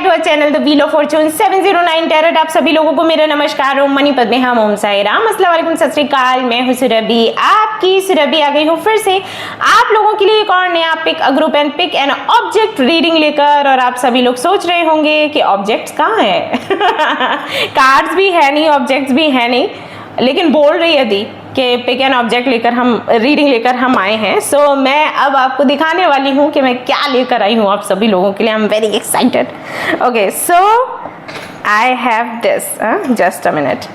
To our channel the wheel of fortune 709 tarot. आप सभी लोगों को मेरा नमस्कार। ओम मनी पद्मे हम ओम साई राम, अस्सलाम वालेकुम, सत श्री अकाल। मैं हूं सुरभि, आपकी सुरभि आ गई हूं फिर से आप लोगों के लिए एक और नया pick a group and pick and object reading लेकर। और आप सभी लोग सोच रहे होंगे कि ऑब्जेक्ट्स कहाँ है कार्ड्स भी है नहीं, ऑब्जेक्ट्स भी है नहीं, लेकिन बोल रही है दी कि पिक एन ऑब्जेक्ट लेकर हम रीडिंग लेकर हम आए हैं। सो मैं अब आपको दिखाने वाली हूँ कि मैं क्या लेकर आई हूँ आप सभी लोगों के लिए। I am very excited. Okay, so I have this, just a minute.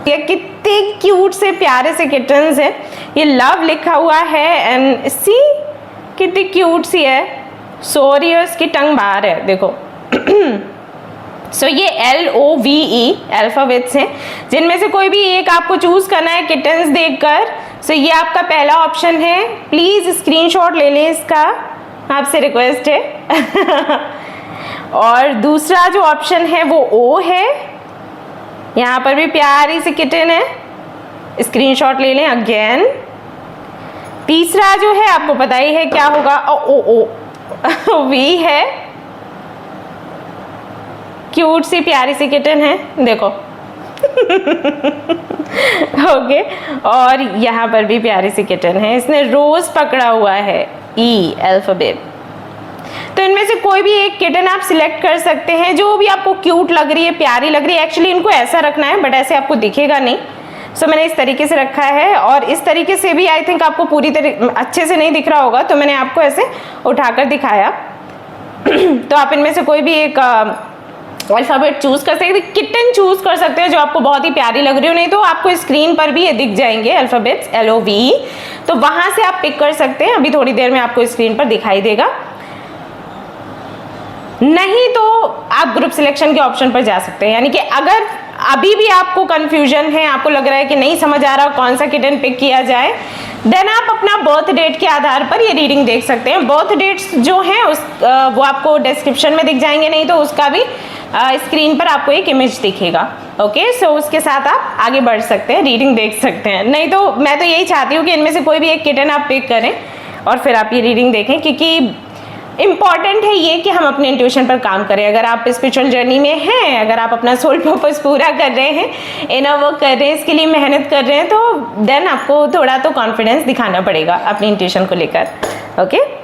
ये कितने क्यूट से प्यारे से किटन्स है। ये लव लिखा हुआ है एंड सी कितनी क्यूट सी है। सोरियस की टंग बाहर है, देखो। सो ये LOVE अल्फाबेट्स हैं, जिनमें से कोई भी एक आपको चूज करना है किटन्स देखकर। सो ये आपका पहला ऑप्शन है। प्लीज स्क्रीनशॉट ले लें इसका, आपसे रिक्वेस्ट है। और दूसरा जो ऑप्शन है वो O है। यहाँ पर भी प्यारी सी किटन है, स्क्रीनशॉट ले लें अगेन। तीसरा जो है आपको पता ही है क्या होगा, O V है। क्यूट सी प्यारी सी किटन है, देखो। ओके, और यहाँ पर भी प्यारी सी किटन है, इसने रोज पकड़ा हुआ है, E अल्फाबेट। तो इनमें से कोई भी एक किटन आप सिलेक्ट कर सकते हैं जो भी आपको क्यूट लग रही है, प्यारी लग रही है। एक्चुअली इनको ऐसा रखना है बट ऐसे आपको दिखेगा नहीं। सो मैंने इस तरीके से रखा है, और इस तरीके से भी आई थिंक आपको पूरी तरह अच्छे से नहीं दिख रहा होगा, तो मैंने आपको ऐसे उठाकर दिखाया। तो आप इनमें से कोई भी एक अल्फाबेट चूज कर सकते हैं, किटन चूज कर सकते हैं जो आपको बहुत ही प्यारी लग रही हो। नहीं तो आपको स्क्रीन पर भी ये दिख जाएंगे अल्फाबेट्स LOVE, तो वहां से आप पिक कर सकते हैं। अभी थोड़ी देर में आपको स्क्रीन पर दिखाई देगा। नहीं तो आप ग्रुप सिलेक्शन के ऑप्शन पर जा सकते हैं। यानी कि अगर अभी भी आपको कंफ्यूजन है, आपको लग रहा है कि नहीं समझ आ रहा कौन सा किटन पिक किया जाए, देन आप अपना बर्थ डेट के आधार पर ये रीडिंग देख सकते हैं। बर्थ डेट्स जो हैं वो आपको डिस्क्रिप्शन में दिख जाएंगे, नहीं तो उसका भी स्क्रीन पर आपको एक इमेज दिखेगा। ओके, सो उसके साथ आप आगे बढ़ सकते हैं, रीडिंग देख सकते हैं। नहीं तो मैं तो यही चाहती हूँ कि इनमें से कोई भी एक किटन आप पिक करें और फिर आप ये रीडिंग देखें, क्योंकि इम्पॉर्टेंट है ये कि हम अपने इंट्यूशन पर काम करें। अगर आप स्पिरिचुअल जर्नी में हैं, अगर आप अपना सोल पर्पस पूरा कर रहे हैं, इनर वर्क कर रहे हैं, इसके लिए मेहनत कर रहे हैं, तो देन आपको थोड़ा तो कॉन्फिडेंस दिखाना पड़ेगा अपनी इंट्यूशन को लेकर। Okay,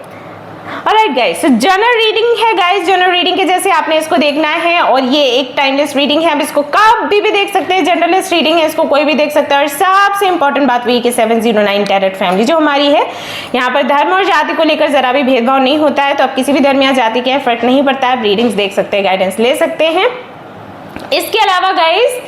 alright guys, general reading है गाइस। जनरल रीडिंग के जैसे आपने इसको देखना है, और ये एक टाइमलेस रीडिंग है। आप इसको कभी भी देख सकते हैं। जनरलिस्ट रीडिंग है, इसको कोई भी देख सकता है। और सबसे इंपॉर्टेंट बात वही कि 709 टैरेट फैमिली जो हमारी है, यहाँ पर धर्म और जाति को लेकर जरा भी भेदभाव नहीं होता है। तो आप किसी भी धर्म या जाति के फर्क नहीं पड़ता है, आप रीडिंग्स देख सकते हैं, गाइडेंस ले सकते हैं। इसके अलावा गाइस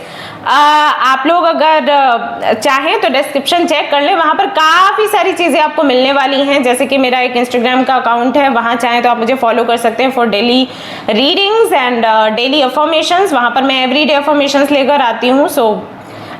आप लोग अगर चाहें तो डिस्क्रिप्शन चेक कर लें, वहां पर काफी सारी चीजें आपको मिलने वाली हैं। जैसे कि मेरा एक इंस्टाग्राम का अकाउंट है, वहां चाहें तो आप मुझे फॉलो कर सकते हैं for daily readings and daily affirmations. वहां पर मैं एवरीडे अफर्मेशंस लेकर आती हूँ, सो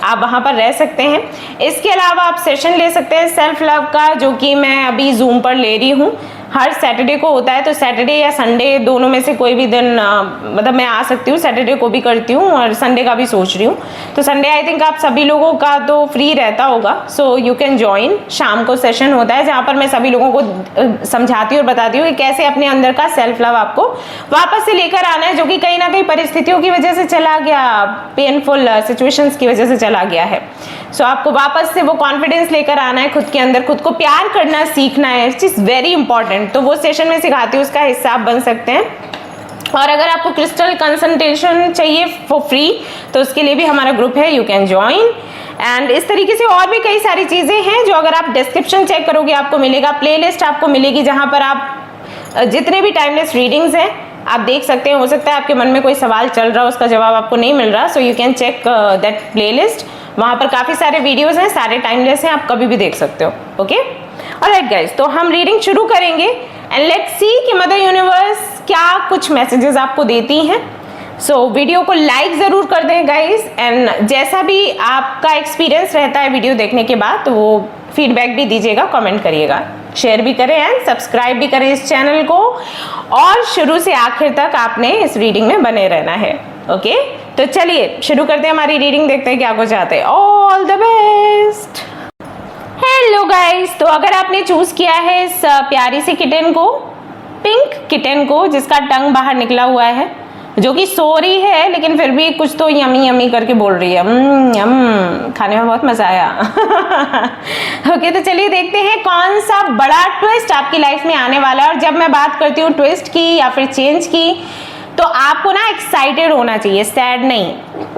आप वहां पर रह सकते हैं। इसके अलावा आप सेशन ले सकते हैं सेल्फ लव का, जो कि मैं अभी जूम पर ले रही हूँ। हर सैटरडे को होता है, तो सैटरडे या संडे दोनों में से कोई भी दिन मतलब मैं आ सकती हूँ। सैटरडे को भी करती हूँ और संडे का भी सोच रही हूँ। तो संडे आई थिंक आप सभी लोगों का तो फ्री रहता होगा, सो यू कैन ज्वाइन। शाम को सेशन होता है जहाँ पर मैं सभी लोगों को समझाती हूँ और बताती हूँ कि कैसे अपने अंदर का सेल्फ लव आपको वापस से लेकर आना है, जो कि कहीं ना कहीं परिस्थितियों की वजह से चला गया, पेनफुल सिचुएशंस की वजह से चला गया है। सो आपको वापस से वो कॉन्फिडेंस लेकर आना है खुद के अंदर, खुद को प्यार करना सीखना है। It is very important. तो वो सेशन में सिखाती हूँ, उसका हिस्सा आप बन सकते हैं। और अगर आपको क्रिस्टल कंसल्टेशन चाहिए फॉर फ्री, तो उसके लिए भी हमारा ग्रुप है, यू कैन ज्वाइन। एंड इस तरीके से और भी कई सारी चीजें हैं जो अगर आप डिस्क्रिप्शन चेक करोगे आपको मिलेगा। प्लेलिस्ट आपको मिलेगी जहां पर आप जितने भी टाइमलेस रीडिंग्स हैं आप देख सकते हैं। हो सकता है आपके मन में कोई सवाल चल रहा हो, उसका जवाब आपको नहीं मिल रहा, so you can check that playlist. वहां पर काफी सारे वीडियोस हैं, सारे टाइमलेस हैं, आप कभी भी देख सकते हो। ओके, ऑलराइट गाइस, तो हम रीडिंग शुरू करेंगे एंड लेट्स सी कि मदर यूनिवर्स क्या कुछ मैसेजेस आपको देती हैं। सो वीडियो को लाइक जरूर कर दें गाइस, एंड जैसा भी आपका एक्सपीरियंस रहता है वीडियो देखने के बाद, तो वो फीडबैक भी दीजिएगा, कमेंट करिएगा, शेयर भी करें एंड सब्सक्राइब भी करें इस चैनल को। और शुरू से आखिर तक आपने इस रीडिंग में बने रहना है। ओके, तो चलिए शुरू करते हैं हमारी रीडिंग, देखते हैं क्या कुछ आता है। All the best. Hello guys, तो अगर आपने चूज किया है इस प्यारी सी किटन को, पिंक किटन को जिसका टंग बाहर निकला हुआ है, जो कि सो रही है लेकिन फिर भी कुछ तो यमी यमी करके बोल रही है। यम, खाने में बहुत मजा आया। ओके, तो चलिए देखते हैं कौन सा बड़ा ट्विस्ट आपकी लाइफ में आने वाला है। और जब मैं बात करती हूँ ट्विस्ट की या फिर चेंज की, तो आपको ना एक्साइटेड होना चाहिए, सैड नहीं,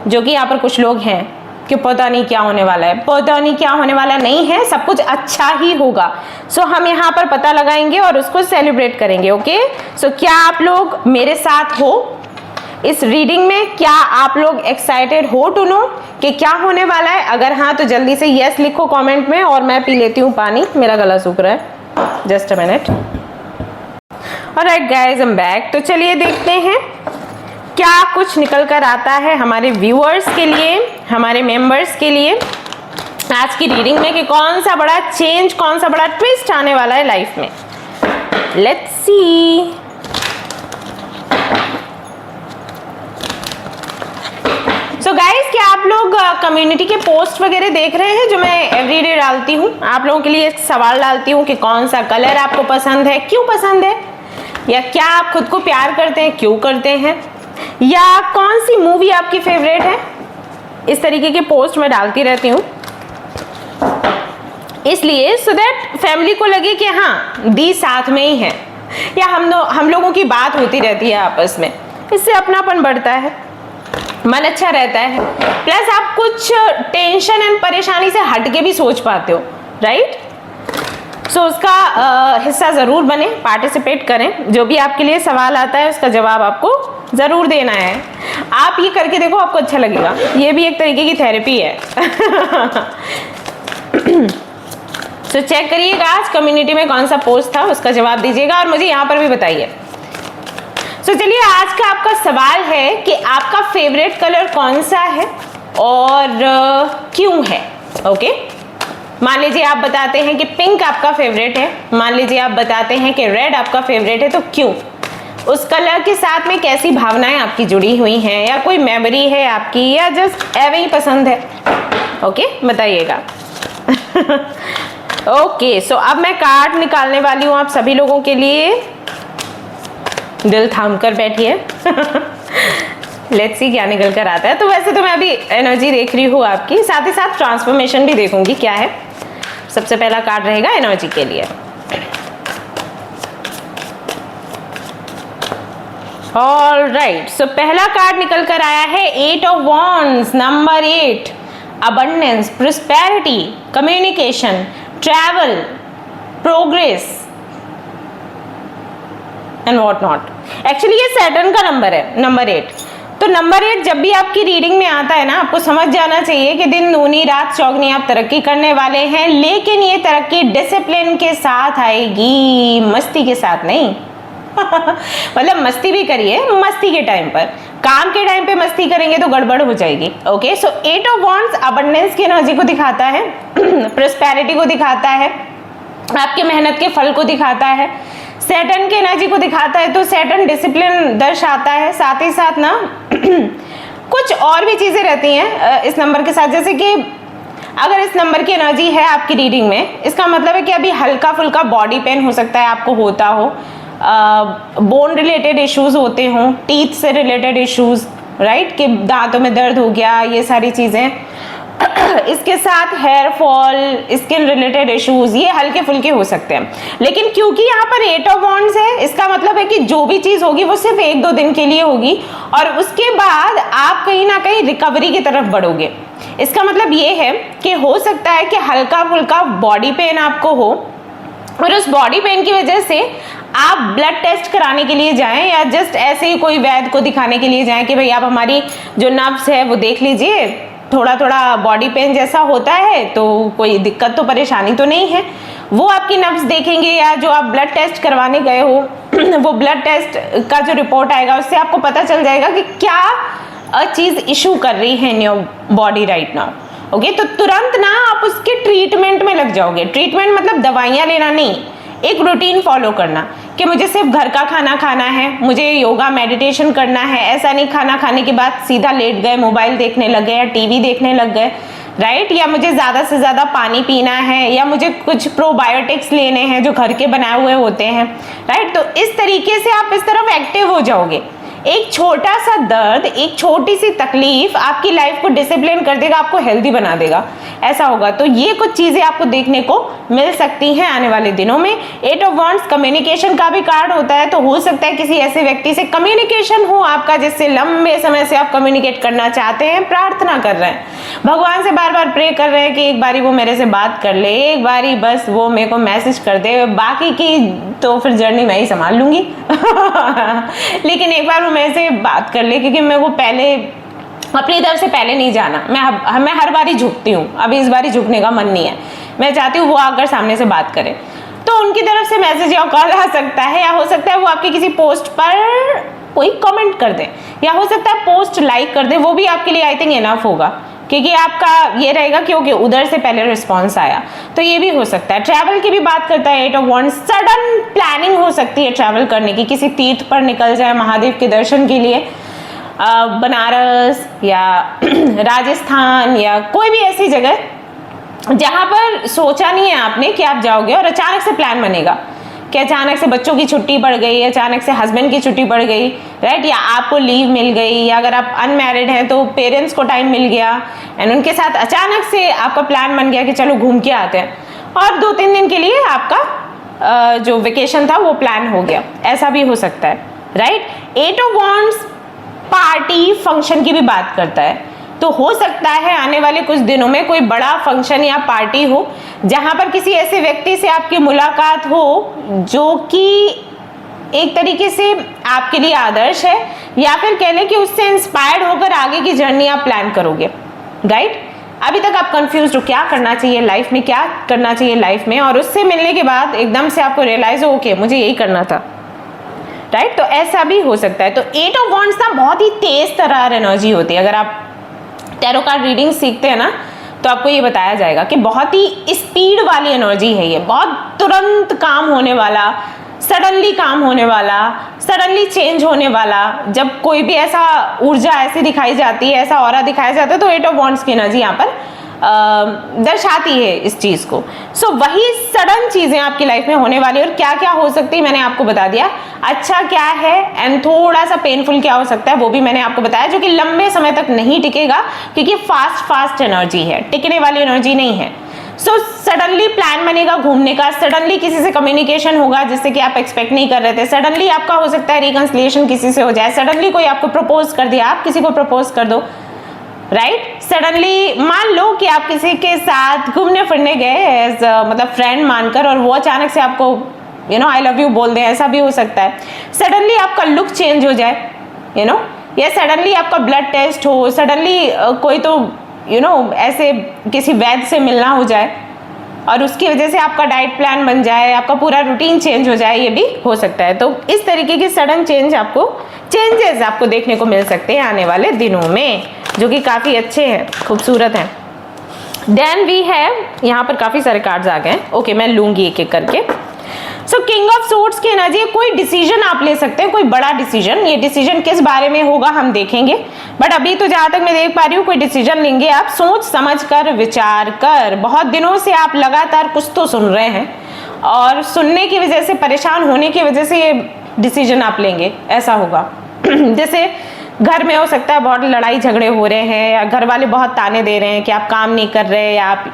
जो कि यहाँ पर कुछ लोग हैं कि पता नहीं क्या होने वाला है। पता नहीं क्या होने वाला नहीं है, सब कुछ अच्छा ही होगा। सो हम यहाँ पर पता लगाएंगे और उसको सेलिब्रेट करेंगे। ओके, सो क्या आप लोग मेरे साथ हो इस रीडिंग में? क्या आप लोग एक्साइटेड हो टू नो कि क्या होने वाला है? अगर हाँ तो जल्दी से यस लिखो कमेंट में, और मैं पी लेती हूँ पानी, मेरा गला सूख रहा है। Just a minute. Alright guys, I am back. तो चलिए देखते हैं क्या कुछ निकल कर आता है हमारे व्यूअर्स के लिए, हमारे मेंबर्स के लिए आज की रीडिंग में, कि कौन सा बड़ा चेंज, कौन सा बड़ा ट्विस्ट आने वाला है लाइफ में। Let's C. सो गाइस, क्या आप लोग कम्युनिटी के पोस्ट वगैरह देख रहे हैं जो मैं एवरीडे डालती हूँ? आप लोगों के लिए एक सवाल डालती हूँ कि कौन सा कलर आपको पसंद है, क्यों पसंद है, या क्या आप खुद को प्यार करते हैं, क्यों करते हैं, या कौन सी मूवी आपकी फेवरेट है। इस तरीके के पोस्ट मैं डालती रहती हूँ, इसलिए सो दैट फैमिली को लगे कि हाँ दी साथ में ही है, या हम लोगों की बात होती रहती है आपस में। इससे अपनापन बढ़ता है, मन अच्छा रहता है, प्लस आप कुछ टेंशन एंड परेशानी से हट के भी सोच पाते हो, राइट। सो उसका हिस्सा ज़रूर बने, पार्टिसिपेट करें। जो भी आपके लिए सवाल आता है उसका जवाब आपको ज़रूर देना है। आप ये करके देखो, आपको अच्छा लगेगा। ये भी एक तरीके की थेरेपी है। तो चेक करिएगा आज कम्युनिटी में कौन सा पोस्ट था, उसका जवाब दीजिएगा और मुझे यहाँ पर भी बताइए। तो चलिए, आज का आपका सवाल है कि आपका फेवरेट कलर कौन सा है और क्यों है। ओके, मान लीजिए आप बताते हैं कि पिंक आपका फेवरेट है, मान लीजिए आप बताते हैं कि रेड आपका फेवरेट है, तो क्यों? उस कलर के साथ में कैसी भावनाएं आपकी जुड़ी हुई हैं, या कोई मेमोरी है आपकी, या जस्ट एवे ही पसंद है। ओके, बताइएगा। ओके, सो अब मैं कार्ड निकालने वाली हूँ आप सभी लोगों के लिए। दिल थाम कर बैठिए। लेट्स सी क्या निकल कर आता है। तो वैसे तो मैं अभी एनर्जी देख रही हूँ आपकी, साथ ही साथ ट्रांसफॉर्मेशन भी देखूंगी क्या है। सबसे पहला कार्ड रहेगा एनर्जी के लिए। ऑलराइट, सो पहला कार्ड निकल कर आया है 8 of wands, number 8। Abundance, prosperity, communication, travel, progress and what not. Actually ये सैटर्न का नंबर है, नंबर 8। तो नंबर 8 जब भी आपकी रीडिंग में आता है ना, आपको समझ जाना चाहिए कि दिन दूनी रात चौगनी आप तरक्की करने वाले हैं, लेकिन ये तरक्की डिसिप्लिन के साथ आएगी, मस्ती के साथ नहीं। मतलब मस्ती भी करिए, मस्ती के टाइम पर, काम के टाइम पे मस्ती करेंगे तो गड़बड़ हो जाएगी। Okay, so 8 of wands abundance की एनर्जी को दिखाता है, प्रोस्पेरिटी को दिखाता है, आपके मेहनत के फल को दिखाता है, सैटर्न की एनर्जी को दिखाता है। तो सैटर्न डिसिप्लिन दर्शाता है, साथ ही साथ ना कुछ और भी चीजें रहती हैं इस नंबर के साथ। जैसे कि अगर इस नंबर की एनर्जी है आपकी रीडिंग में, इसका मतलब है कि अभी हल्का फुल्का बॉडी पेन हो सकता है आपको होता हो, बोन रिलेटेड इश्यूज होते हों, टीथ से रिलेटेड इश्यूज, राइट, कि दांतों में दर्द हो गया, ये सारी चीजें। इसके साथ hair fall, skin related issues, ये हल्के फुल्के हो सकते हैं। लेकिन क्योंकि यहाँ पर 8 ऑफ वॉन्ड्स है, इसका मतलब है कि जो भी चीज होगी वो सिर्फ 1-2 दिन के लिए होगी, और उसके बाद आप कहीं ना कहीं रिकवरी की तरफ बढ़ोगे। इसका मतलब ये है कि हो सकता है कि हल्का फुल्का बॉडी पेन आपको हो, और उस बॉडी पेन की वजह से आप ब्लड टेस्ट कराने के लिए जाएं, या जस्ट ऐसे ही कोई वैद्य को दिखाने के लिए जाएं कि भाई आप हमारी जो नब्स है वो देख लीजिए, थोड़ा थोड़ा बॉडी पेन जैसा होता है, तो कोई दिक्कत तो परेशानी तो नहीं है। वो आपकी नब्स देखेंगे, या जो आप ब्लड टेस्ट करवाने गए हो वो ब्लड टेस्ट का जो रिपोर्ट आएगा उससे आपको पता चल जाएगा कि क्या चीज़ इशू कर रही है in your body right now. Okay, तो तुरंत ना आप उसके ट्रीटमेंट में लग जाओगे। ट्रीटमेंट मतलब दवाइयाँ लेना नहीं, एक रूटीन फॉलो करना कि मुझे सिर्फ घर का खाना खाना है, मुझे योगा मेडिटेशन करना है। ऐसा नहीं खाना खाने के बाद सीधा लेट गए, मोबाइल देखने लग गए या टीवी देखने लग गए, राइट, या मुझे ज़्यादा से ज़्यादा पानी पीना है, या मुझे कुछ प्रोबायोटिक्स लेने हैं जो घर के बनाए हुए होते हैं, राइट। तो इस तरीके से आप इस तरफ एक्टिव हो जाओगे। एक छोटा सा दर्द, एक छोटी सी तकलीफ आपकी लाइफ को डिसिप्लिन कर देगा, आपको हेल्दी बना देगा, ऐसा होगा। तो ये कुछ चीजें आपको देखने को मिल सकती हैं आने वाले दिनों में। 8 ऑफ वांड्स कम्युनिकेशन का भी कार्ड होता है, तो हो सकता है किसी ऐसे व्यक्ति से कम्युनिकेशन हो आपका जिससे लंबे समय से आप कम्युनिकेट करना चाहते हैं, प्रार्थना कर रहे हैं, भगवान से बार बार प्रे कर रहे हैं कि एक बारी वो मेरे से बात कर ले, एक बारी बस वो मेरे को मैसेज कर दे, बाकी की तो फिर जर्नी मैं ही संभाल लूंगी लेकिन एक बार वो मेरे से बात कर ले, क्योंकि मेरे को पहले अपनी तरफ से पहले नहीं जाना, मैं हर बारी झुकती हूँ, अभी इस बारी झुकने का मन नहीं है, मैं चाहती हूँ वो आकर सामने से बात करे। तो उनकी तरफ से मैसेज या कॉल आ सकता है, या हो सकता है वो आपके किसी पोस्ट पर कोई कमेंट कर दे, या हो सकता है पोस्ट लाइक कर दे, वो भी आपके लिए आई थिंक इनफ होगा, क्योंकि आपका ये रहेगा क्योंकि उधर से पहले रिस्पॉन्स आया, तो ये भी हो सकता है। ट्रैवल की भी बात करता है 8 ऑफ वांड्स, सडन प्लानिंग हो सकती है ट्रैवल करने की, किसी तीर्थ पर निकल जाए महादेव के दर्शन के लिए, बनारस या राजस्थान या कोई भी ऐसी जगह जहां पर सोचा नहीं है आपने कि आप जाओगे, और अचानक से प्लान बनेगा कि अचानक से बच्चों की छुट्टी पड़ गई, अचानक से हस्बैंड की छुट्टी पड़ गई, राइट, या आपको लीव मिल गई, या अगर आप अनमैरिड हैं तो पेरेंट्स को टाइम मिल गया एंड उनके साथ अचानक से आपका प्लान बन गया कि चलो घूम के आते हैं, और 2-3 दिन के लिए आपका जो वेकेशन था वो प्लान हो गया, ऐसा भी हो सकता है, right. 8 of wands party function की भी बात करता है, तो हो सकता है आने वाले कुछ दिनों में कोई बड़ा फंक्शन या पार्टी हो जहां पर किसी ऐसे व्यक्ति से आपकी मुलाकात हो जो कि एक तरीके से आपके लिए आदर्श है, या फिर कह लें कि उससे इंस्पायर्ड होकर आगे की जर्नी आप प्लान करोगे, राइट। अभी तक आप कंफ्यूज हो क्या करना चाहिए लाइफ में, क्या करना चाहिए लाइफ में, और उससे मिलने के बाद एकदम से आपको रियलाइज हो ओके मुझे यही करना था, राइट। तो ऐसा भी हो सकता है। तो 8 ऑफ वांड्स ना बहुत ही तेज तरार एनर्जी होती है। अगर आप टैरो कार्ड रीडिंग सीखते हैं ना तो आपको ये बताया जाएगा कि बहुत ही स्पीड वाली एनर्जी है ये, बहुत तुरंत काम होने वाला, सडनली काम होने वाला, सडनली चेंज होने वाला। जब कोई भी ऐसा ऊर्जा ऐसी दिखाई जाती है, ऐसा ऑरा दिखाया जाता है, तो 8 ऑफ वांड्स की एनर्जी यहाँ पर दर्शाती है इस चीज को। सो वही सडन चीजें आपकी लाइफ में होने वाली, और क्या क्या हो सकती है मैंने आपको बता दिया, अच्छा क्या है एंड थोड़ा सा पेनफुल क्या हो सकता है वो भी मैंने आपको बताया, जो कि लंबे समय तक नहीं टिकेगा, क्योंकि फास्ट एनर्जी है, टिकने वाली एनर्जी नहीं है। सो सडनली प्लान बनेगा घूमने का, सडनली किसी से कम्युनिकेशन होगा जिससे कि आप एक्सपेक्ट नहीं कर रहे थे, सडनली आपका हो सकता है रिकंसिलिएशन किसी से हो जाए, सडनली कोई आपको प्रपोज कर दिया, आप किसी को प्रपोज कर दो, राइट। सडनली मान लो कि आप किसी के साथ घूमने फिरने गए एज मतलब फ्रेंड मानकर, और वो अचानक से आपको आई लव यू बोल दें, ऐसा भी हो सकता है। सडनली आपका लुक चेंज हो जाए, या सडनली आपका ब्लड टेस्ट हो, सडनली कोई तो ऐसे किसी वैद्य से मिलना हो जाए और उसकी वजह से आपका डाइट प्लान बन जाए, आपका पूरा रूटीन चेंज हो जाए, ये भी हो सकता है। तो इस तरीके की सडन चेंजेस आपको देखने को मिल सकते हैं आने वाले दिनों में, जो कि काफ़ी अच्छे हैं, खूबसूरत हैं। देन वी हैव, यहाँ पर काफ़ी सारे कार्ड्स आ गए। ओके, मैं लूँगी एक एक करके। सो किंग ऑफ सोर्ड्स की एनर्जी, कोई डिसीजन आप ले सकते हैं, कोई बड़ा डिसीजन। ये डिसीजन किस बारे में होगा हम देखेंगे, बट अभी तो जहां तक मैं देख पा रही हूँ कोई डिसीजन लेंगे आप सोच समझ कर, विचार कर। बहुत दिनों से आप लगातार कुछ तो सुन रहे हैं और सुनने की वजह से, परेशान होने की वजह से ये डिसीजन आप लेंगे, ऐसा होगा। जैसे घर में हो सकता है बहुत लड़ाई झगड़े हो रहे हैं, या घर वाले बहुत ताने दे रहे हैं कि आप काम नहीं कर रहे, या आप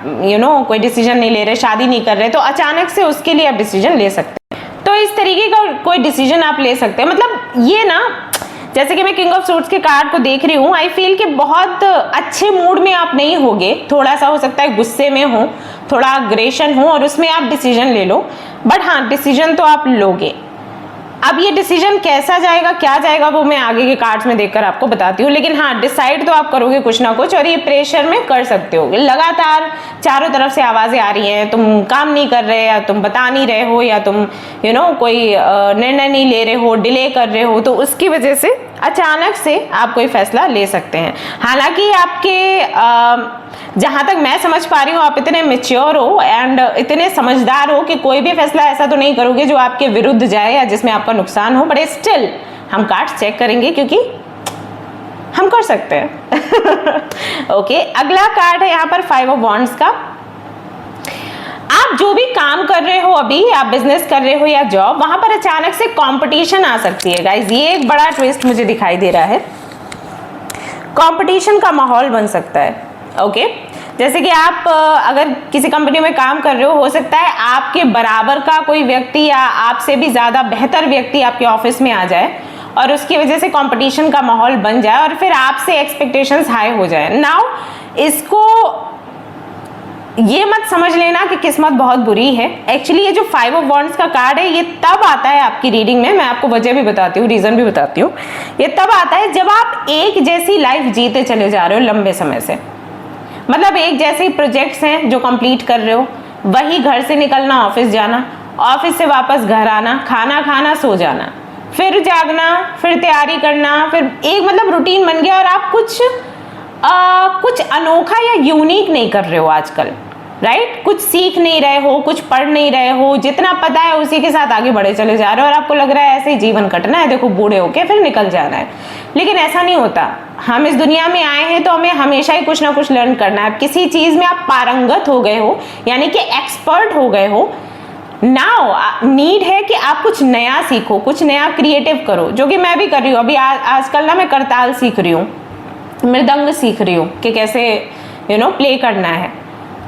कोई डिसीजन नहीं ले रहे, शादी नहीं कर रहे, तो अचानक से उसके लिए आप डिसीजन ले सकते हैं। तो इस तरीके का कोई डिसीजन आप ले सकते हैं। मतलब ये ना, जैसे कि मैं किंग ऑफ सोर्ड्स के कार्ड को देख रही हूँ, आई फील कि बहुत अच्छे मूड में आप नहीं होगे, थोड़ा सा हो सकता है गुस्से में हो, थोड़ा अग्रेशन हो, और उसमें आप डिसीजन ले लो, बट हाँ डिसीजन तो आप लोगे। अब ये डिसीजन कैसा जाएगा, क्या जाएगा, वो मैं आगे के कार्ड्स में देखकर आपको बताती हूँ, लेकिन हाँ डिसाइड तो आप करोगे कुछ ना कुछ, और ये प्रेशर में कर सकते हो। लगातार चारों तरफ से आवाजें आ रही हैं, तुम काम नहीं कर रहे, या तुम बता नहीं रहे हो, या तुम कोई निर्णय नहीं ले रहे हो, डिले कर रहे हो, तो उसकी वजह से अचानक से आप कोई फैसला ले सकते हैं। हालांकि आपके जहां तक मैं समझ पा रही हूँ, आप इतने मैच्योर हो एंड इतने समझदार हो कि कोई भी फैसला ऐसा तो नहीं करोगे जो आपके विरुद्ध जाए या जिसमें आपका नुकसान हो, बट स्टिल हम कार्ड्स चेक करेंगे, क्योंकि हम कर सकते हैं। ओके, अगला कार्ड है यहाँ पर 5 ऑफ वॉन्ड्स का। आप जो भी काम कर रहे हो, अभी आप बिजनेस कर रहे हो या जॉब, वहां पर अचानक से कंपटीशन आ सकती है गाइस। ये एक बड़ा ट्विस्ट मुझे दिखाई दे रहा है, कंपटीशन का माहौल बन सकता है। ओके, जैसे कि आप अगर किसी कंपनी में काम कर रहे हो सकता है आपके बराबर का कोई व्यक्ति या आपसे भी ज्यादा बेहतर व्यक्ति आपके ऑफिस में आ जाए और उसकी वजह से कंपटीशन का माहौल बन जाए और फिर आपसे एक्सपेक्टेशंस हाई हो जाए। नाउ इसको ये मत समझ लेना कि किस्मत बहुत बुरी है। एक्चुअली ये जो 5 ऑफ वॉन्ड्स का कार्ड है ये तब आता है आपकी रीडिंग में, मैं आपको वजह भी बताती हूँ, रीजन भी बताती हूँ। ये तब आता है जब आप एक जैसी लाइफ जीते चले जा रहे हो लंबे समय से, मतलब एक जैसे ही प्रोजेक्ट्स हैं जो कंप्लीट कर रहे हो, वही घर से निकलना, ऑफिस जाना, ऑफिस से वापस घर आना, खाना खाना, सो जाना, फिर जागना, फिर तैयारी करना, फिर एक मतलब रूटीन बन गया और आप कुछ अनोखा या यूनिक नहीं कर रहे हो आजकल, राइट? कुछ सीख नहीं रहे हो, कुछ पढ़ नहीं रहे हो, जितना पता है उसी के साथ आगे बढ़े चले जा रहे हो और आपको लग रहा है ऐसे ही जीवन कटना है, देखो बूढ़े होके फिर निकल जाना है। लेकिन ऐसा नहीं होता। हम इस दुनिया में आए हैं तो हमें हमेशा ही कुछ ना कुछ लर्न करना है। किसी चीज में आप पारंगत हो गए हो यानी कि एक्सपर्ट हो गए हो, नाउ नीड है कि आप कुछ नया सीखो, कुछ नया क्रिएटिव करो, जो कि मैं भी कर रही हूँ। अभी आजकल ना मैं करताल सीख रही हूँ, मृदंग सीख रही हूँ कि कैसे प्ले करना है।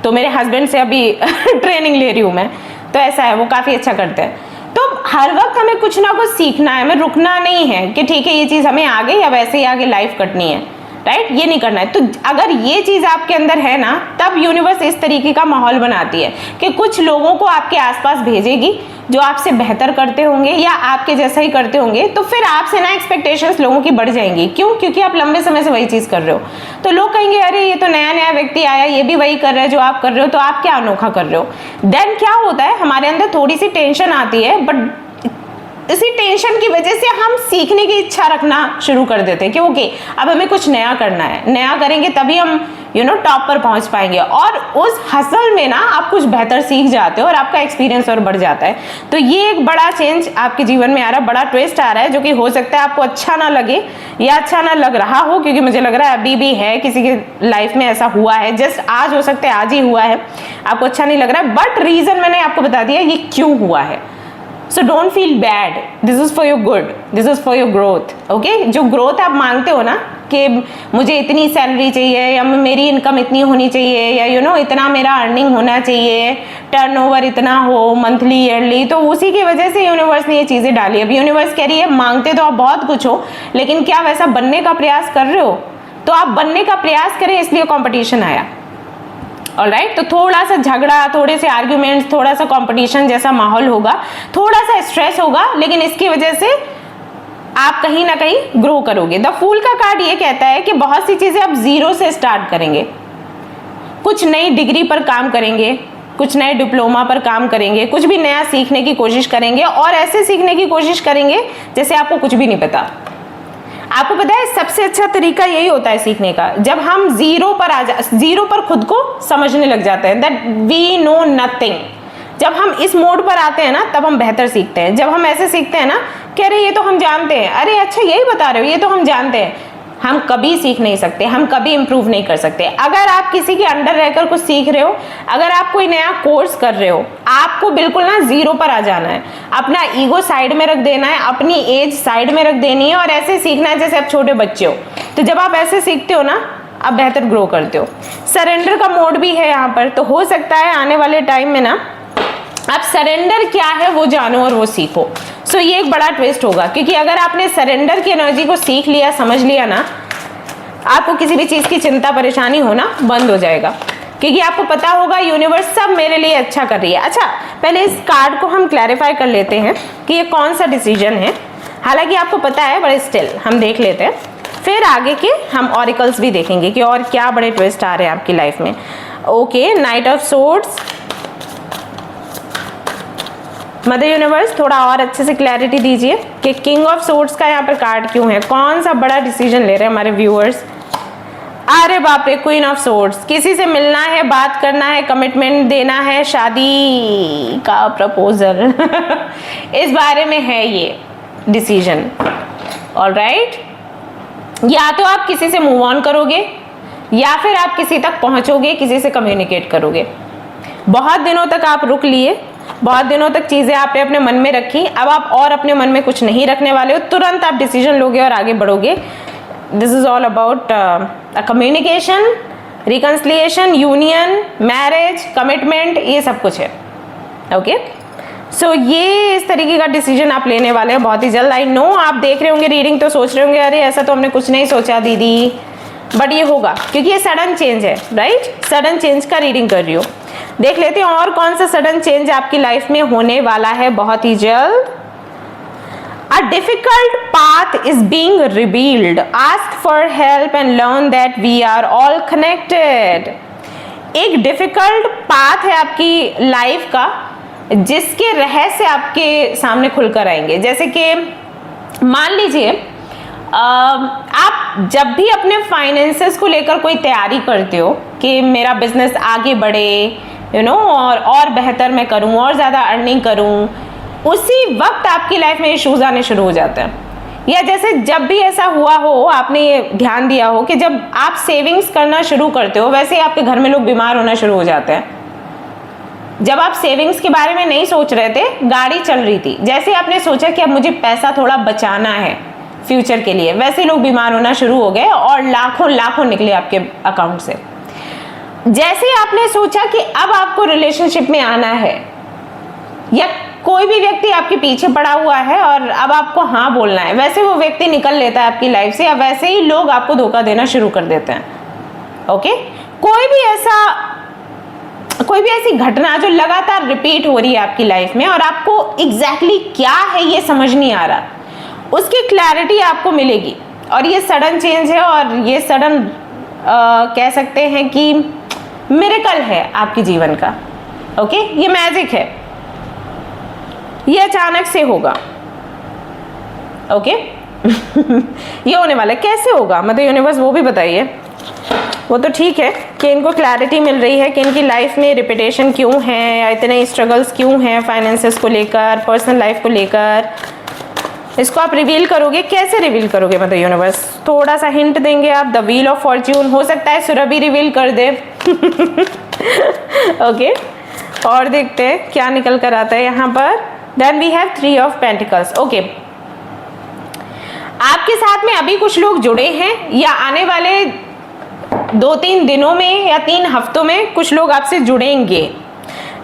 तो मेरे हस्बैंड से अभी ट्रेनिंग ले रही हूँ मैं, तो ऐसा है, वो काफ़ी अच्छा करते हैं। तो हर वक्त हमें कुछ ना कुछ सीखना है, हमें रुकना नहीं है कि ठीक है ये चीज़ हमें आ गई अब ऐसे ही आगे लाइफ कटनी है, राइट? ये नहीं करना है। तो अगर ये चीज़ आपके अंदर है ना, तब यूनिवर्स इस तरीके का माहौल बनाती है कि कुछ लोगों को आपके आसपास भेजेगी जो आपसे बेहतर करते होंगे या आपके जैसा ही करते होंगे, तो फिर आपसे ना एक्सपेक्टेशंस लोगों की बढ़ जाएंगी। क्यों? क्योंकि आप लंबे समय से वही चीज़ कर रहे हो। तो लोग कहेंगे अरे ये तो नया नया व्यक्ति आया, ये भी वही कर रहा है जो आप कर रहे हो, तो आप क्या अनोखा कर रहे हो? देन क्या होता है, हमारे अंदर थोड़ी सी टेंशन आती है, बट इसी टेंशन की वजह से हम सीखने की इच्छा रखना शुरू कर देते हैं कि ओके अब हमें कुछ नया करना है, नया करेंगे तभी हम टॉप पर पहुंच पाएंगे। और उस हसल में ना आप कुछ बेहतर सीख जाते हो और आपका एक्सपीरियंस और बढ़ जाता है। तो ये एक बड़ा चेंज आपके जीवन में आ रहा है, बड़ा ट्विस्ट आ रहा है, जो कि हो सकता है आपको अच्छा ना लगे या अच्छा ना लग रहा हो, क्योंकि मुझे लग रहा है अभी भी है किसी की लाइफ में ऐसा हुआ है, जस्ट आज हो सकता है आज ही हुआ है, आपको अच्छा नहीं लग रहा है, बट रीजन मैंने आपको बता दिया ये क्यों हुआ है। So don't feel bad. This is for your good. This is for your growth. Okay? जो ग्रोथ आप मांगते हो ना कि मुझे इतनी सैलरी चाहिए या मेरी इनकम इतनी होनी चाहिए या इतना मेरा अर्निंग होना चाहिए, टर्नओवर इतना हो मंथली ईयरली, तो उसी की वजह से यूनिवर्स ने ये चीज़ें डाली। अब यूनिवर्स कह रही है मांगते तो आप बहुत कुछ हो, लेकिन क्या वैसा बनने का प्रयास कर रहे हो? तो आप बनने का प्रयास करें, इसलिए कंपटीशन आया। ऑलराइट, तो थोड़ा सा झगड़ा, थोड़े से आर्ग्यूमेंट्स, थोड़ा सा कंपटीशन जैसा माहौल होगा, थोड़ा सा स्ट्रेस होगा, लेकिन इसकी वजह से आप कहीं ना कहीं ग्रो करोगे। द फूल का कार्ड ये कहता है कि बहुत सी चीजें आप जीरो से स्टार्ट करेंगे, कुछ नई डिग्री पर काम करेंगे, कुछ नए डिप्लोमा पर काम करेंगे, कुछ भी नया सीखने की कोशिश करेंगे और ऐसे सीखने की कोशिश करेंगे जैसे आपको कुछ भी नहीं पता। आपको पता है सबसे अच्छा तरीका यही होता है सीखने का, जब हम जीरो पर खुद को समझने लग जाते हैं, दैट वी नो नथिंग। जब हम इस मोड पर आते हैं ना, तब हम बेहतर सीखते हैं। जब हम ऐसे सीखते हैं ना कि अरे ये तो हम जानते हैं, अरे अच्छा यही बता रहे हो, ये तो हम जानते हैं, हम कभी सीख नहीं सकते, हम कभी इंप्रूव नहीं कर सकते। अगर आप किसी के अंडर रहकर कुछ सीख रहे हो, अगर आप कोई नया कोर्स कर रहे हो, आपको बिल्कुल ना जीरो पर आ जाना है, अपना ईगो साइड में रख देना है, अपनी एज साइड में रख देनी है और ऐसे सीखना है जैसे आप छोटे बच्चे हो। तो जब आप ऐसे सीखते हो ना, आप बेहतर ग्रो करते हो। सरेंडर का मोड भी है यहाँ पर, तो हो सकता है आने वाले टाइम में ना आप सरेंडर क्या है वो जानो और वो सीखो। सो ये एक बड़ा ट्विस्ट होगा, क्योंकि अगर आपने सरेंडर की एनर्जी को सीख लिया, समझ लिया ना, आपको किसी भी चीज़ की चिंता परेशानी होना बंद हो जाएगा, क्योंकि आपको पता होगा यूनिवर्स सब मेरे लिए अच्छा कर रही है। अच्छा, पहले इस कार्ड को हम क्लैरिफाई कर लेते हैं कि ये कौन सा डिसीजन है। हालांकि आपको पता है, बट स्टिल हम देख लेते हैं, फिर आगे के हम ऑरिकल्स भी देखेंगे कि और क्या बड़े ट्विस्ट आ रहे हैं आपकी लाइफ में। Okay, night of swords. Mother universe थोड़ा और अच्छे से क्लैरिटी दीजिए कि किंग ऑफ सोर्ड्स का यहाँ पर कार्ड क्यों है, कौन सा बड़ा डिसीजन ले रहे हैं हमारे व्यूअर्स। अरे बाप रे, क्वीन ऑफ सोर्ड्स, किसी से मिलना है, बात करना है, कमिटमेंट देना है, शादी का प्रपोजल इस बारे में है ये डिसीजन। ऑलराइट, या तो आप किसी से मूव ऑन करोगे या फिर आप किसी तक पहुंचोगे, किसी से कम्युनिकेट करोगे। बहुत दिनों तक आप रुक लिए, बहुत दिनों तक चीजें आपने अपने मन में रखी, अब आप और अपने मन में कुछ नहीं रखने वाले हो, तुरंत आप डिसीजन लोगे और आगे बढ़ोगे। This is all about communication, reconciliation, union, marriage, commitment, ये सब कुछ है। ओके सो ये इस तरीके का डिसीजन आप लेने वाले हैं बहुत ही जल्द। आई नो आप देख रहे होंगे रीडिंग तो सोच रहे होंगे अरे ऐसा तो हमने कुछ नहीं सोचा दीदी, बट ये होगा क्योंकि ये सडन चेंज है, राइट? सडन चेंज का रीडिंग कर रही हो। देख लेते हैं और कौन सा सडन चेंज आपकी लाइफ में होने वाला है बहुत ही जल्द। A difficult path is being revealed. Ask for help and learn that we are all connected. एक डिफिकल्ट पाथ है आपकी लाइफ का जिसके रहस्य आपके सामने खुलकर आएंगे। जैसे कि मान लीजिए आप जब भी अपने फाइनेंसेस को लेकर कोई तैयारी करते हो कि मेरा बिजनेस आगे बढ़े, और बेहतर मैं करूं और ज़्यादा अर्निंग करूं, उसी वक्त आपकी लाइफ में इश्यूज आने शुरू हो जाते हैं। या जैसे जब भी ऐसा हुआ हो, आपने ये ध्यान दिया हो कि जब आप सेविंग्स करना शुरू करते हो वैसे ही आपके घर में लोग बीमार होना शुरू हो जाते हैं। जब आप सेविंग्स के बारे में नहीं सोच रहे थे, गाड़ी चल रही थी, जैसे आपने सोचा कि अब मुझे पैसा थोड़ा बचाना है फ्यूचर के लिए, वैसे लोग बीमार होना शुरू हो गए और लाखों लाखों निकले आपके अकाउंट से। जैसे ही आपने सोचा कि अब आपको रिलेशनशिप में आना है, या कोई भी व्यक्ति आपके पीछे पड़ा हुआ है और अब आपको हाँ बोलना है, वैसे वो व्यक्ति निकल लेता है आपकी लाइफ से, या वैसे ही लोग आपको धोखा देना शुरू कर देते हैं। ओके, कोई भी ऐसी घटना जो लगातार रिपीट हो रही है आपकी लाइफ में और आपको एग्जैक्टली क्या है ये समझ नहीं आ रहा, उसकी क्लैरिटी आपको मिलेगी। और ये सडन चेंज है और ये सडन कह सकते हैं कि मिरेकल है आपके जीवन का। ओके, ये मैजिक है, ये अचानक से होगा। ओके ये होने वाला है। कैसे होगा, मतलब यूनिवर्स वो भी बताइए। वो तो ठीक है कि इनको क्लैरिटी मिल रही है कि इनकी लाइफ में रिपीटेशन क्यों है या इतने स्ट्रगल्स क्यों हैं फाइनेंसेस को लेकर, पर्सनल लाइफ को लेकर। इसको आप रिवील करोगे, कैसे रिवील करोगे, मतलब यूनिवर्स थोड़ा सा हिंट देंगे आप। द व्हील ऑफ फॉर्च्यून, हो सकता है सुरभि रिवील कर दे। ओके, और देखते हैं क्या निकल कर आता है यहाँ पर। Then we have 3 of pentacles. Okay, आपके साथ में अभी कुछ लोग जुड़े हैं या आने वाले 2-3 दिनों में या 3 हफ्तों में कुछ लोग आपसे जुड़ेंगे,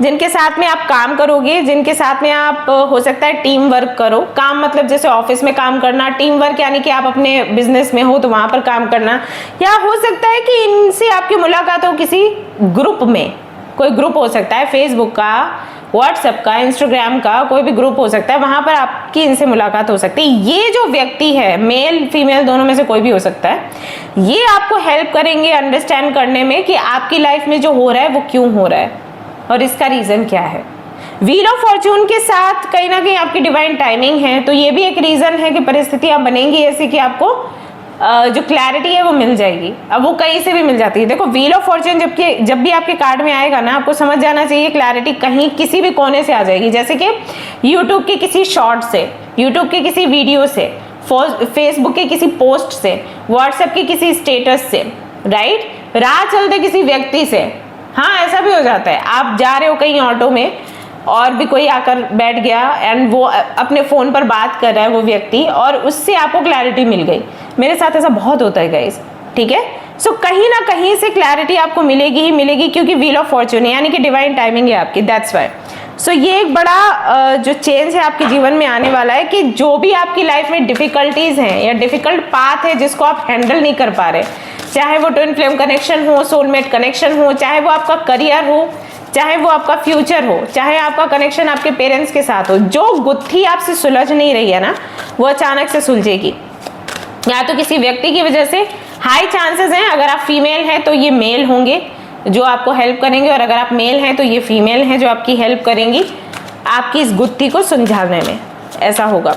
जिनके साथ में आप काम करोगे, जिनके साथ में आप हो सकता है टीम वर्क करो। काम मतलब जैसे ऑफिस में काम करना, टीम वर्क यानी कि आप अपने बिजनेस में हो तो वहां पर काम करना, या हो सकता है कि इनसे आपकी मुलाकात हो किसी ग्रुप में। कोई ग्रुप हो सकता है फेसबुक का, व्हाट्सएप का, इंस्टाग्राम का, कोई भी ग्रुप हो सकता है, वहां पर आपकी इनसे मुलाकात हो सकती है। ये जो व्यक्ति है, मेल फीमेल दोनों में से कोई भी हो सकता है, ये आपको हेल्प करेंगे अंडरस्टैंड करने में कि आपकी लाइफ में जो हो रहा है वो क्यों हो रहा है और इसका रीजन क्या है। व्हील ऑफ फॉर्च्यून के साथ कहीं ना कहीं आपकी डिवाइन टाइमिंग है, तो ये भी एक रीजन है कि परिस्थितियां बनेंगी ऐसी कि आपको जो क्लैरिटी है वो मिल जाएगी। अब वो कहीं से भी मिल जाती है। देखो, व्हील ऑफ फॉर्च्यून जब भी आपके कार्ड में आएगा ना, आपको समझ जाना चाहिए क्लैरिटी कहीं किसी भी कोने से आ जाएगी। जैसे कि यूट्यूब के किसी शॉर्ट से, यूट्यूब के किसी वीडियो से, फेसबुक के किसी पोस्ट से, व्हाट्सएप के किसी स्टेटस से, राइट, राह चलते किसी व्यक्ति से। हाँ, ऐसा भी हो जाता है, आप जा रहे हो कहीं ऑटो में और भी कोई आकर बैठ गया एंड वो अपने फ़ोन पर बात कर रहा है वो व्यक्ति, और उससे आपको क्लैरिटी मिल गई। मेरे साथ ऐसा बहुत होता है गाइस, ठीक है। सो कहीं ना कहीं से क्लैरिटी आपको मिलेगी ही मिलेगी, क्योंकि व्हील ऑफ फॉर्च्यून है यानी कि डिवाइन टाइमिंग है आपकी, दैट्स वाई। सो ये एक बड़ा जो चेंज है आपके जीवन में आने वाला है कि जो भी आपकी लाइफ में डिफिकल्टीज हैं या डिफिकल्ट पाथ है जिसको आप हैंडल नहीं कर पा रहे, चाहे वो ट्विन फ्लेम कनेक्शन हो, सोलमेट कनेक्शन हो, चाहे वो आपका करियर हो, चाहे वो आपका फ्यूचर हो, चाहे आपका कनेक्शन आपके पेरेंट्स के साथ हो, जो गुत्थी आपसे सुलझ नहीं रही है ना, वो अचानक से सुलझेगी। या तो किसी व्यक्ति की वजह से, हाई चांसेस हैं अगर आप फीमेल हैं तो ये मेल होंगे जो आपको हेल्प करेंगे, और अगर आप मेल हैं तो ये फीमेल हैं जो आपकी हेल्प करेंगी आपकी इस गुत्थी को सुलझाने में, ऐसा होगा।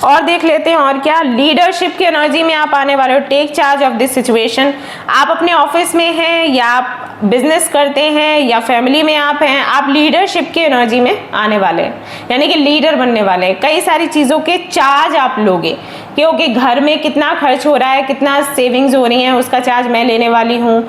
और देख लेते हैं और क्या, लीडरशिप की एनर्जी में आप आने वाले हो। Take charge of this situation. आप अपने ऑफिस में हैं या आप बिजनेस करते हैं या फैमिली में आप हैं, आप लीडरशिप की एनर्जी में आने वाले हैं, यानी कि लीडर बनने वाले हैं। कई सारी चीज़ों के चार्ज आप लोगे, कि ओके घर में कितना खर्च हो रहा है, कितना सेविंग्स हो रही हैं, उसका चार्ज मैं लेने वाली हूँ।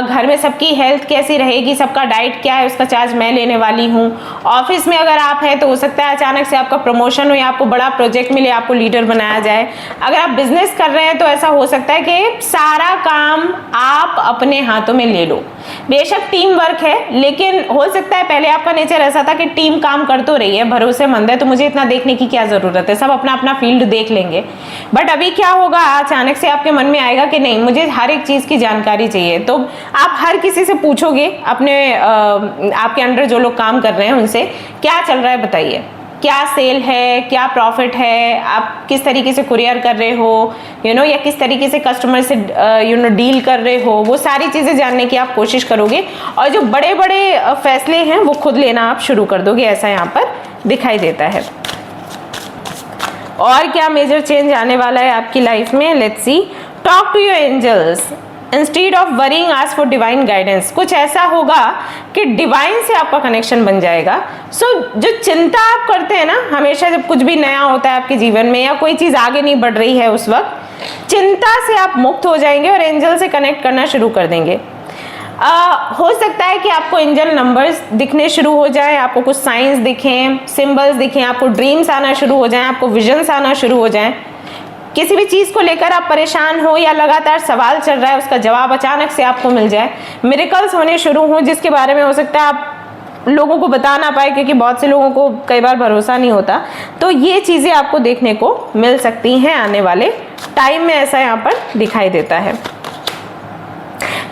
घर में सबकी हेल्थ कैसी रहेगी, सबका डाइट क्या है, उसका चार्ज मैं लेने वाली हूँ। ऑफिस में अगर आप हैं तो हो सकता है अचानक से आपका प्रमोशन हो या आपको बड़ा प्रोजेक्ट मिले, आपको लीडर बनाया जाए। अगर आप बिजनेस कर रहे हैं तो ऐसा हो सकता है कि सारा काम आप अपने हाथों में ले लो। बेशक टीम वर्क है, लेकिन हो सकता है पहले आपका नेचर ऐसा था कि टीम काम कर तो रही है, भरोसेमंद है, तो मुझे इतना देखने की क्या जरूरत है, सब अपना अपना फील्ड देख लेंगे। बट अभी क्या होगा, अचानक से आपके मन में आएगा कि नहीं, मुझे हर एक चीज की जानकारी चाहिए। तो आप हर किसी से पूछोगे, अपने आपके अंडर जो लोग काम कर रहे हैं उनसे, क्या चल रहा है बताइए, क्या सेल है, क्या प्रॉफिट है, आप किस तरीके से कुरियर कर रहे हो, या किस तरीके से कस्टमर से डील कर रहे हो, वो सारी चीज़ें जानने की आप कोशिश करोगे। और जो बड़े बड़े फैसले हैं वो खुद लेना आप शुरू कर दोगे, ऐसा यहाँ पर दिखाई देता है। और क्या मेजर चेंज आने वाला है आपकी लाइफ में, let's see. Talk to your angels instead of worrying, ask for divine guidance. कुछ ऐसा होगा कि डिवाइन से आपका कनेक्शन बन जाएगा। जो चिंता आप करते हैं ना हमेशा, जब कुछ भी नया होता है आपके जीवन में या कोई चीज़ आगे नहीं बढ़ रही है, उस वक्त चिंता से आप मुक्त हो जाएंगे और एंजल से कनेक्ट करना शुरू कर देंगे। हो सकता है कि आपको एंजल नंबर्स दिखने शुरू हो जाए, आपको कुछ साइंस दिखें, सिंबल्स दिखें, आपको ड्रीम्स आना शुरू हो जाएं, आपको विजन्स आना शुरू हो जाएं। किसी भी चीज़ को लेकर आप परेशान हो या लगातार सवाल चल रहा है, उसका जवाब अचानक से आपको मिल जाए, मिरेकल्स होने शुरू हों, जिसके बारे में हो सकता है आप लोगों को बता ना पाए, क्योंकि बहुत से लोगों को कई बार भरोसा नहीं होता। तो ये चीज़ें आपको देखने को मिल सकती हैं आने वाले टाइम में, ऐसा यहाँ पर दिखाई देता है।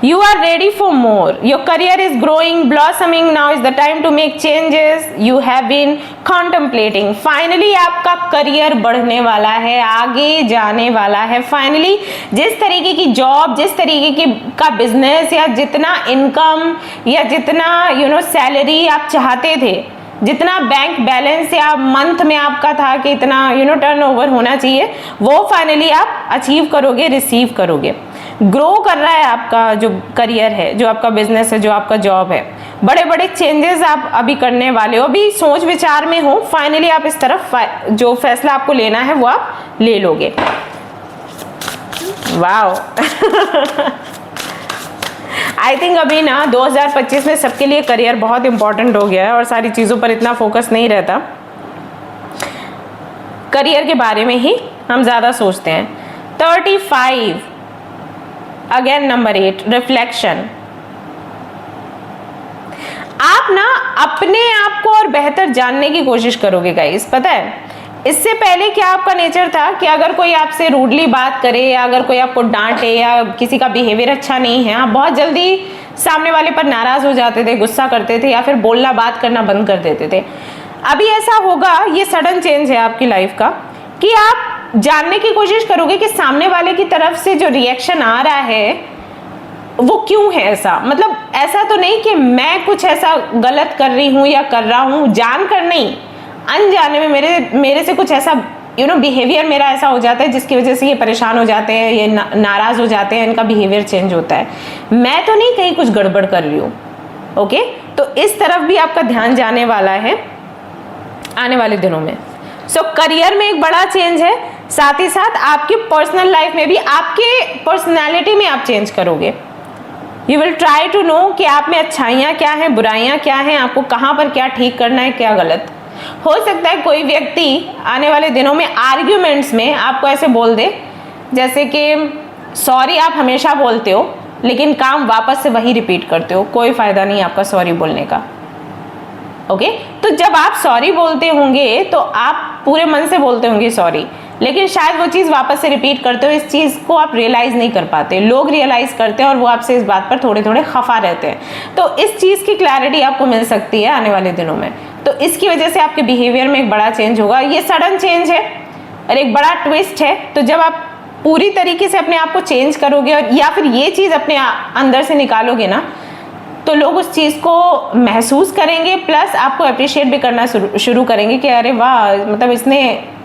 You are ready for more. Your career is growing, blossoming. Now is the time to make changes you have been contemplating. Finally आपका करियर बढ़ने वाला है, आगे जाने वाला है। फाइनली जिस तरीके की जॉब, जिस तरीके की का बिजनेस या जितना इनकम या जितना सैलरी आप चाहते थे, जितना बैंक बैलेंस या मंथ में आपका था कि इतना टर्नओवर होना चाहिए, वो फाइनली आप अचीव करोगे, रिसीव करोगे। ग्रो कर रहा है आपका जो करियर है, जो आपका बिजनेस है, जो आपका जॉब है। बड़े बड़े चेंजेस आप अभी करने वाले हो, अभी सोच विचार में हो, फाइनली आप इस तरफ जो फैसला आपको लेना है वो आप ले लोगे। वाओ आई थिंक अभी ना 2025 में सबके लिए करियर बहुत इंपॉर्टेंट हो गया है और सारी चीज़ों पर इतना फोकस नहीं रहता, करियर के बारे में ही हम ज़्यादा सोचते हैं। 35 अगेन नंबर 8 रिफ्लेक्शन। आप ना अपने आप को और बेहतर जानने की कोशिश करोगे गाइस। पता है इससे पहले क्या आपका नेचर था कि अगर कोई आपसे रूडली बात करे या अगर कोई आपको डांटे या किसी का बिहेवियर अच्छा नहीं है, आप बहुत जल्दी सामने वाले पर नाराज हो जाते थे, गुस्सा करते थे या फिर बोलना बात करना बंद कर देते थे। अभी ऐसा होगा, ये सडन चेंज है आपकी लाइफ का, कि आप जानने की कोशिश करोगे कि सामने वाले की तरफ से जो रिएक्शन आ रहा है वो क्यों है ऐसा। मतलब ऐसा तो नहीं कि मैं कुछ ऐसा गलत कर रही हूँ या कर रहा हूँ, जानकर नहीं, अनजाने में मेरे से कुछ ऐसा बिहेवियर मेरा ऐसा हो जाता है जिसकी वजह से ये परेशान हो जाते हैं, ये नाराज हो जाते हैं, इनका बिहेवियर चेंज होता है। मैं तो नहीं कहीं कुछ गड़बड़ कर रही हूँ। ओके, तो इस तरफ भी आपका ध्यान जाने वाला है आने वाले दिनों में। सो करियर में एक बड़ा चेंज है, साथ ही साथ आपकी पर्सनल लाइफ में भी आपके पर्सनैलिटी में आप चेंज करोगे। You will try to know कि आप में अच्छाइयाँ क्या हैं, बुराइयाँ क्या हैं, आपको कहाँ पर क्या ठीक करना है, क्या गलत। हो सकता है कोई व्यक्ति आने वाले दिनों में आर्ग्यूमेंट्स में आपको ऐसे बोल दे जैसे कि सॉरी आप हमेशा बोलते हो लेकिन काम वापस से वही रिपीट करते हो, कोई फायदा नहीं आपका सॉरी बोलने का। ओके, तो जब आप सॉरी बोलते होंगे तो आप पूरे मन से बोलते होंगे सॉरी, लेकिन शायद वो चीज़ वापस से रिपीट करते हो, इस चीज़ को आप रियलाइज़ नहीं कर पाते। लोग रियलाइज़ करते हैं और वो आपसे इस बात पर थोड़े थोड़े खफा रहते हैं। तो इस चीज़ की क्लैरिटी आपको मिल सकती है आने वाले दिनों में। तो इसकी वजह से आपके बिहेवियर में एक बड़ा चेंज होगा। ये सडन चेंज है और एक बड़ा ट्विस्ट है। तो जब आप पूरी तरीके से अपने आप को चेंज करोगे और या फिर ये चीज़ अपने अंदर से निकालोगे ना, तो लोग उस चीज़ को महसूस करेंगे, प्लस आपको अप्रिशिएट भी करना शुरू करेंगे कि अरे वाह, मतलब इसने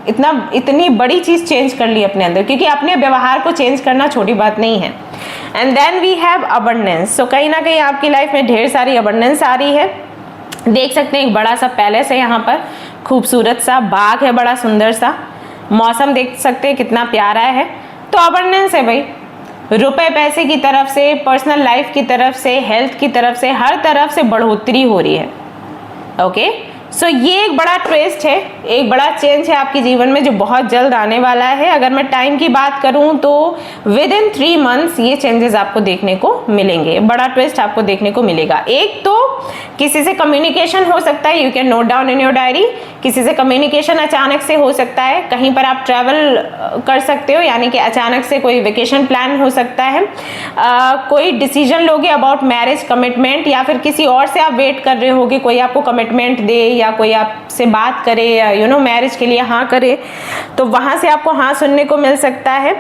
इतनी बड़ी चीज़ चेंज कर ली अपने अंदर, क्योंकि अपने व्यवहार को चेंज करना छोटी बात नहीं है। And then we have abundance. So कहीं ना कहीं आपकी लाइफ में ढेर सारी अबंडेंस आ रही है। देख सकते हैं एक बड़ा सा पैलेस है यहाँ पर, खूबसूरत सा बाग है, बड़ा सुंदर सा। मौसम देख सकते हैं कितना प्यारा है। तो अबंडेंस है भाई, रुपए पैसे की तरफ से, पर्सनल लाइफ की तरफ से, हेल्थ की तरफ से, हर तरफ से बढ़ोतरी हो रही है। ओके, सो ये एक बड़ा ट्विस्ट है, एक बड़ा चेंज है आपके जीवन में जो बहुत जल्द आने वाला है। अगर मैं टाइम की बात करूं तो विद इन 3 मंथ्स ये चेंजेस आपको देखने को मिलेंगे, बड़ा ट्विस्ट आपको देखने को मिलेगा। एक तो किसी से कम्युनिकेशन हो सकता है, you can note down in your diary, किसी से कम्युनिकेशन अचानक से हो सकता है, कहीं पर आप ट्रैवल कर सकते हो, यानी कि अचानक से कोई वेकेशन प्लान हो सकता है, कोई डिसीजन लोगे अबाउट मैरिज कमिटमेंट, या फिर किसी और से आप वेट कर रहे होगे कोई आपको कमिटमेंट दे या कोई आपसे बात करे या यू नो मैरिज के लिए हाँ करे, तो वहां से आपको हाँ सुनने को मिल सकता है।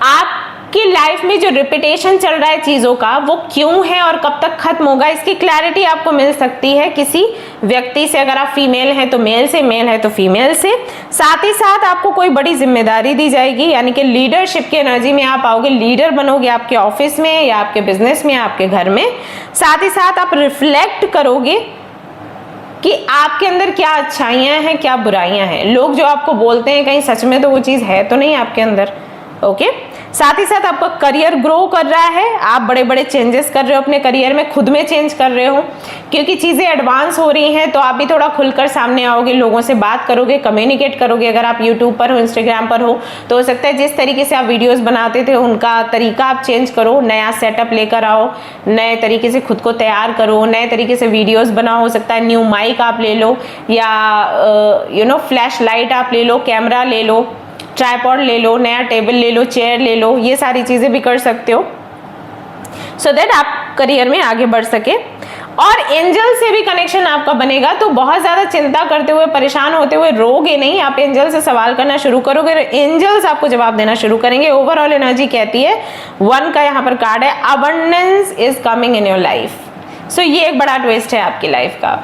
आपकी लाइफ में जो रिपीटेशन चल रहा है चीज़ों का वो क्यों है और कब तक खत्म होगा, इसकी क्लैरिटी आपको मिल सकती है किसी व्यक्ति से। अगर आप फीमेल हैं तो मेल से, मेल है तो फीमेल से। साथ ही साथ आपको कोई बड़ी जिम्मेदारी दी जाएगी, यानी कि लीडरशिप की एनर्जी में आप आओगे, लीडर बनोगे आपके ऑफिस में या आपके बिजनेस में, आपके घर में। साथ ही साथ आप रिफ्लेक्ट करोगे कि आपके अंदर क्या अच्छाइयाँ हैं, क्या बुराइयाँ हैं। लोग जो आपको बोलते हैं कहीं सच में तो वो चीज़ है तो नहीं आपके अंदर। ओके, साथ ही साथ आपका करियर ग्रो कर रहा है, आप बड़े बड़े चेंजेस कर रहे हो अपने करियर में, खुद में चेंज कर रहे हो, क्योंकि चीज़ें एडवांस हो रही हैं तो आप भी थोड़ा खुलकर सामने आओगे, लोगों से बात करोगे, कम्युनिकेट करोगे। अगर आप यूट्यूब पर हो, इंस्टाग्राम पर हो, तो हो सकता है जिस तरीके से आप वीडियोज़ बनाते थे उनका तरीका आप चेंज करो, नया सेटअप लेकर आओ, नए तरीके से खुद को तैयार करो, नए तरीके से वीडियोज़ बनाओ। हो सकता है न्यू माइक आप ले लो, या यू नो फ्लैश लाइट आप ले लो, कैमरा ले लो, ट्राइपॉड ले लो, नया टेबल ले लो, चेयर ले लो, ये सारी चीज़ें भी कर सकते हो सो दैट आप करियर में आगे बढ़ सके। और एंजल से भी कनेक्शन आपका बनेगा, तो बहुत ज़्यादा चिंता करते हुए, परेशान होते हुए रोगे नहीं, आप एंजल से सवाल करना शुरू करोगे, एंजल्स आपको जवाब देना शुरू करेंगे। ओवरऑल एनर्जी कहती है 1 का यहाँ पर कार्ड है, abundance is coming in your life. So ये एक बड़ा ट्विस्ट है आपकी लाइफ का।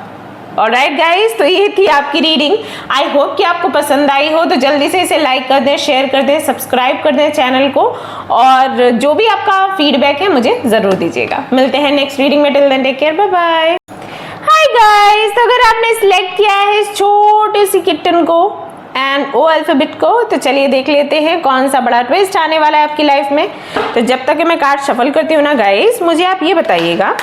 ऑलराइट गाइस, तो ये थी आपकी रीडिंग। आई होप कि आपको पसंद आई हो, तो जल्दी से इसे लाइक कर दें, शेयर कर दें, सब्सक्राइब कर दें चैनल को, और जो भी आपका फीडबैक है मुझे ज़रूर दीजिएगा। मिलते हैं नेक्स्ट रीडिंग में, till then take care, bye bye. Hi guys, तो अगर आपने सिलेक्ट किया है इस छोटे सी किटन को एंड ओ अल्फाबेट को, तो चलिए देख लेते हैं कौन सा बड़ा ट्विस्ट आने वाला है आपकी लाइफ में। तो जब तक मैं कार्ड शफल करती हूँ ना गाइस, मुझे आप ये बताइएगा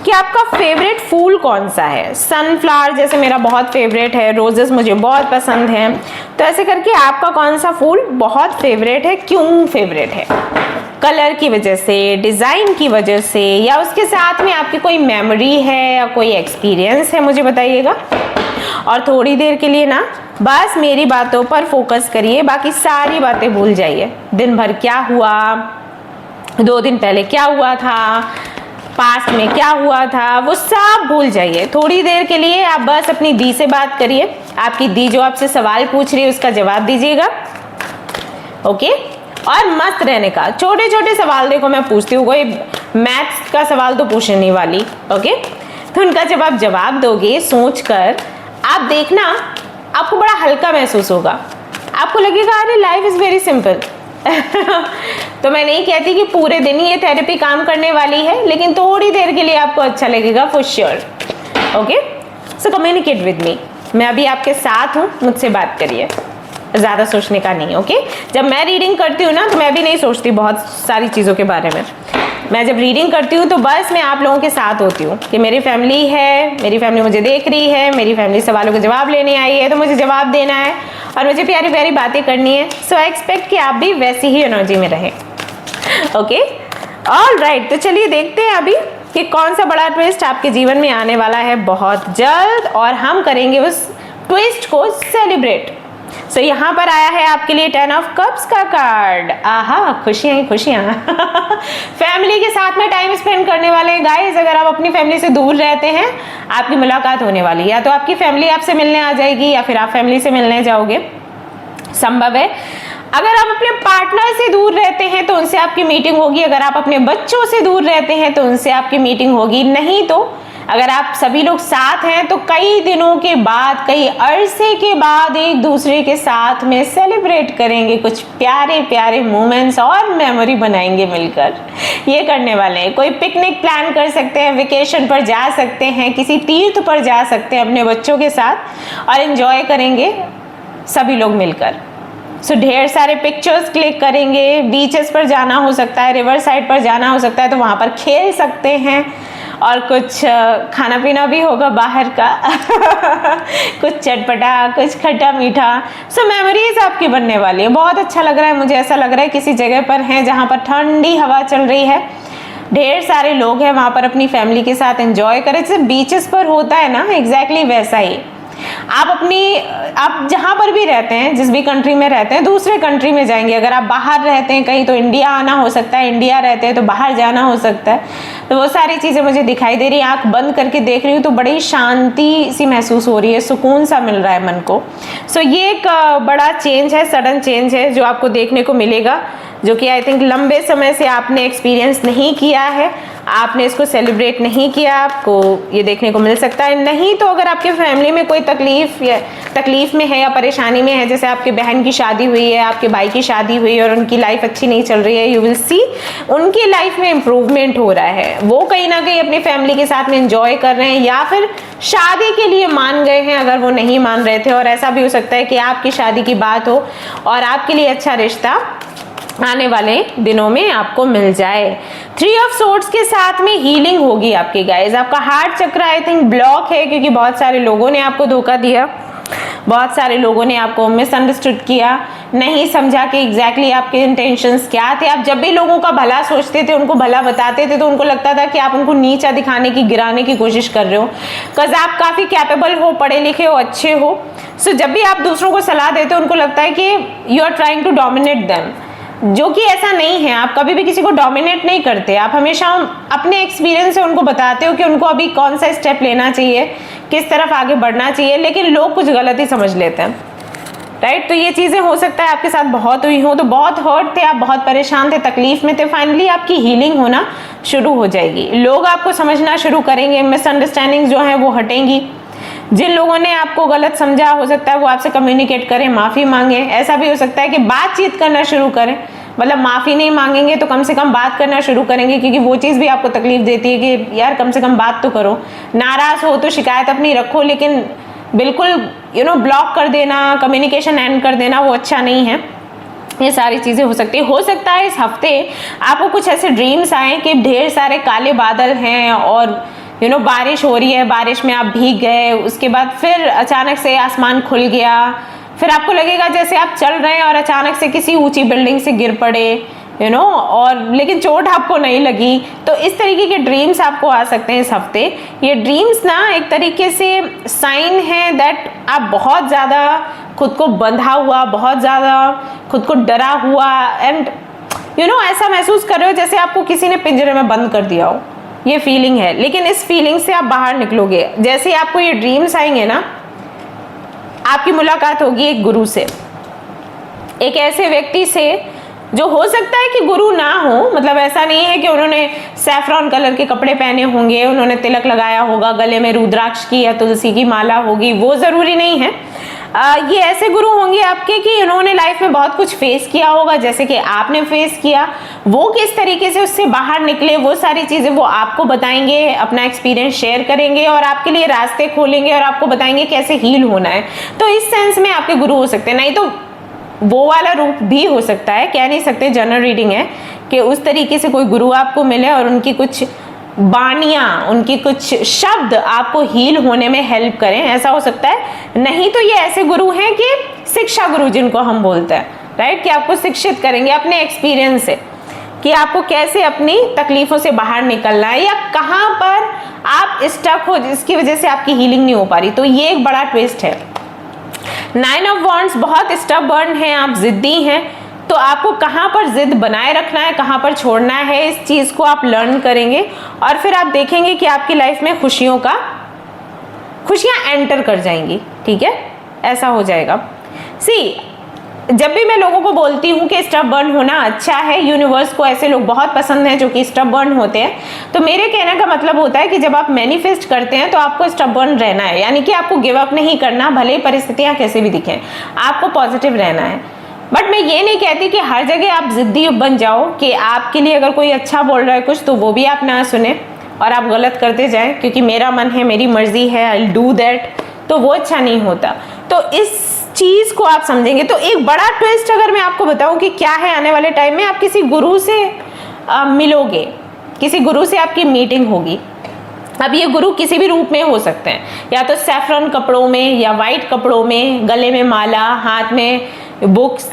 कि आपका फेवरेट फूल कौन सा है। सनफ्लावर जैसे मेरा बहुत फेवरेट है, रोजेस मुझे बहुत पसंद हैं, तो ऐसे करके आपका कौन सा फूल बहुत फेवरेट है, क्यों फेवरेट है? कलर की वजह से, डिज़ाइन की वजह से, या उसके साथ में आपकी कोई मेमोरी है या कोई एक्सपीरियंस है, मुझे बताइएगा। और थोड़ी देर के लिए ना बस मेरी बातों पर फोकस करिए, बाकी सारी बातें भूल जाइए। दिन भर क्या हुआ, 2 दिन पहले क्या हुआ था, पास्ट में क्या हुआ था, वो सब भूल जाइए। थोड़ी देर के लिए आप बस अपनी दी से बात करिए। आपकी दी जो आपसे सवाल पूछ रही है उसका जवाब दीजिएगा। ओके, और मस्त रहने का। छोटे छोटे सवाल देखो मैं पूछती हूँ, कोई मैथ्स का सवाल तो पूछने नहीं वाली। ओके, तो उनका जब आप जवाब दोगे सोच कर, आप देखना आपको बड़ा हल्का महसूस होगा, आपको लगेगा अरे लाइफ इज़ वेरी सिंपल। तो मैं नहीं कहती कि पूरे दिन ही ये थेरेपी काम करने वाली है, लेकिन थोड़ी देर के लिए आपको अच्छा लगेगा for sure. Okay, so communicate with me, मैं अभी आपके साथ हूँ, मुझसे बात करिए, ज़्यादा सोचने का नहीं। ओके, जब मैं रीडिंग करती हूँ ना तो मैं भी नहीं सोचती बहुत सारी चीज़ों के बारे में। मैं जब रीडिंग करती हूँ तो बस मैं आप लोगों के साथ होती हूँ कि मेरी फैमिली है, मेरी फैमिली मुझे देख रही है, मेरी फैमिली सवालों के जवाब लेने आई है, तो मुझे जवाब देना है और मुझे प्यारी प्यारी बातें करनी है। सो आई एक्सपेक्ट कि आप भी वैसी ही एनर्जी में रहें। ओके, ऑलराइट, तो चलिए देखते हैं अभी कि कौन सा बड़ा ट्विस्ट आपके जीवन में आने वाला है बहुत जल्द, और हम करेंगे उस ट्विस्ट को सेलिब्रेट। सो यहाँ पर आया है आपके लिए 10 ऑफ कप्स का कार्ड। आहा, खुशियाँ ही खुशियाँ। फैमिली के साथ में टाइम स्पेंड करने वाले हैं गाइस। अगर आप अपनी फैमिली से दूर रहते हैं, आपकी मुलाकात होने वाली है, या तो आपकी फैमिली आपसे मिलने आ जाएगी या फिर आप फैमिली से मिलने जाओगे, संभव है। अगर आप अपने पार्टनर से दूर रहते हैं तो उनसे आपकी मीटिंग होगी, अगर आप अपने बच्चों से दूर रहते हैं तो उनसे आपकी मीटिंग होगी। नहीं तो अगर आप सभी लोग साथ हैं तो कई दिनों के बाद, कई अरसे के बाद एक दूसरे के साथ में सेलिब्रेट करेंगे, कुछ प्यारे प्यारे मोमेंट्स और मेमोरी बनाएंगे मिलकर। ये करने वाले हैं, कोई पिकनिक प्लान कर सकते हैं, वेकेशन पर जा सकते हैं, किसी तीर्थ पर जा सकते हैं अपने बच्चों के साथ और एंजॉय करेंगे। सभी लोग मिलकर। सो ढेर सारे पिक्चर्स क्लिक करेंगे, बीचेस पर जाना हो सकता है, रिवर साइड पर जाना हो सकता है, तो वहाँ पर खेल सकते हैं, और कुछ खाना पीना भी होगा बाहर का कुछ चटपटा, कुछ खट्टा मीठा। सो मेमोरीज आपकी बनने वाली है। बहुत अच्छा लग रहा है, मुझे ऐसा लग रहा है किसी जगह पर हैं जहाँ पर ठंडी हवा चल रही है, ढेर सारे लोग हैं वहाँ पर, अपनी फैमिली के साथ एंजॉय करें। जैसे बीचेस पर होता है ना, एग्जैक्टली वैसा ही आप जहाँ पर भी रहते हैं, जिस भी कंट्री में रहते हैं, दूसरे कंट्री में जाएंगे। अगर आप बाहर रहते हैं कहीं, तो इंडिया आना हो सकता है, इंडिया रहते हैं तो बाहर जाना हो सकता है। तो वो सारी चीज़ें मुझे दिखाई दे रही है। आंख बंद करके देख रही हूँ तो बड़ी शांति सी महसूस हो रही है, सुकून सा मिल रहा है मन को। सो ये एक बड़ा चेंज है, सडन चेंज है जो आपको देखने को मिलेगा, जो कि आई थिंक लंबे समय से आपने एक्सपीरियंस नहीं किया है, आपने इसको सेलिब्रेट नहीं किया, आपको ये देखने को मिल सकता है। नहीं तो अगर आपके फैमिली में कोई तकलीफ में है या परेशानी में है, जैसे आपके बहन की शादी हुई है, आपके भाई की शादी हुई है और उनकी लाइफ अच्छी नहीं चल रही है, यू विल सी उनकी लाइफ में इम्प्रूवमेंट हो रहा है। वो कहीं ना कहीं अपनी फैमिली के साथ में एंजॉय कर रहे हैं, या फिर शादी के लिए मान गए हैं अगर वो नहीं मान रहे थे। और ऐसा भी हो सकता है कि आपकी शादी की बात हो और आपके लिए अच्छा रिश्ता आने वाले दिनों में आपको मिल जाए। 3 ऑफ सोर्ड्स के साथ में हीलिंग होगी आपकी गाइज। आपका हार्ट चक्र आई थिंक ब्लॉक है, क्योंकि बहुत सारे लोगों ने आपको धोखा दिया, बहुत सारे लोगों ने आपको मिसअंडरस्टूड किया, नहीं समझा कि एग्जैक्टली आपके इंटेंशंस क्या थे। आप जब भी लोगों का भला सोचते थे, उनको भला बताते थे, तो उनको लगता था कि आप उनको नीचा दिखाने की, गिराने की कोशिश कर रहे हो, बिकॉज आप काफ़ी कैपेबल हो, पढ़े लिखे हो, अच्छे हो। सो जब भी आप दूसरों को सलाह देते हो, उनको लगता है कि you are trying to dominate them, जो कि ऐसा नहीं है। आप कभी भी किसी को डोमिनेट नहीं करते, आप हमेशा अपने एक्सपीरियंस से उनको बताते हो कि उनको अभी कौन सा स्टेप लेना चाहिए, किस तरफ आगे बढ़ना चाहिए, लेकिन लोग कुछ गलत ही समझ लेते हैं, राइट। तो ये चीज़ें हो सकता है आपके साथ बहुत हुई हो, तो बहुत हर्ट थे आप, बहुत परेशान थे, तकलीफ में थे। फाइनली आपकी हीलिंग होना शुरू हो जाएगी, लोग आपको समझना शुरू करेंगे, मिसअंडरस्टैंडिंग जो है वो हटेंगी। जिन लोगों ने आपको गलत समझा, हो सकता है वो आपसे कम्युनिकेट करें, माफ़ी मांगे। ऐसा भी हो सकता है कि बातचीत करना शुरू करें, मतलब माफ़ी नहीं मांगेंगे तो कम से कम बात करना शुरू करेंगे, क्योंकि वो चीज़ भी आपको तकलीफ देती है कि यार कम से कम बात तो करो। नाराज़ हो तो शिकायत अपनी रखो, लेकिन बिल्कुल ब्लॉक कर देना, कम्युनिकेशन एंड कर देना, वो अच्छा नहीं है। ये सारी चीज़ें हो सकती है। हो सकता है इस हफ्ते आपको कुछ ऐसे ड्रीम्स आए कि ढेर सारे काले बादल हैं और बारिश हो रही है, बारिश में आप भीग गए, उसके बाद फिर अचानक से आसमान खुल गया, फिर आपको लगेगा जैसे आप चल रहे हैं और अचानक से किसी ऊंची बिल्डिंग से गिर पड़े, और लेकिन चोट आपको नहीं लगी। तो इस तरीके के ड्रीम्स आपको आ सकते हैं इस हफ्ते। ये ड्रीम्स ना एक तरीके से साइन है दैट आप बहुत ज़्यादा खुद को बंधा हुआ, बहुत ज़्यादा खुद को डरा हुआ एंड ऐसा महसूस कर रहे हो जैसे आपको किसी ने पिंजरे में बंद कर दिया हो, ये फीलिंग है। लेकिन इस फीलिंग से आप बाहर निकलोगे। जैसे ही आपको ये ड्रीम्स आएंगे ना, आपकी मुलाकात होगी एक गुरु से, एक ऐसे व्यक्ति से जो हो सकता है कि गुरु ना हो, मतलब ऐसा नहीं है कि उन्होंने सैफरॉन कलर के कपड़े पहने होंगे, उन्होंने तिलक लगाया होगा, गले में रुद्राक्ष की या तुलसी की माला होगी, वो ज़रूरी नहीं है। ये ऐसे गुरु होंगे आपके कि उन्होंने लाइफ में बहुत कुछ फेस किया होगा, जैसे कि आपने फेस किया। वो किस तरीके से उससे बाहर निकले, वो सारी चीज़ें वो आपको बताएंगे, अपना एक्सपीरियंस शेयर करेंगे और आपके लिए रास्ते खोलेंगे और आपको बताएंगे कैसे हील होना है। तो इस सेंस में आपके गुरु हो सकते हैं, नहीं तो वो वाला रूप भी हो सकता है, कह नहीं सकते, जनरल रीडिंग है कि उस तरीके से कोई गुरु आपको मिले और उनकी कुछ बानियाँ, उनकी कुछ शब्द आपको हील होने में हेल्प करें, ऐसा हो सकता है। नहीं तो ये ऐसे गुरु हैं कि शिक्षा गुरु जिनको हम बोलते हैं, राइट, कि आपको शिक्षित करेंगे अपने एक्सपीरियंस से कि आपको कैसे अपनी तकलीफों से बाहर निकलना है या कहाँ पर आप स्टक हो जिसकी वजह से आपकी हीलिंग नहीं हो पा रही। तो ये एक बड़ा ट्विस्ट है। 9 ऑफ वॉन्ड्स, बहुत स्टबर्न हैं आप, जिद्दी हैं, तो आपको कहाँ पर जिद बनाए रखना है, कहाँ पर छोड़ना है, इस चीज़ को आप लर्न करेंगे और फिर आप देखेंगे कि आपकी लाइफ में खुशियाँ एंटर कर जाएंगी। ठीक है, ऐसा हो जाएगा। जब भी मैं लोगों को बोलती हूँ कि स्टबर्न होना अच्छा है, यूनिवर्स को ऐसे लोग बहुत पसंद हैं जो कि स्टबर्न होते हैं, तो मेरे कहने का मतलब होता है कि जब आप मैनिफेस्ट करते हैं तो आपको स्टबर्न रहना है, यानी कि आपको गिव अप नहीं करना, भले ही परिस्थितियाँ कैसे भी दिखें, आपको पॉजिटिव रहना है। बट मैं ये नहीं कहती कि हर जगह आप जिद्दी बन जाओ कि आपके लिए अगर कोई अच्छा बोल रहा है कुछ तो वो भी आप ना सुने और आप गलत करते जाएं, क्योंकि मेरा मन है, मेरी मर्जी है, आई विल डू दैट, तो वो अच्छा नहीं होता। तो इस चीज को आप समझेंगे। तो एक बड़ा ट्विस्ट अगर मैं आपको बताऊं कि क्या है आने वाले टाइम में, आप किसी गुरु से मिलोगे, किसी गुरु से आपकी मीटिंग होगी। अब ये गुरु किसी भी रूप में हो सकते हैं, या तो सैफरन कपड़ों में या वाइट कपड़ों में, गले में माला, हाथ में बुक्स,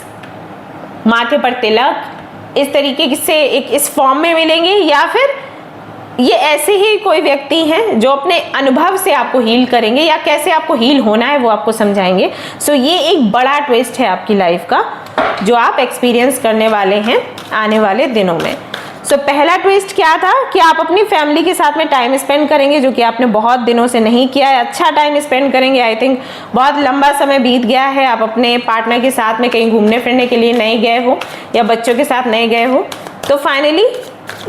माथे पर तिलक, इस तरीके से एक इस फॉर्म में मिलेंगे, या फिर ये ऐसे ही कोई व्यक्ति हैं जो अपने अनुभव से आपको हील करेंगे या कैसे आपको हील होना है वो आपको समझाएंगे। सो ये एक बड़ा ट्विस्ट है आपकी लाइफ का जो आप एक्सपीरियंस करने वाले हैं आने वाले दिनों में। सो पहला ट्विस्ट क्या था कि आप अपनी फैमिली के साथ में टाइम स्पेंड करेंगे, जो कि आपने बहुत दिनों से नहीं किया है। अच्छा टाइम स्पेंड करेंगे। आई थिंक बहुत लंबा समय बीत गया है, आप अपने पार्टनर के साथ में कहीं घूमने फिरने के लिए नहीं गए हो या बच्चों के साथ नहीं गए हो। तो फाइनली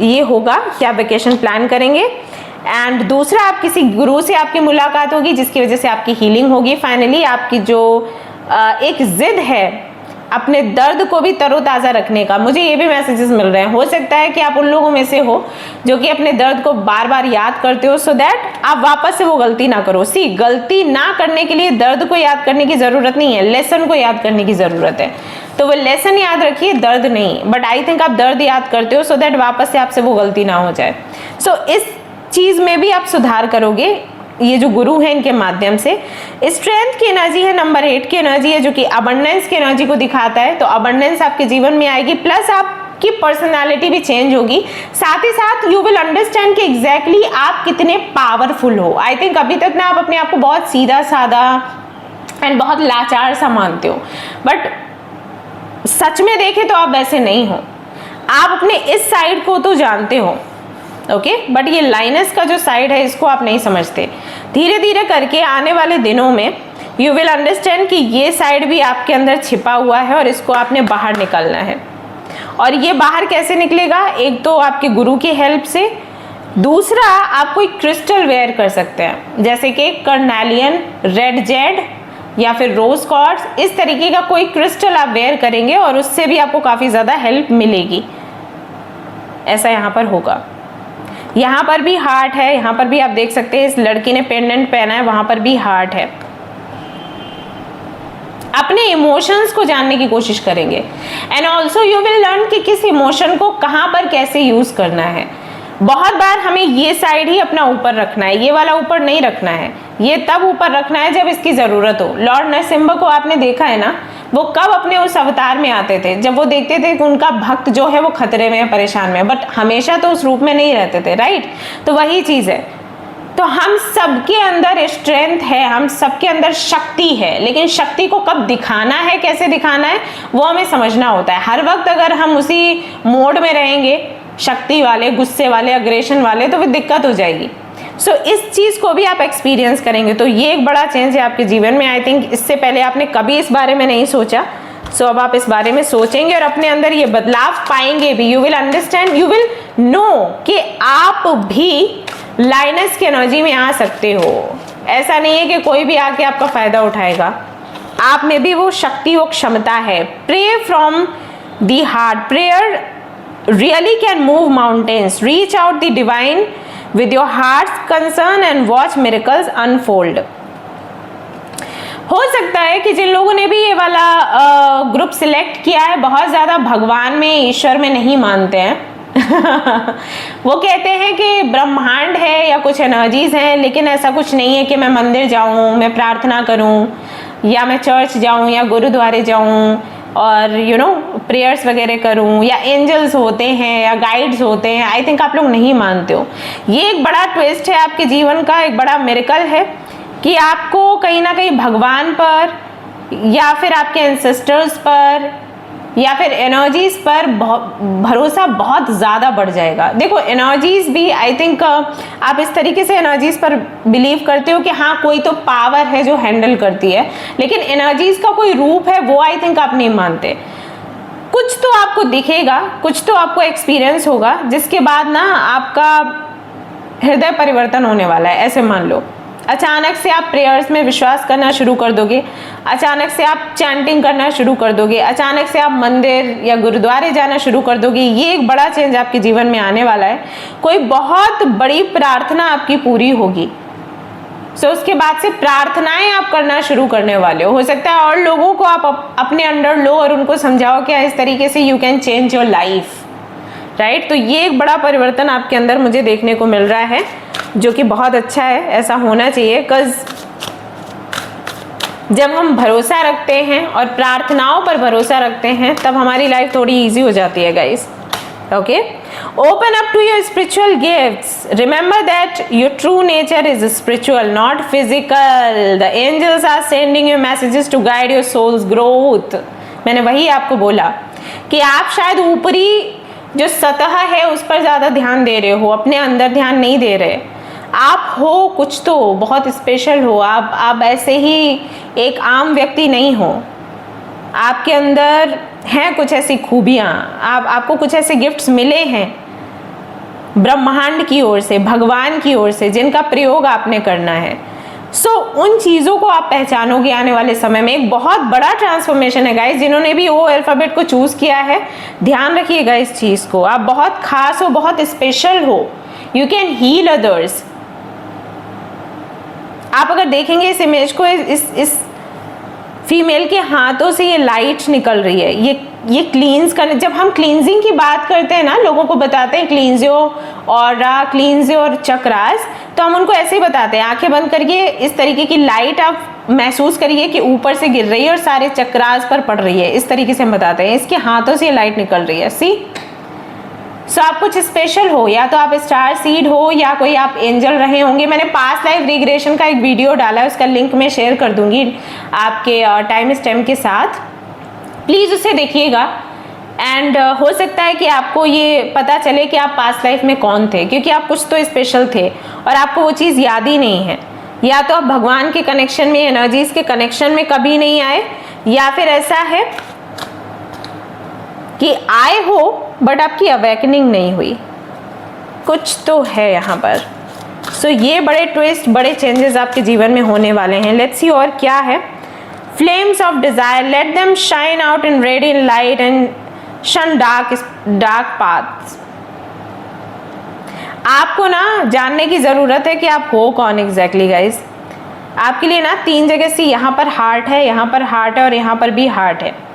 ये होगा कि आप वेकेशन प्लान करेंगे। एंड दूसरा, आप किसी गुरु से आपकी मुलाकात होगी जिसकी वजह से आपकी हीलिंग होगी। फाइनली आपकी जो एक जिद है अपने दर्द को भी तरोताज़ा रखने का, मुझे ये भी मैसेजेस मिल रहे हैं। हो सकता है कि आप उन लोगों में से हो जो कि अपने दर्द को बार बार याद करते हो, सो दैट आप वापस से वो गलती ना करो। गलती ना करने के लिए दर्द को याद करने की ज़रूरत नहीं है, लेसन को याद करने की ज़रूरत है। तो वो लेसन याद रखिए, दर्द नहीं। बट आई थिंक आप दर्द याद करते हो सो दैट वापस से आपसे वो गलती ना हो जाए। सो इस चीज़ में भी आप सुधार करोगे ये जो गुरु है इनके माध्यम से। स्ट्रेंथ की एनर्जी है, नंबर 8 की एनर्जी है, जो कि अबंडेंस की एनर्जी को दिखाता है। तो अबंडेंस आपके जीवन में आएगी, प्लस आपकी पर्सनालिटी भी चेंज होगी। साथ ही साथ यू विल अंडरस्टैंड कि एग्जैक्टली आप कितने पावरफुल हो। आई थिंक अभी तक ना आप अपने आप को बहुत सीधा साधा एंड बहुत लाचार सा मानते हो, बट सच में देखें तो आप वैसे नहीं हो। आप अपने इस साइड को तो जानते हो, ओके, बट ये लाइनस का जो साइड है इसको आप नहीं समझते। धीरे धीरे करके आने वाले दिनों में यू विल अंडरस्टैंड कि ये साइड भी आपके अंदर छिपा हुआ है और इसको आपने बाहर निकालना है। और ये बाहर कैसे निकलेगा? एक तो आपके गुरु की हेल्प से, दूसरा आप कोई क्रिस्टल वेयर कर सकते हैं, जैसे कि कर्नालियन, रेड जेड या फिर रोज क्वार्ट्ज, इस तरीके का कोई क्रिस्टल आप वेयर करेंगे और उससे भी आपको काफ़ी ज़्यादा हेल्प मिलेगी। ऐसा यहाँ पर होगा। यहाँ पर भी हार्ट है, यहाँ पर भी आप देख सकते हैं इस लड़की ने पेंडेंट पहना है, वहाँ पर भी हार्ट है। अपने इमोशंस को जानने की कोशिश करेंगे and also you will learn कि किस इमोशन को कहाँ पर कैसे यूज करना है। बहुत बार हमें ये साइड ही अपना ऊपर रखना है, ये वाला ऊपर नहीं रखना है। ये तब ऊपर रखना है जब इसकी जरूरत हो। लॉर्ड नरसिम्हा को आपने देखा है ना, वो कब अपने उस अवतार में आते थे? जब वो देखते थे कि उनका भक्त जो है वो खतरे में है, परेशान में, बट हमेशा तो उस रूप में नहीं रहते थे, राइट? तो वही चीज है। तो हम सबके अंदर स्ट्रेंथ है, हम सबके अंदर शक्ति है, लेकिन शक्ति को कब दिखाना है, कैसे दिखाना है, वो हमें समझना होता है। हर वक्त अगर हम उसी मोड में रहेंगे, शक्ति वाले, गुस्से वाले, अग्रेशन वाले, तो फिर दिक्कत हो जाएगी। सो इस चीज को भी आप एक्सपीरियंस करेंगे। तो ये एक बड़ा चेंज है आपके जीवन में। आई थिंक इससे पहले आपने कभी इस बारे में नहीं सोचा, सो अब आप इस बारे में सोचेंगे और अपने अंदर ये बदलाव पाएंगे भी। You will understand, you will know कि आप भी लाइनस की एनर्जी में आ सकते हो। ऐसा नहीं है कि कोई भी आके आपका फायदा उठाएगा, आप में भी वो शक्ति, वो क्षमता है। Pray from the heart, prayer really can move mountains. Reach out the divine with your heart's concern and watch miracles unfold. हो सकता है कि जिन लोगों ने भी ये वाला ग्रुप सिलेक्ट किया है बहुत ज़्यादा भगवान में, ईश्वर में नहीं मानते हैं वो कहते हैं कि ब्रह्मांड है या कुछ एनर्जीज हैं, लेकिन ऐसा कुछ नहीं है कि मैं मंदिर जाऊं, मैं प्रार्थना करूं, या मैं चर्च जाऊं या गुरुद्वारे जाऊं और प्रेयर्स वगैरह करूं, या एंजल्स होते हैं या गाइड्स होते हैं। आई थिंक आप लोग नहीं मानते हो। ये एक बड़ा ट्विस्ट है आपके जीवन का, एक बड़ा मिरेकल है कि आपको कहीं ना कहीं भगवान पर या फिर आपके एंसेस्टर्स पर या फिर एनर्जीज पर भरोसा बहुत ज़्यादा बढ़ जाएगा। देखो एनर्जीज भी आई थिंक आप इस तरीके से एनर्जीज पर बिलीव करते हो कि हाँ कोई तो पावर है जो हैंडल करती है, लेकिन एनर्जीज का कोई रूप है वो आई थिंक आप नहीं मानते। कुछ तो आपको दिखेगा, कुछ तो आपको एक्सपीरियंस होगा, जिसके बाद ना आपका हृदय परिवर्तन होने वाला है। ऐसे मान लो अचानक से आप प्रेयर्स में विश्वास करना शुरू कर दोगे, अचानक से आप चैंटिंग करना शुरू कर दोगे, अचानक से आप मंदिर या गुरुद्वारे जाना शुरू कर दोगे। ये एक बड़ा चेंज आपके जीवन में आने वाला है। कोई बहुत बड़ी प्रार्थना आपकी पूरी होगी, सो उसके बाद से प्रार्थनाएं आप करना शुरू करने वाले हो सकता है और लोगों को आप अपने अंडर लो और उनको समझाओ कि इस तरीके से you can change your life, right. तो ये एक बड़ा परिवर्तन आपके अंदर मुझे देखने को मिल रहा है, जो कि बहुत अच्छा है, ऐसा होना चाहिए। बिकॉज जब हम भरोसा रखते हैं और प्रार्थनाओं पर भरोसा रखते हैं तब हमारी लाइफ थोड़ी इजी हो जाती है guys. Okay, open up to your spiritual gifts. Remember that your true nature is spiritual, not physical. The angels are sending you messages to guide your soul's growth. मैंने वही आपको बोला कि आप शायद ऊपरी जो सतह है उस पर ज़्यादा ध्यान दे रहे हो, अपने अंदर ध्यान नहीं दे रहे। आप हो कुछ तो बहुत स्पेशल हो, आप ऐसे ही एक आम व्यक्ति नहीं हो। आपके अंदर हैं कुछ ऐसी खूबियाँ, आपको कुछ ऐसे गिफ्ट्स मिले हैं ब्रह्मांड की ओर से, भगवान की ओर से, जिनका प्रयोग आपने करना है। उन चीज़ों को आप पहचानोगे आने वाले समय में। एक बहुत बड़ा ट्रांसफॉर्मेशन है गाइस। जिन्होंने भी ओ अल्फ़ाबेट को चूज़ किया है, ध्यान रखिएगा इस चीज़ को। आप बहुत खास हो, बहुत स्पेशल हो। You can heal others. आप अगर देखेंगे इस इमेज को, इस फीमेल के हाथों से ये लाइट निकल रही है। ये क्लींस करने, जब हम क्लींजिंग की बात करते हैं ना, लोगों को बताते हैं cleanse your aura, cleanse your chakras, तो हम उनको ऐसे ही बताते हैं, आंखें बंद करके इस तरीके की लाइट आप महसूस करिए कि ऊपर से गिर रही है और सारे चक्रास पर पड़ रही है। इस तरीके से हम बताते हैं, इसके हाथों से ये लाइट निकल रही है। सी आप कुछ स्पेशल हो, या तो आप स्टार सीड हो या कोई आप एंजल रहे होंगे। मैंने पास्ट लाइफ रिग्रेशन का एक वीडियो डाला है, उसका लिंक मैं शेयर कर दूंगी आपके टाइम स्टैम्प के साथ, प्लीज़ उसे देखिएगा। एंड हो सकता है कि आपको ये पता चले कि आप पास्ट लाइफ में कौन थे, क्योंकि आप कुछ तो स्पेशल थे और आपको वो चीज़ याद ही नहीं है। या तो आप भगवान के कनेक्शन में, एनर्जीज़ के कनेक्शन में कभी नहीं आए, या फिर ऐसा है कि आए हो बट आपकी अवेकनिंग नहीं हुई। कुछ तो है यहाँ पर। ये बड़े ट्विस्ट, बड़े चेंजेस आपके जीवन में होने वाले हैं। लेट्स सी और क्या है। Flames of desire, let them shine out in radiant light and शन डार्क पाथ्स। आपको ना जानने की ज़रूरत है कि आप हो कौन एग्जैक्टली गाइज। आपके लिए ना 3 जगह से, यहाँ पर हार्ट है, यहाँ पर हार्ट है और यहाँ पर भी हार्ट है।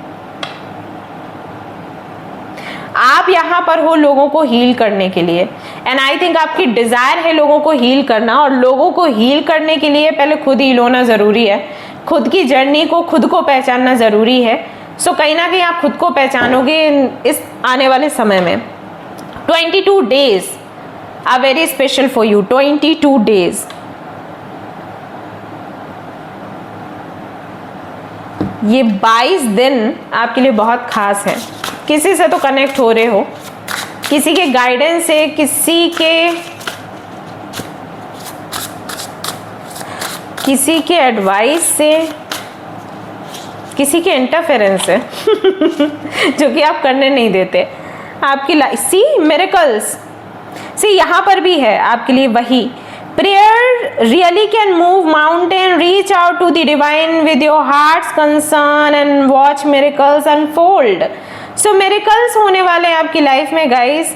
आप यहाँ पर हो लोगों को हील करने के लिए, एंड आई थिंक आपकी डिज़ायर है लोगों को हील करना। और लोगों को हील करने के लिए पहले खुद हील होना ज़रूरी है, खुद की जर्नी को, खुद को पहचानना ज़रूरी है। कहीं ना कहीं आप खुद को पहचानोगे इस आने वाले समय में। 22 days are very special for you. 22 days, ये 22 दिन आपके लिए बहुत खास है। किसी से तो कनेक्ट हो रहे हो, किसी के गाइडेंस से, किसी के एडवाइस से, किसी के इंटरफेरेंस से जो कि आप करने नहीं देते आपकी लाइफ। सी मिरेकल्स, सी यहाँ पर भी है आपके लिए वही। Prayer really can move mountain, reach out to the divine with your hearts concern and watch miracles unfold. Miracles होने वाले हैं आपकी लाइफ में गाइस।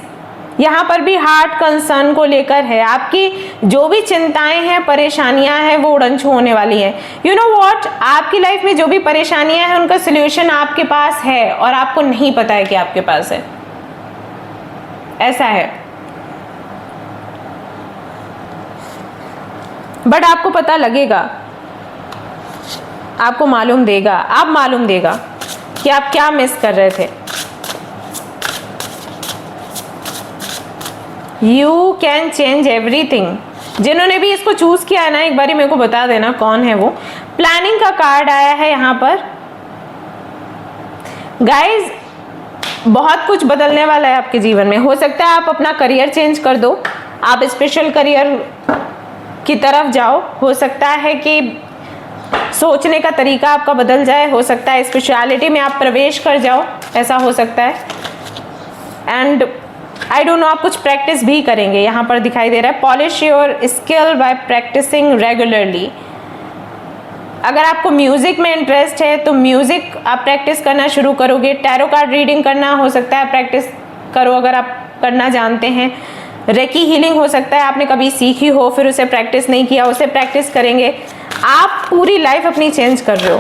यहाँ पर भी हार्ट कंसर्न को लेकर है। आपकी जो भी चिंताएं हैं, परेशानियां हैं, वो उड़नछू होने वाली हैं। यू नो व्हाट, आपकी लाइफ में जो भी परेशानियां हैं उनका सलूशन आपके पास है और आपको नहीं पता है कि आपके पास है। ऐसा है, बट आपको पता लगेगा, आपको मालूम देगा, आप मालूम देगा कि आप क्या मिस कर रहे थे। You can change everything. जिन्होंने भी इसको चूज किया है ना, एक बारी मेरे को बता देना कौन है वो। प्लानिंग का कार्ड आया है यहाँ पर गाइज। बहुत कुछ बदलने वाला है आपके जीवन में। हो सकता है आप अपना करियर चेंज कर दो, आप स्पेशल करियर की तरफ जाओ। हो सकता है कि सोचने का तरीका आपका बदल जाए, हो सकता है स्पिरिचुअलिटी में आप प्रवेश कर जाओ, ऐसा हो सकता है। एंड आई डोंट नो, आप कुछ प्रैक्टिस भी करेंगे, यहाँ पर दिखाई दे रहा है। Polish your skill by practising regularly. अगर आपको म्यूजिक में इंटरेस्ट है तो म्यूजिक आप प्रैक्टिस करना शुरू करोगे। टैरो कार्ड रीडिंग करना हो सकता है प्रैक्टिस करो अगर आप करना जानते हैं। रेकी हीलिंग हो सकता है आपने कभी सीखी हो, फिर उसे प्रैक्टिस नहीं किया, उसे प्रैक्टिस करेंगे। आप पूरी लाइफ अपनी चेंज कर रहे हो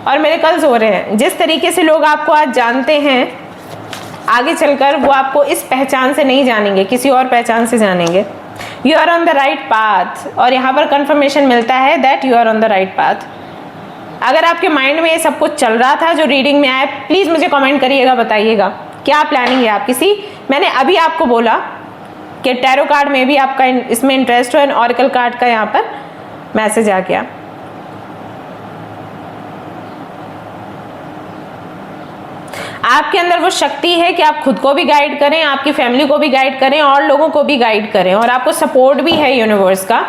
और मिरेकल्स हो रहे हैं। जिस तरीके से लोग आपको आज जानते हैं, आगे चलकर वो आपको इस पहचान से नहीं जानेंगे, किसी और पहचान से जानेंगे। You are on the right path, और यहाँ पर कंफर्मेशन मिलता है that you are on the right path. अगर आपके माइंड में ये सब कुछ चल रहा था जो रीडिंग में आया, प्लीज़ मुझे कमेंट करिएगा, बताइएगा क्या प्लानिंग है आपकी। मैंने अभी आपको बोला कि टैरो कार्ड में भी आपका इसमें इंटरेस्ट हो, एंड ऑरेकल कार्ड का यहाँ पर मैसेज आ गया। आपके अंदर वो शक्ति है कि आप खुद को भी गाइड करें, आपकी फैमिली को भी गाइड करें और लोगों को भी गाइड करें, और आपको सपोर्ट भी है यूनिवर्स का,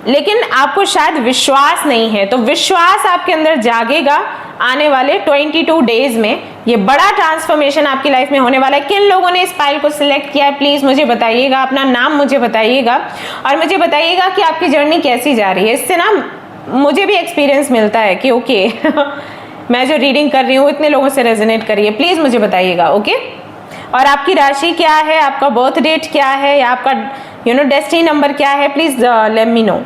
लेकिन आपको शायद विश्वास नहीं है। तो विश्वास आपके अंदर जागेगा आने वाले 22 डेज में। ये बड़ा ट्रांसफॉर्मेशन आपकी लाइफ में होने वाला है। किन लोगों ने इस फाइल को सिलेक्ट किया है प्लीज मुझे बताइएगा, अपना नाम मुझे बताइएगा और मुझे बताइएगा कि आपकी जर्नी कैसी जा रही है। इससे ना मुझे भी एक्सपीरियंस मिलता है कि ओके मैं जो रीडिंग कर रही हूँ इतने लोगों से रेजोनेट कर रही है। प्लीज मुझे बताइएगा, ओके। और आपकी राशि क्या है, आपका बर्थ डेट क्या है, या आपका डेस्टिनी नंबर क्या है, प्लीज लेट मी नो,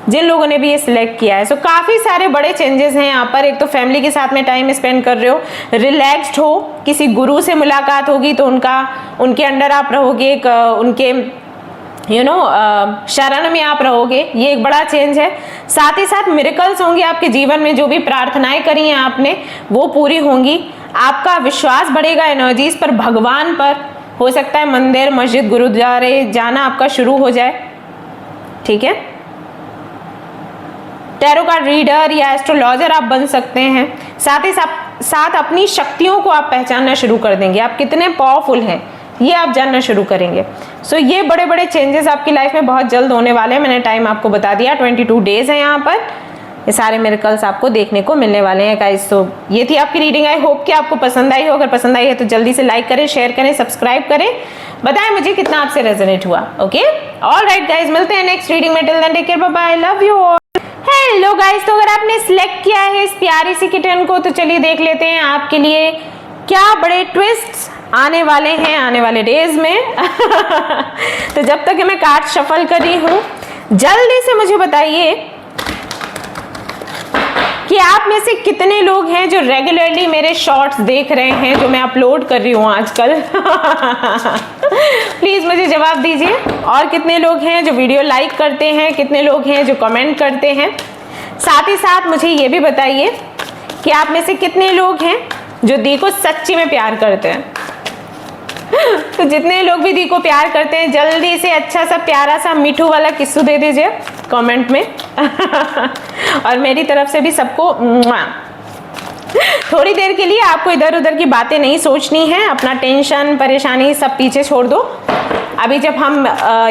जिन लोगों ने भी ये सिलेक्ट किया है। सो काफ़ी सारे बड़े चेंजेस हैं यहाँ पर। एक तो फैमिली के साथ में टाइम स्पेंड कर रहे हो, रिलैक्स्ड हो, किसी गुरु से मुलाकात होगी तो उनके अंडर आप रहोगे, उनके शरण में आप रहोगे, ये एक बड़ा चेंज है। साथ ही साथ मिरेकल्स होंगे आपके जीवन में, जो भी प्रार्थनाएं करी हैं आपने वो पूरी होंगी। आपका विश्वास बढ़ेगा एनर्जीज पर, भगवान पर। हो सकता है मंदिर, मस्जिद, गुरुद्वारे जाना आपका शुरू हो जाए, ठीक है। टैरो कार्ड रीडर या एस्ट्रोलॉजर आप बन सकते हैं। साथ ही साथ अपनी शक्तियों को आप पहचानना शुरू कर देंगे, आप कितने पावरफुल हैं ये आप जानना शुरू करेंगे। सो ये बड़े बड़े चेंजेस आपकी लाइफ में बहुत जल्द होने वाले हैं। मैंने टाइम आपको बता दिया, 22 डेज है यहाँ पर। ये सारे मिरेकल्स आपको देखने को मिलने वाले हैं गाइस। तो ये थी आपकी रीडिंग। आई होप कि आपको पसंद आई हो। अगर पसंद आई है तो जल्दी से लाइक करें, शेयर करें, सब्सक्राइब करें, बताएं मुझे कितना आपसे रेजोनेट हुआ, ओके। ऑलराइट गाइस, मिलते हैं नेक्स्ट रीडिंग में। Till then take care, bye bye, love you all. Hello guys, तो अगर आपने सिलेक्ट किया है इस प्यारी सी किटन को तो चलिए देख लेते हैं आपके लिए क्या बड़े ट्विस्ट्स आने वाले हैं आने वाले डेज में। तो जब तक मैं कार्ड शफल कर रही हूँ, जल्दी से मुझे बताइए कि आप में से कितने लोग हैं जो रेगुलरली मेरे शॉर्ट्स देख रहे हैं जो मैं अपलोड कर रही हूँ आजकल। प्लीज मुझे जवाब दीजिए। और कितने लोग हैं जो वीडियो लाइक करते हैं, कितने लोग हैं जो कमेंट करते हैं। साथ ही साथ मुझे ये भी बताइए कि आप में से कितने लोग हैं जो दी को सच्ची में प्यार करते हैं। तो जितने लोग भी दी को प्यार करते हैं, जल्दी से अच्छा सा प्यारा सा मिठू वाला किस्सू दे दीजिए कमेंट में। और मेरी तरफ से भी सबको थोड़ी देर के लिए आपको इधर उधर की बातें नहीं सोचनी है, अपना टेंशन परेशानी सब पीछे छोड़ दो। अभी जब हम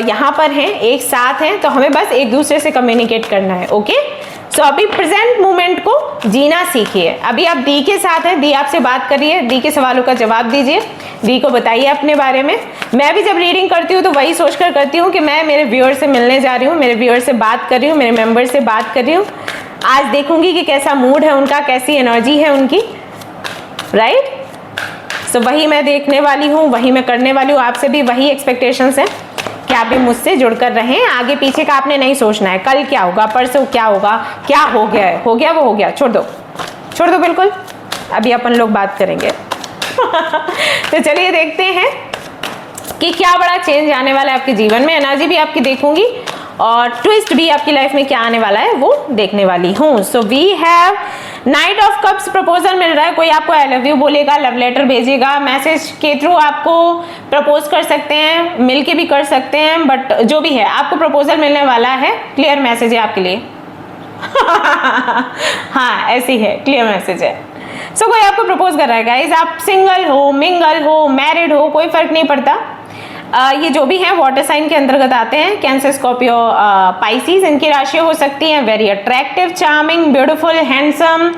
यहाँ पर हैं, एक साथ हैं, तो हमें बस एक दूसरे से कम्युनिकेट करना है, ओके। सो अभी प्रेजेंट मोमेंट को जीना सीखिए। अभी आप दी के साथ हैं, दी आपसे बात करिए, दी के सवालों का जवाब दीजिए, दी को बताइए अपने बारे में। मैं भी जब रीडिंग करती हूँ तो वही सोचकर करती हूँ कि मैं मेरे व्यूअर से मिलने जा रही हूँ, मेरे व्यूअर से बात कर रही हूँ, मेरे मेंबर से बात कर रही हूँ। आज देखूंगी कि कैसा मूड है उनका, कैसी एनर्जी है उनकी, राइट। सो वही मैं देखने वाली हूँ, वही मैं करने वाली हूँ। आपसे भी वही एक्सपेक्टेशंस हैं कि आप भी मुझसे जुड़कर रहें। आगे पीछे का आपने नहीं सोचना है, कल क्या होगा, परसों क्या होगा, क्या हो गया है, हो गया वो हो गया, छोड़ दो बिल्कुल। अभी अपन लोग बात करेंगे। तो चलिए देखते हैं कि क्या बड़ा चेंज आने वाला है आपके जीवन में। एनर्जी भी आपकी देखूंगी और ट्विस्ट भी आपकी लाइफ में क्या आने वाला है वो देखने वाली हूँ। So we have knight of cups proposal मिल रहा है। कोई आपको आई लव यू बोलेगा, लव लेटर भेजेगा, मैसेज के थ्रू आपको प्रपोज कर सकते हैं, मिल के भी कर सकते हैं, बट जो भी है आपको प्रपोजल मिलने वाला है। क्लियर मैसेज है आपके लिए। हाँ ऐसी है, क्लियर मैसेज है। सो कोई आपको प्रपोज कर रहा है गाइज। आप सिंगल हो, मिंगल हो, मैरिड हो, कोई फर्क नहीं पड़ता। ये जो भी है वाटर साइन के अंतर्गत आते हैं। कैंसर, स्कॉर्पियो, पाइसिस, इनकी राशि हो सकती हैं very attractive, charming, beautiful, handsome.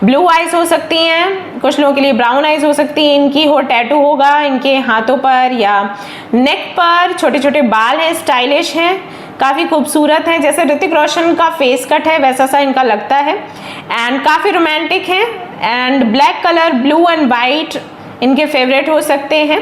Blue eyes हो सकती हैं, कुछ लोगों के लिए ब्राउन आइज हो सकती हैं इनकी। हो टैटू होगा इनके हाथों पर या नेक पर, छोटे छोटे बाल हैं, स्टाइलिश हैं, काफ़ी खूबसूरत हैं, जैसे ऋतिक रोशन का फेस कट है वैसा सा इनका लगता है। एंड काफ़ी रोमांटिक हैं। And black colour, blue and white इनके फेवरेट हो सकते हैं।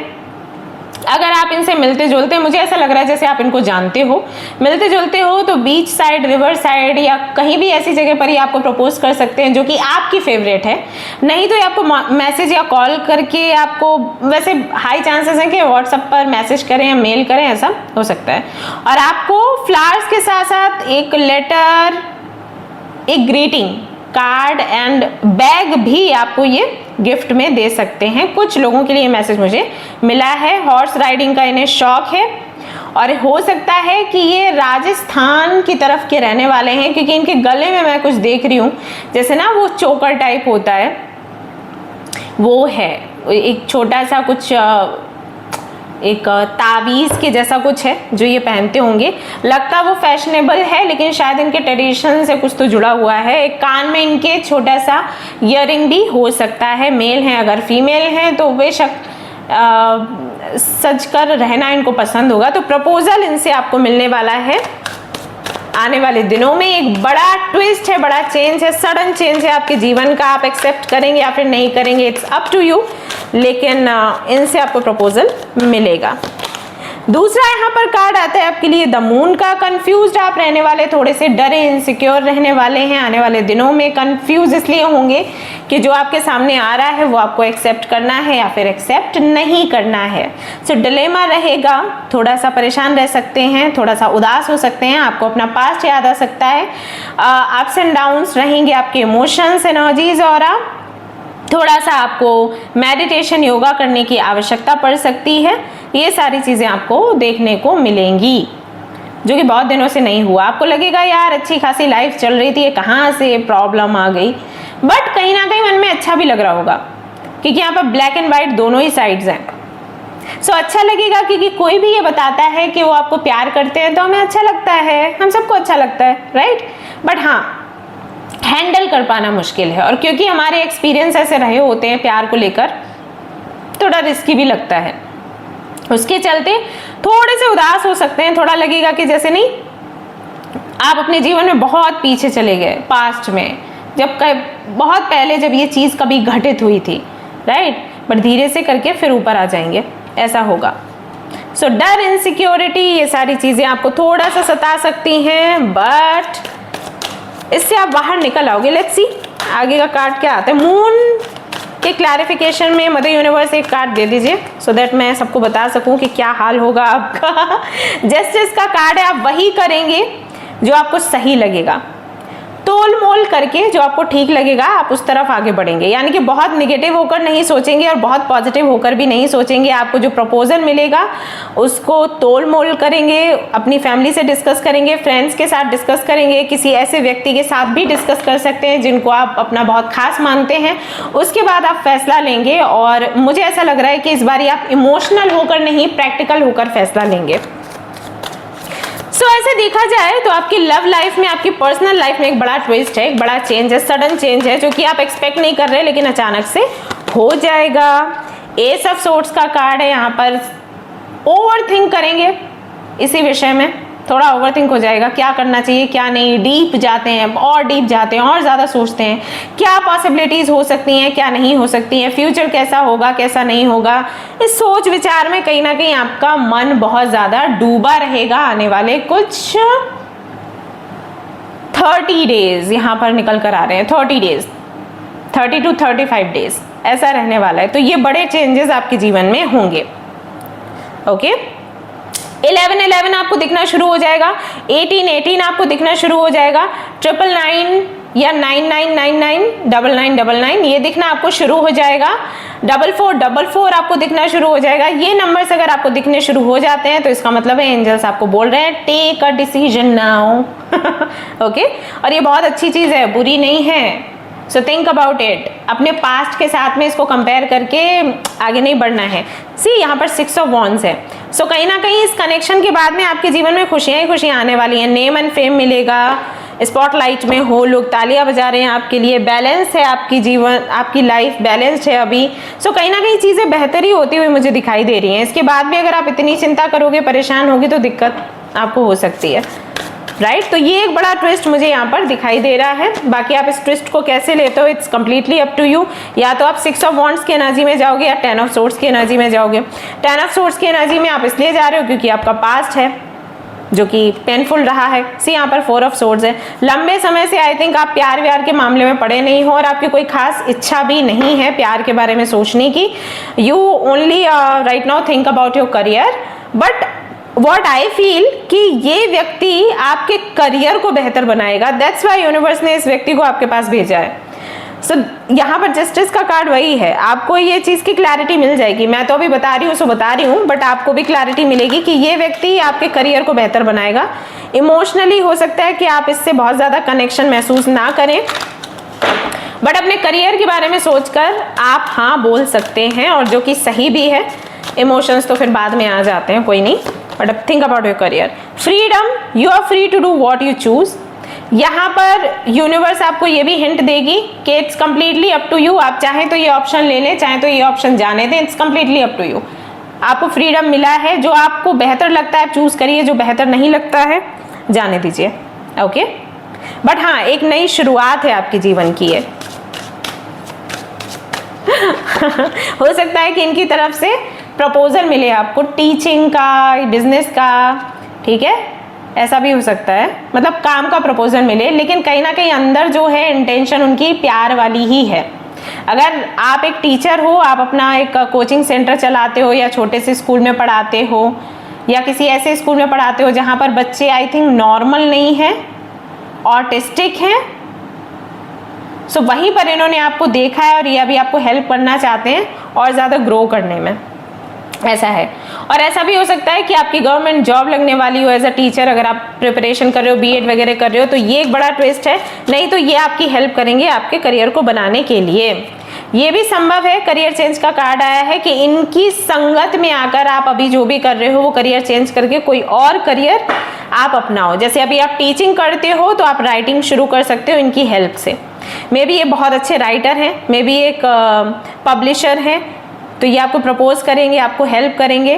अगर आप इनसे मिलते जुलते, मुझे ऐसा लग रहा है जैसे आप इनको जानते हो, मिलते जुलते हो, तो बीच साइड, रिवर साइड या कहीं भी ऐसी जगह पर ही आपको प्रपोज कर सकते हैं जो कि आपकी फेवरेट है। नहीं तो ये आपको मैसेज या कॉल करके आपको, वैसे हाई चांसेस हैं कि व्हाट्सएप पर मैसेज करें या मेल करें, ऐसा हो सकता है। और आपको फ्लावर्स के साथ साथ एक लेटर, एक ग्रीटिंग कार्ड एंड बैग भी आपको ये गिफ्ट में दे सकते हैं। कुछ लोगों के लिए मैसेज मुझे मिला है, हॉर्स राइडिंग का इन्हें शौक है और हो सकता है कि ये राजस्थान की तरफ के रहने वाले हैं, क्योंकि इनके गले में मैं कुछ देख रही हूँ जैसे ना वो चोकर टाइप होता है, वो है एक छोटा सा कुछ एक ताबीज़ के जैसा कुछ है जो ये पहनते होंगे। लगता वो फैशनेबल है, लेकिन शायद इनके ट्रेडिशन से कुछ तो जुड़ा हुआ है। एक कान में इनके छोटा सा ईयरिंग भी हो सकता है। मेल हैं, अगर फीमेल हैं तो बेशक सज कर रहना इनको पसंद होगा। तो प्रपोजल इनसे आपको मिलने वाला है आने वाले दिनों में। एक बड़ा ट्विस्ट है, बड़ा चेंज है, सडन चेंज है आपके जीवन का। आप एक्सेप्ट करेंगे या फिर नहीं करेंगे, इट्स अप टू यू, लेकिन इनसे आपको प्रपोजल मिलेगा। दूसरा यहाँ पर कार्ड आता है आपके लिए द मून का। कंफ्यूज्ड आप रहने वाले, थोड़े से डरे, इनसिक्योर रहने वाले हैं आने वाले दिनों में। कंफ्यूज इसलिए होंगे कि जो आपके सामने आ रहा है वो आपको एक्सेप्ट करना है या फिर एक्सेप्ट नहीं करना है। सो डिलेमा रहेगा, थोड़ा सा परेशान रह सकते हैं, थोड़ा सा उदास हो सकते हैं, आपको अपना पास्ट याद आ सकता है, अप्स एंड डाउन्स रहेंगे आपके इमोशंस, एनर्जीज, और थोड़ा सा आपको मेडिटेशन, योगा करने की आवश्यकता पड़ सकती है। ये सारी चीज़ें आपको देखने को मिलेंगी जो कि बहुत दिनों से नहीं हुआ। आपको लगेगा यार अच्छी खासी लाइफ चल रही थी, कहाँ से प्रॉब्लम आ गई, बट कहीं ना कहीं मन में अच्छा भी लग रहा होगा क्योंकि यहाँ पर ब्लैक एंड वाइट दोनों ही साइड्स हैं। सो अच्छा लगेगा क्योंकि कोई भी ये बताता है कि वो आपको प्यार करते हैं तो हमें अच्छा लगता है, हम सबको अच्छा लगता है, राइट। बट हाँ, हैंडल कर पाना मुश्किल है, और क्योंकि हमारे एक्सपीरियंस ऐसे रहे होते हैं प्यार को लेकर, थोड़ा रिस्की भी लगता है। उसके चलते थोड़े से उदास हो सकते हैं, थोड़ा लगेगा कि जैसे नहीं आप अपने जीवन में बहुत पीछे चले गए, पास्ट में, जब बहुत पहले जब ये चीज़ कभी घटित हुई थी, राइट। बट धीरे से करके फिर ऊपर आ जाएंगे, ऐसा होगा। सो डर, इनसिक्योरिटी, ये सारी चीज़ें आपको थोड़ा सा सता सकती हैं, बट इससे आप बाहर निकल आओगे। लेट्स सी आगे का कार्ड क्या आता है। मून के क्लैरिफिकेशन में मदर यूनिवर्स एक कार्ड दे दीजिए सो दैट मैं सबको बता सकूं कि क्या हाल होगा आपका। जस्टिस का कार्ड है, आप वही करेंगे जो आपको सही लगेगा, तोल मोल करके जो आपको ठीक लगेगा आप उस तरफ आगे बढ़ेंगे। यानी कि बहुत निगेटिव होकर नहीं सोचेंगे और बहुत पॉजिटिव होकर भी नहीं सोचेंगे। आपको जो प्रपोजल मिलेगा उसको तोल मोल करेंगे, अपनी फैमिली से डिस्कस करेंगे, फ्रेंड्स के साथ डिस्कस करेंगे, किसी ऐसे व्यक्ति के साथ भी डिस्कस कर सकते हैं जिनको आप अपना बहुत खास मानते हैं। उसके बाद आप फैसला लेंगे, और मुझे ऐसा लग रहा है कि इस बार आप इमोशनल होकर नहीं, प्रैक्टिकल होकर फैसला लेंगे। सो ऐसे देखा जाए तो आपकी लव लाइफ में, आपकी पर्सनल लाइफ में एक बड़ा ट्विस्ट है, एक बड़ा चेंज है, सडन चेंज है जो कि आप एक्सपेक्ट नहीं कर रहे, लेकिन अचानक से हो जाएगा। एस ऑफ सोर्ड्स का कार्ड है, यहाँ पर ओवर थिंक करेंगे इसी विषय में, थोड़ा ओवर थिंक हो जाएगा, क्या करना चाहिए क्या नहीं, डीप जाते हैं और डीप जाते हैं और ज़्यादा सोचते हैं, क्या पॉसिबिलिटीज़ हो सकती हैं क्या नहीं हो सकती हैं, फ्यूचर कैसा होगा कैसा नहीं होगा। इस सोच विचार में कहीं ना कहीं आपका मन बहुत ज़्यादा डूबा रहेगा आने वाले कुछ 30 डेज यहाँ पर निकल कर आ रहे हैं, 30 डेज, 30 to 35 डेज ऐसा रहने वाला है। तो ये बड़े चेंजेस आपके जीवन में होंगे। ओके, 1111 आपको दिखना शुरू हो जाएगा, 1818 आपको दिखना शुरू हो जाएगा, 999 या 9999 9999 ये दिखना आपको शुरू हो जाएगा, 4444 आपको दिखना शुरू हो जाएगा। ये नंबर्स अगर आपको दिखने शुरू हो जाते हैं तो इसका मतलब है एंजल्स आपको बोल रहे हैं take a decision now. Okay, और ये बहुत अच्छी चीज़ है, बुरी नहीं है। सो थिंक अबाउट इट, अपने पास्ट के साथ में इसको कंपेयर करके आगे नहीं बढ़ना है। सी यहाँ पर 6 ऑफ वॉन्ड्स है। सो कहीं ना कहीं इस कनेक्शन के बाद में आपके जीवन में खुशियाँ ही खुशियाँ आने वाली हैं, नेम एंड फेम मिलेगा, स्पॉटलाइट में हो, लोग तालियां बजा रहे हैं आपके लिए, बैलेंस है आपकी जीवन, आपकी लाइफ बैलेंस्ड है अभी। सो कहीं ना कहीं चीज़ें बेहतर ही होती हुई मुझे दिखाई दे रही हैं। इसके बाद भी अगर आप इतनी चिंता करोगे, परेशान होगे तो दिक्कत आपको हो सकती है। राइट। तो ये एक बड़ा ट्विस्ट मुझे यहाँ पर दिखाई दे रहा है। बाकी आप इस ट्विस्ट को कैसे लेते हो, it's completely up to you. या तो आप 6 ऑफ वॉन्ड्स की एनर्जी में जाओगे या 10 ऑफ सोर्ड्स की एनर्जी में जाओगे। 10 ऑफ सोर्ड्स की एनर्जी में आप इसलिए जा रहे हो क्योंकि आपका पास्ट है जो कि पेनफुल रहा है। सी यहाँ पर 4 ऑफ सोर्ड्स है। लंबे समय से आई थिंक आप प्यार व्यार के मामले में पड़े नहीं हो और आपकी कोई खास इच्छा भी नहीं है प्यार के बारे में सोचने की। You only right now think about your career, but what I feel कि ये व्यक्ति आपके करियर को बेहतर बनाएगा। दैट्स वाई यूनिवर्स ने इस व्यक्ति को आपके पास भेजा है। सो यहाँ पर जस्टिस का कार्ड वही है, आपको ये चीज़ की क्लैरिटी मिल जाएगी। मैं तो अभी बता रही हूँ सो बता रही हूँ, बट आपको भी क्लैरिटी मिलेगी कि ये व्यक्ति आपके करियर को बेहतर बनाएगा। इमोशनली हो सकता है कि आप इससे बहुत ज़्यादा कनेक्शन महसूस ना करें, बट अपने करियर के बारे में सोचकर आप हाँ बोल सकते हैं, और जो कि सही भी है। इमोशंस तो फिर बाद में आ जाते हैं, कोई नहीं, बट अब think about your career. Freedom, you are free to do what you choose. यहाँ पर यूनिवर्स आपको ये भी हिंट देगी कि it's completely up to you. आप चाहें तो ये ऑप्शन ले लें, चाहें तो ये ऑप्शन जाने दें, it's completely up to you. आपको फ्रीडम मिला है, जो आपको बेहतर लगता है आप चूज करिए, जो बेहतर नहीं लगता है जाने दीजिए। ओके, बट हाँ, एक नई शुरुआत है आपके जीवन की है। हो सकता है कि इनकी तरफ से प्रपोजल मिले आपको, टीचिंग का, बिजनेस का, ठीक है, ऐसा भी हो सकता है, मतलब काम का प्रपोजल मिले, लेकिन कहीं ना कहीं अंदर जो है इंटेंशन उनकी प्यार वाली ही है। अगर आप एक टीचर हो, आप अपना एक कोचिंग सेंटर चलाते हो, या छोटे से स्कूल में पढ़ाते हो, या किसी ऐसे स्कूल में पढ़ाते हो जहाँ पर बच्चे आई थिंक नॉर्मल नहीं हैं, ऑटिस्टिक हैं, सो वहीं पर इन्होंने आपको देखा है और ये अभी आपको हेल्प करना चाहते हैं और ज़्यादा ग्रो करने में, ऐसा है। और ऐसा भी हो सकता है कि आपकी गवर्नमेंट जॉब लगने वाली हो एज अ टीचर, अगर आप प्रिपरेशन कर रहे हो, बीएड वगैरह कर रहे हो, तो ये एक बड़ा ट्विस्ट है। नहीं तो ये आपकी हेल्प करेंगे आपके करियर को बनाने के लिए। ये भी संभव है, करियर चेंज का कार्ड आया है कि इनकी संगत में आकर आप अभी जो भी कर रहे हो वो करियर चेंज करके कोई और करियर आप अपनाओ। जैसे अभी आप टीचिंग करते हो तो आप राइटिंग शुरू कर सकते हो इनकी हेल्प से। मे बी ये बहुत अच्छे राइटर हैं, मे बी एक पब्लिशर हैं, तो ये आपको प्रपोज करेंगे, आपको हेल्प करेंगे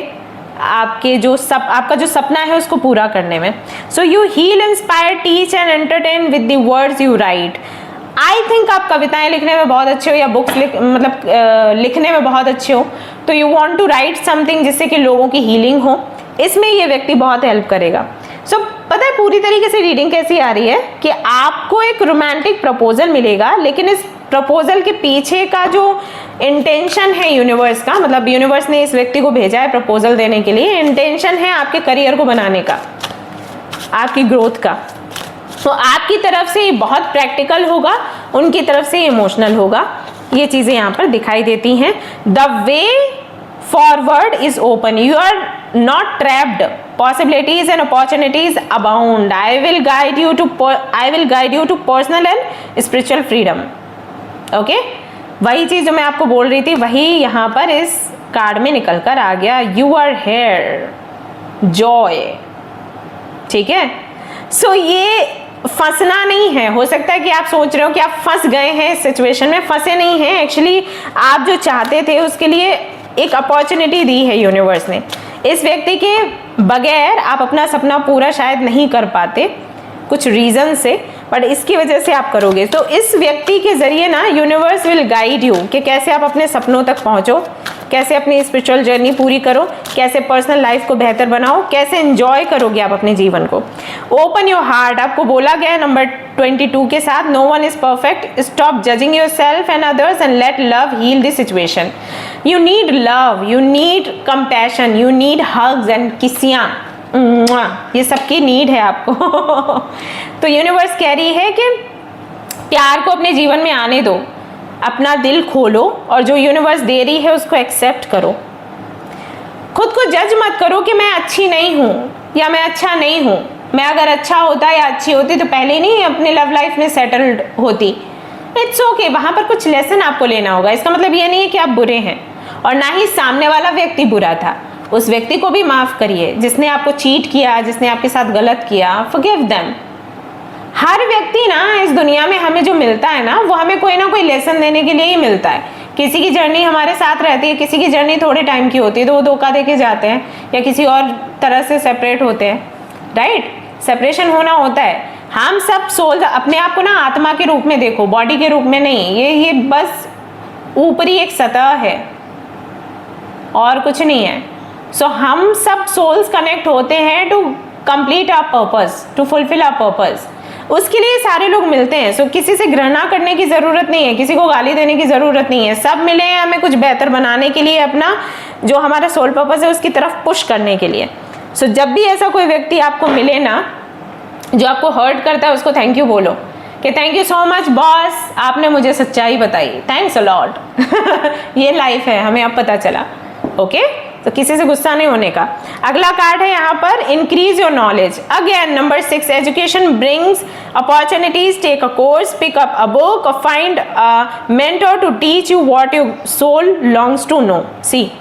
आपके जो आपका जो सपना है उसको पूरा करने में। So you heal, inspire, teach and entertain with the words you write. I think आप कविताएं लिखने में बहुत अच्छे हो, या बुक्स लिखने में बहुत अच्छे हो, तो you want to write something जिससे कि लोगों की हीलिंग हो। इसमें ये व्यक्ति बहुत हेल्प करेगा। सो पता है पूरी तरीके से रीडिंग कैसी आ रही है कि आपको एक रोमांटिक प्रपोजल मिलेगा, लेकिन इस प्रपोजल के पीछे का जो इंटेंशन है यूनिवर्स का, मतलब यूनिवर्स ने इस व्यक्ति को भेजा है प्रपोजल देने के लिए, इंटेंशन है आपके करियर को बनाने का, आपकी ग्रोथ का। तो आपकी तरफ से बहुत प्रैक्टिकल होगा, उनकी तरफ से इमोशनल होगा। ये चीजें यहाँ पर दिखाई देती हैं। The way forward is open, you are not trapped, possibilities and opportunities abound. I will guide you to personal and spiritual freedom. Okay? वही चीज जो मैं आपको बोल रही थी वही यहाँ पर इस कार्ड में निकल कर आ गया। You are here, joy. ठीक है? सो ये फंसना नहीं है। हो सकता है कि आप सोच रहे हो कि आप फंस गए हैं इस सिचुएशन में, फंसे नहीं हैं। एक्चुअली आप जो चाहते थे उसके लिए एक अपॉर्चुनिटी दी है यूनिवर्स ने। इस व्यक्ति के बगैर आप अपना सपना पूरा शायद नहीं कर पाते कुछ रीजन से, बट इसकी वजह से आप करोगे। तो इस व्यक्ति के जरिए ना यूनिवर्स विल गाइड यू कि कैसे आप अपने सपनों तक पहुंचो, कैसे अपनी स्पिरिचुअल जर्नी पूरी करो, कैसे पर्सनल लाइफ को बेहतर बनाओ, कैसे एंजॉय करोगे आप अपने जीवन को। ओपन योर हार्ट, आपको बोला गया नंबर 22 के साथ, no one is perfect, stop judging yourself and others and let love heal this situation. You need love, you need compassion, you need hugs and किसियाँ, ये सबकी नीड है आपको। तो यूनिवर्स कह रही है कि प्यार को अपने जीवन में आने दो, अपना दिल खोलो और जो यूनिवर्स दे रही है उसको एक्सेप्ट करो। खुद को जज मत करो कि मैं अच्छी नहीं हूँ या मैं अच्छा नहीं हूँ। मैं अगर अच्छा होता या अच्छी होती तो पहले नहीं अपने लव लाइफ में सेटल्ड होती। इट्स ओके, वहाँ पर कुछ लेसन आपको लेना होगा। इसका मतलब ये नहीं है कि आप बुरे हैं और ना ही सामने वाला व्यक्ति बुरा था। उस व्यक्ति को भी माफ करिए जिसने आपको चीट किया, जिसने आपके साथ गलत किया। Forgive them. हर व्यक्ति ना इस दुनिया में हमें जो मिलता है ना वो हमें कोई ना कोई लेसन देने के लिए ही मिलता है। किसी की जर्नी हमारे साथ रहती है, किसी की जर्नी थोड़े टाइम की होती है तो वो धोखा दे के जाते हैं या किसी और तरह से सेपरेट होते हैं, राइट। सेपरेशन होना होता है। हम सब सोल, अपने आप को ना आत्मा के रूप में देखो, बॉडी के रूप में नहीं। ये बस ऊपरी एक सतह है और कुछ नहीं है। सो हम सब सोल्स कनेक्ट होते हैं to complete our purpose, to fulfil our purpose. उसके लिए सारे लोग मिलते हैं। सो किसी से घृणा करने की ज़रूरत नहीं है, किसी को गाली देने की ज़रूरत नहीं है। सब मिले हैं हमें कुछ बेहतर बनाने के लिए, अपना जो हमारा सोल पर्पस है उसकी तरफ पुश करने के लिए। सो जब भी ऐसा कोई व्यक्ति आपको मिले ना जो आपको हर्ट करता है, उसको थैंक यू बोलो कि thank you so much boss, आपने मुझे सच्चाई बताई, थैंक्स अ लॉट। ये लाइफ है, हमें अब पता चला। ओके, तो किसी से गुस्सा नहीं होने का। अगला कार्ड है यहाँ पर increase your knowledge. Again number 6, education brings opportunities, take a course, pick up a book, find a mentor to teach you what your soul longs to know. See,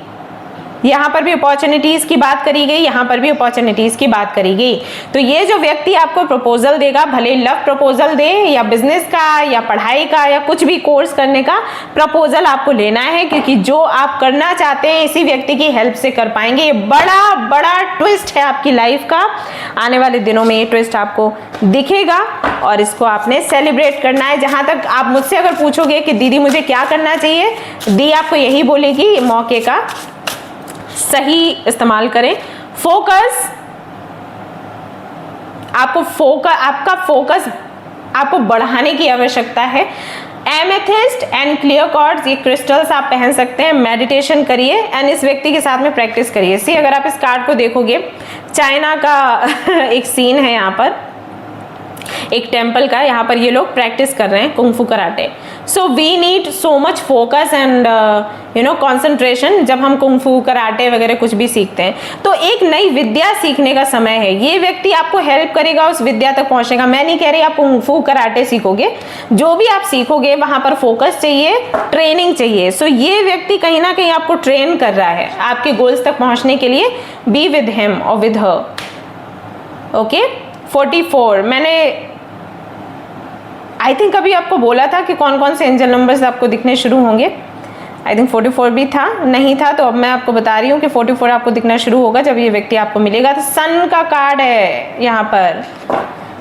यहाँ पर भी अपॉर्चुनिटीज की बात करी गई, यहाँ पर भी अपॉर्चुनिटीज की बात करी गई। तो ये जो व्यक्ति आपको प्रपोजल देगा, भले लव प्रपोजल दे या बिजनेस का या पढ़ाई का या कुछ भी कोर्स करने का प्रपोजल आपको लेना है, क्योंकि जो आप करना चाहते हैं इसी व्यक्ति की हेल्प से कर पाएंगे। ये बड़ा बड़ा ट्विस्ट है आपकी लाइफ का। आने वाले दिनों में ये ट्विस्ट आपको दिखेगा और इसको आपने सेलिब्रेट करना है। जहां तक आप मुझसे अगर पूछोगे कि दीदी मुझे क्या करना चाहिए, दी आपको यही बोलेगी, मौके का सही इस्तेमाल करें। फोकस, आपका फोकस आपको बढ़ाने की आवश्यकता है। एमेथिस्ट एंड क्लियर कॉर्ड्स, ये क्रिस्टल्स आप पहन सकते हैं। मेडिटेशन करिए एंड इस व्यक्ति के साथ में प्रैक्टिस करिए। सी, अगर आप इस कार्ड को देखोगे, चाइना का एक सीन है यहाँ पर, एक टेम्पल का। यहाँ पर ये लोग प्रैक्टिस कर रहे हैं kung fu karate. So we need so much focus and concentration जब हम कुंग-फू कराटे वगैरह कुछ भी सीखते हैं। तो एक नई विद्या सीखने का समय है। ये व्यक्ति आपको हेल्प करेगा उस विद्या तक पहुंचने का। मैं नहीं कह रही आप कुंग-फू कराटे सीखोगे, जो भी आप सीखोगे वहां पर फोकस चाहिए, ट्रेनिंग चाहिए। सो ये व्यक्ति कहीं ना कहीं आपको ट्रेन कर रहा है आपके गोल्स तक पहुंचने के लिए। बी विद हिम और विद हर। ओके, 44, मैंने आई थिंक अभी आपको बोला था कि कौन कौन से एंजल नंबर्स आपको दिखने शुरू होंगे। आई थिंक 44 भी था, नहीं था तो अब मैं आपको बता रही हूँ कि 44 आपको दिखना शुरू होगा जब ये व्यक्ति आपको मिलेगा। तो सन का कार्ड है यहाँ पर।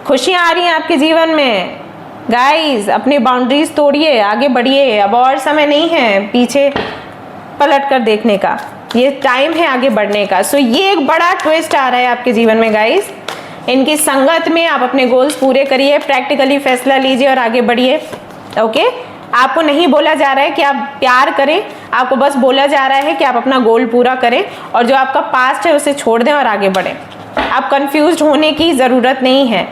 खुशियाँ आ रही हैं आपके जीवन में। गाइस, अपनी बाउंड्रीज तोड़िए, आगे बढ़िए। अब और समय नहीं है पीछे पलट कर देखने का, ये टाइम है आगे बढ़ने का। सो ये एक बड़ा ट्विस्ट आ रहा है आपके जीवन में गाइस। इनकी संगत में आप अपने गोल्स पूरे करिए, प्रैक्टिकली फैसला लीजिए और आगे बढ़िए। ओके, आपको नहीं बोला जा रहा है कि आप प्यार करें, आपको बस बोला जा रहा है कि आप अपना गोल पूरा करें और जो आपका पास्ट है उसे छोड़ दें और आगे बढ़ें। आप कंफ्यूज्ड होने की ज़रूरत नहीं है।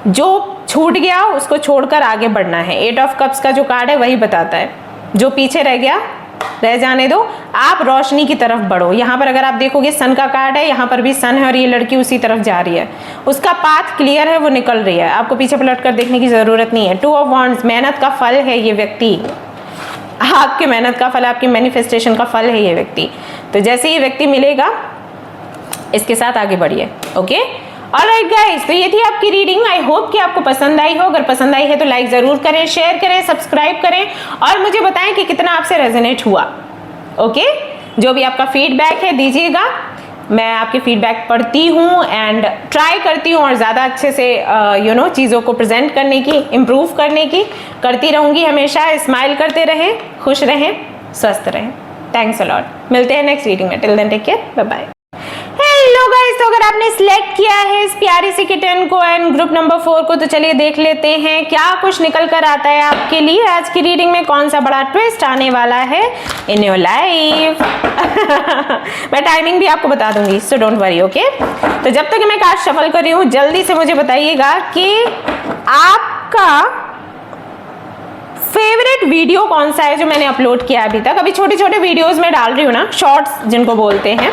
जो छूट गया उसको छोड़कर आगे बढ़ना है। 8 ऑफ कप्स का जो कार्ड है वही बताता है, जो पीछे रह गया रह जाने दो, आप रोशनी की तरफ बढ़ो। यहाँ पर अगर आप देखोगे सन का कार्ड है, यहाँ पर भी सन है और ये लड़की उसी तरफ जा रही है। उसका पाथ क्लियर है, वो निकल रही है, आपको पीछे पलट कर देखने की ज़रूरत नहीं है। 2 ऑफ वॉन्ड्स, मेहनत का फल है ये व्यक्ति, आपके मेहनत का फल, आपकी मैनिफेस्टेशन का फल है ये व्यक्ति। तो जैसे ये व्यक्ति मिलेगा इसके साथ आगे बढ़िए। ओके, ऑलराइट गाइस, तो ये थी आपकी रीडिंग। आई होप कि आपको पसंद आई हो। अगर पसंद आई है तो लाइक ज़रूर करें, शेयर करें, सब्सक्राइब करें और मुझे बताएं कि कितना आपसे रेजोनेट हुआ। ओके, जो भी आपका फीडबैक है दीजिएगा। मैं आपके फीडबैक पढ़ती हूँ एंड ट्राई करती हूँ और ज़्यादा अच्छे से चीज़ों को प्रेजेंट करने की, इम्प्रूव करने की करती रहूँगी हमेशा। स्माइल करते रहें, खुश रहें, स्वस्थ रहें। Thanks a lot. मिलते हैं नेक्स्ट रीडिंग में। Till then take care, bye bye. Hello guys, तो अगर आपने सिलेक्ट किया है इस प्यारी सी किटन को एंड ग्रुप नंबर 4 को, तो चलिए देख लेते हैं क्या कुछ निकल कर आता है आपके लिए आज की रीडिंग में। कौन सा बड़ा ट्विस्ट आने वाला है इन योर लाइफ। मैं टाइमिंग भी आपको बता दूंगी, सो डोंट वरी। ओके, तो जब तक मैं कार्ड शफल कर रही हूँ जल्दी से मुझे बताइएगा कि आपका फेवरेट वीडियो कौन सा है जो मैंने अपलोड किया अभी तक। अभी छोटे छोटे वीडियोस में डाल रही हूँ ना, शॉर्ट्स जिनको बोलते हैं।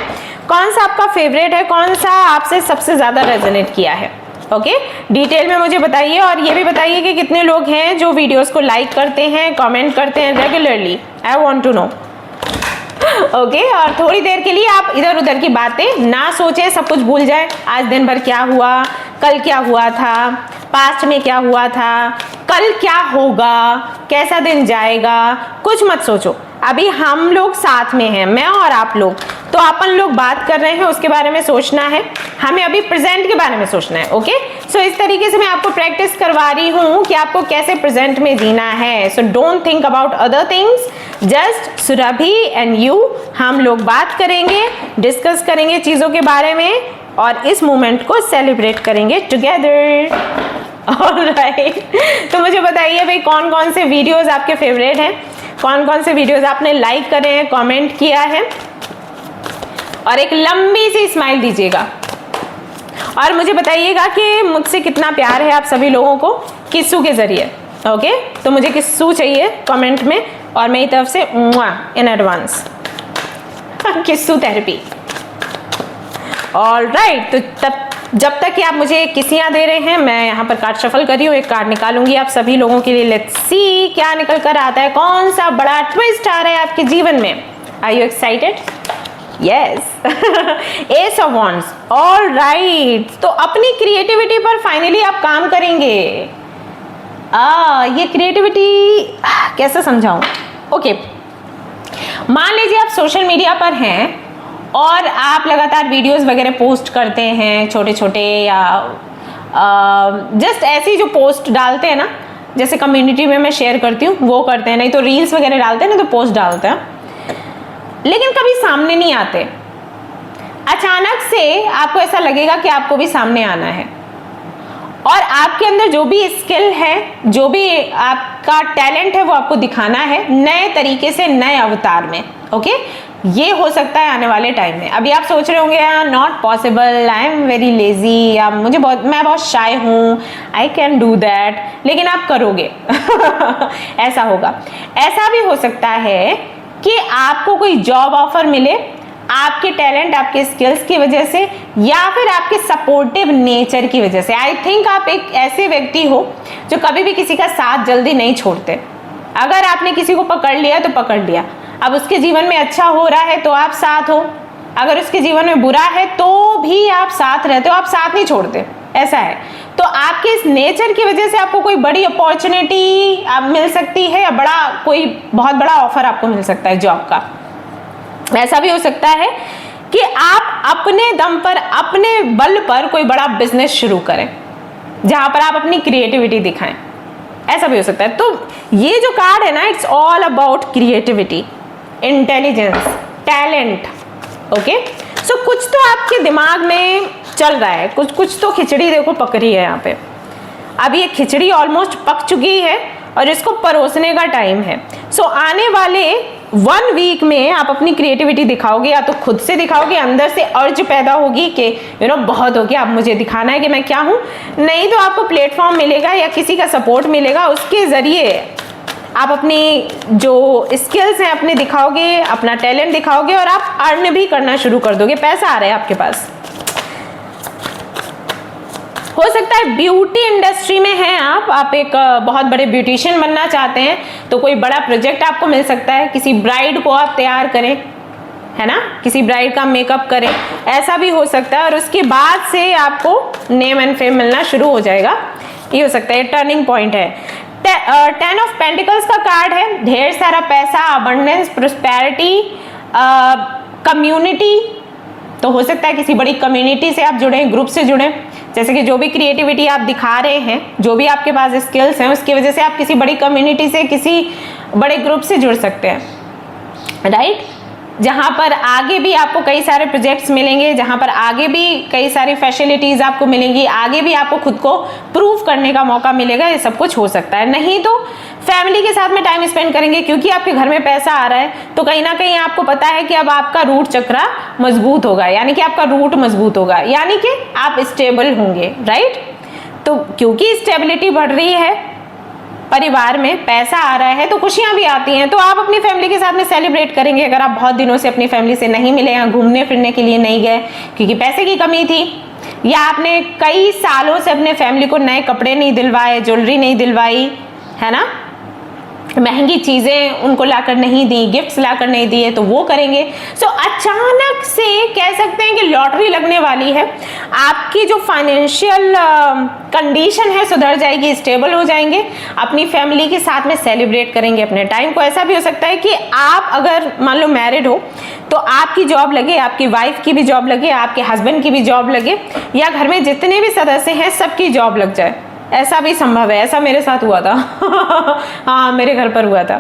कौन सा आपका फेवरेट है, कौन सा आपसे सबसे ज़्यादा रेजोनेट किया है। ओके, डिटेल में मुझे बताइए और ये भी बताइए कि कितने लोग हैं जो वीडियोस को लाइक करते हैं, कमेंट करते हैं regularly. I want to know. Okay, और थोड़ी देर के लिए आप इधर उधर की बातें ना सोचें, सब कुछ भूल जाएं। आज दिन भर क्या हुआ, कल क्या हुआ था, पास्ट में क्या हुआ था, कल क्या होगा, कैसा दिन जाएगा, कुछ मत सोचो। अभी हम लोग साथ में हैं, मैं और आप लोग, तो अपन लोग बात कर रहे हैं, उसके बारे में सोचना है। हमें अभी प्रेजेंट के बारे में सोचना है। ओके, सो इस तरीके से मैं आपको प्रैक्टिस करवा रही हूँ कि आपको कैसे प्रेजेंट में जीना है। So don't think about other things, just Surabhi and you, हम लोग बात करेंगे, डिस्कस करेंगे चीजों के बारे में और इस मोमेंट को सेलिब्रेट करेंगे टुगेदर। ऑलराइट, तो मुझे बताइए भाई कौन कौन से वीडियोस आपके फेवरेट हैं, कौन कौन से वीडियोस आपने लाइक करे हैं, कमेंट किया है, और एक लंबी सी स्माइल दीजिएगा और मुझे बताइएगा कि मुझसे कितना प्यार है आप सभी लोगों को किस्सू के जरिए। ओके, तो मुझे किस्सू चाहिए कमेंट में और मेरी तरफ से in advance Kissu therapy. Alright, तो तब जब तक कि आप मुझे किसियां दे रहे हैं, मैं यहाँ पर कार्ड शफल कर रही हूँ, एक कार्ड निकालूंगी आप सभी लोगों के लिए। लेट्स सी क्या निकल कर आता है, कौन सा बड़ा ट्विस्ट आ रहा है आपके जीवन में। Are you excited? Yes, ace of wands. Alright, तो अपनी क्रिएटिविटी पर फाइनली आप काम करेंगे। ये क्रिएटिविटी कैसे समझाऊं? ओके, मान लीजिए आप सोशल मीडिया पर हैं और आप लगातार वीडियोस वगैरह पोस्ट करते हैं, छोटे छोटे या जस्ट ऐसी जो पोस्ट डालते हैं ना, जैसे कम्युनिटी में मैं शेयर करती हूँ वो करते हैं, नहीं तो रील्स वगैरह डालते हैं ना, तो पोस्ट डालते हैं, लेकिन कभी सामने नहीं आते। अचानक से आपको ऐसा लगेगा कि आपको भी सामने आना है और आपके अंदर जो भी स्किल है, जो भी आपका टैलेंट है, वो आपको दिखाना है नए तरीके से, नए अवतार में। ओके, ये हो सकता है आने वाले टाइम में। अभी आप सोच रहे होंगे not possible, I am very lazy, या मैं बहुत शाय हूँ, आई कैन डू दैट, लेकिन आप करोगे ऐसा होगा। ऐसा भी हो सकता है कि आपको कोई जॉब ऑफर मिले आपके टैलेंट, आपके स्किल्स की वजह से, या फिर आपके सपोर्टिव नेचर की वजह से। आई थिंक आप एक ऐसे व्यक्ति हो जो कभी भी किसी का साथ जल्दी नहीं छोड़ते। अगर आपने किसी को पकड़ लिया तो पकड़ लिया, अब उसके जीवन में अच्छा हो रहा है तो आप साथ हो, अगर उसके जीवन में बुरा है तो भी आप साथ रहते हो, आप साथ नहीं छोड़ते, ऐसा है। तो आपके इस नेचर की वजह से आपको कोई बड़ी अपॉर्चुनिटी मिल सकती है, या कोई बहुत बड़ा ऑफर आपको मिल सकता है जॉब का। ऐसा भी हो सकता है कि आप अपने दम पर, अपने बल पर कोई बड़ा बिजनेस शुरू करें जहां पर आप अपनी क्रिएटिविटी दिखाएं, ऐसा भी हो सकता है। तो ये जो कार्ड है ना, it's all about creativity, intelligence, talent. Okay, so कुछ तो आपके दिमाग में चल रहा है, कुछ तो खिचड़ी देखो पक रही है यहाँ पे। अब ये खिचड़ी ऑलमोस्ट पक चुकी है और इसको परोसने का टाइम है। सो आने वाले 1 वीक में आप अपनी क्रिएटिविटी दिखाओगे, या तो खुद से दिखाओगे, अंदर से अर्ज पैदा होगी कि बहुत हो गया, अब मुझे दिखाना है कि मैं क्या हूँ, नहीं तो आपको प्लेटफॉर्म मिलेगा या किसी का सपोर्ट मिलेगा, उसके जरिए आप अपनी जो स्किल्स हैं अपने दिखाओगे, अपना टैलेंट दिखाओगे और आप अर्न भी करना शुरू कर दोगे, पैसा आ रहा है आपके पास। हो सकता है ब्यूटी इंडस्ट्री में हैं आप एक बहुत बड़े ब्यूटिशियन बनना चाहते हैं, तो कोई बड़ा प्रोजेक्ट आपको मिल सकता है, किसी ब्राइड को आप तैयार करें, है ना, किसी ब्राइड का मेकअप करें, ऐसा भी हो सकता है। और उसके बाद से आपको नेम एंड फेम मिलना शुरू हो जाएगा, ये हो सकता है, टर्निंग पॉइंट है। 10 ऑफ पेंटिकल्स का कार्ड है, ढेर सारा पैसा, अबंडेंस, प्रोस्पेरिटी, कम्युनिटी। तो हो सकता है किसी बड़ी कम्युनिटी से आप जुड़े, ग्रुप से जुड़े, जैसे कि जो भी क्रिएटिविटी आप दिखा रहे हैं, जो भी आपके पास स्किल्स हैं, उसकी वजह से आप किसी बड़ी कम्युनिटी से, किसी बड़े ग्रुप से जुड़ सकते हैं, राइट, जहां पर आगे भी आपको कई सारे प्रोजेक्ट्स मिलेंगे, जहां पर आगे भी कई सारी फैसिलिटीज आपको मिलेंगी, आगे भी आपको खुद को प्रूव करने का मौका मिलेगा। ये सब कुछ हो सकता है। नहीं तो फैमिली के साथ में टाइम स्पेंड करेंगे, क्योंकि आपके घर में पैसा आ रहा है, तो कहीं ना कहीं आपको पता है कि अब आपका रूट चक्रा मजबूत होगा, यानी कि आपका रूट मजबूत होगा, यानी कि आप स्टेबल होंगे, राइट। तो क्योंकि स्टेबिलिटी बढ़ रही है, परिवार में पैसा आ रहा है, तो खुशियां भी आती हैं, तो आप अपनी फैमिली के साथ में सेलिब्रेट करेंगे। अगर आप बहुत दिनों से अपनी फैमिली से नहीं मिले, यहाँ घूमने फिरने के लिए नहीं गए क्योंकि पैसे की कमी थी, या आपने कई सालों से अपने फैमिली को नए कपड़े नहीं दिलवाए, ज्वेलरी नहीं दिलवाई, है ना, महंगी चीजें उनको लाकर नहीं दी, गिफ्ट्स लाकर नहीं दिए, तो वो करेंगे। सो अचानक से कह सकते हैं कि लॉटरी लगने वाली है, आपकी जो फाइनेंशियल कंडीशन है सुधर जाएगी, स्टेबल हो जाएंगे, अपनी फैमिली के साथ में सेलिब्रेट करेंगे अपने टाइम को। ऐसा भी हो सकता है कि आप अगर मान लो मैरिड हो तो आपकी जॉब लगे, आपकी वाइफ की भी जॉब लगे, आपके हस्बैंड की भी जॉब लगे, या घर में जितने भी सदस्य हैं सबकी जॉब लग जाए, ऐसा भी संभव है। ऐसा मेरे साथ हुआ था हाँ, मेरे घर पर हुआ था।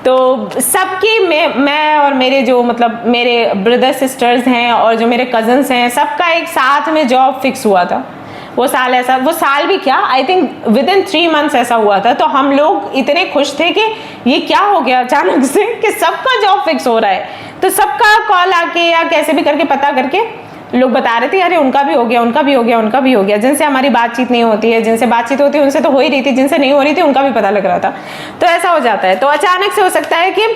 तो सबकी मैं और मेरे जो मतलब मेरे ब्रदर सिस्टर्स हैं और जो मेरे कजन्स हैं, सबका एक साथ में जॉब फिक्स हुआ था। वो साल भी क्या, I think with in 3 months ऐसा हुआ था। तो हम लोग इतने खुश थे कि ये क्या हो गया अचानक से कि सबका जॉब फिक्स हो रहा है। तो सबका कॉल आके या कैसे भी करके पता करके लोग बता रहे थे, अरे उनका भी हो गया, उनका भी हो गया, उनका भी हो गया। जिनसे हमारी बातचीत नहीं होती है, जिनसे बातचीत होती है उनसे तो हो ही रही थी, जिनसे नहीं हो रही थी उनका भी पता लग रहा था। तो ऐसा हो जाता है। तो अचानक से हो सकता है कि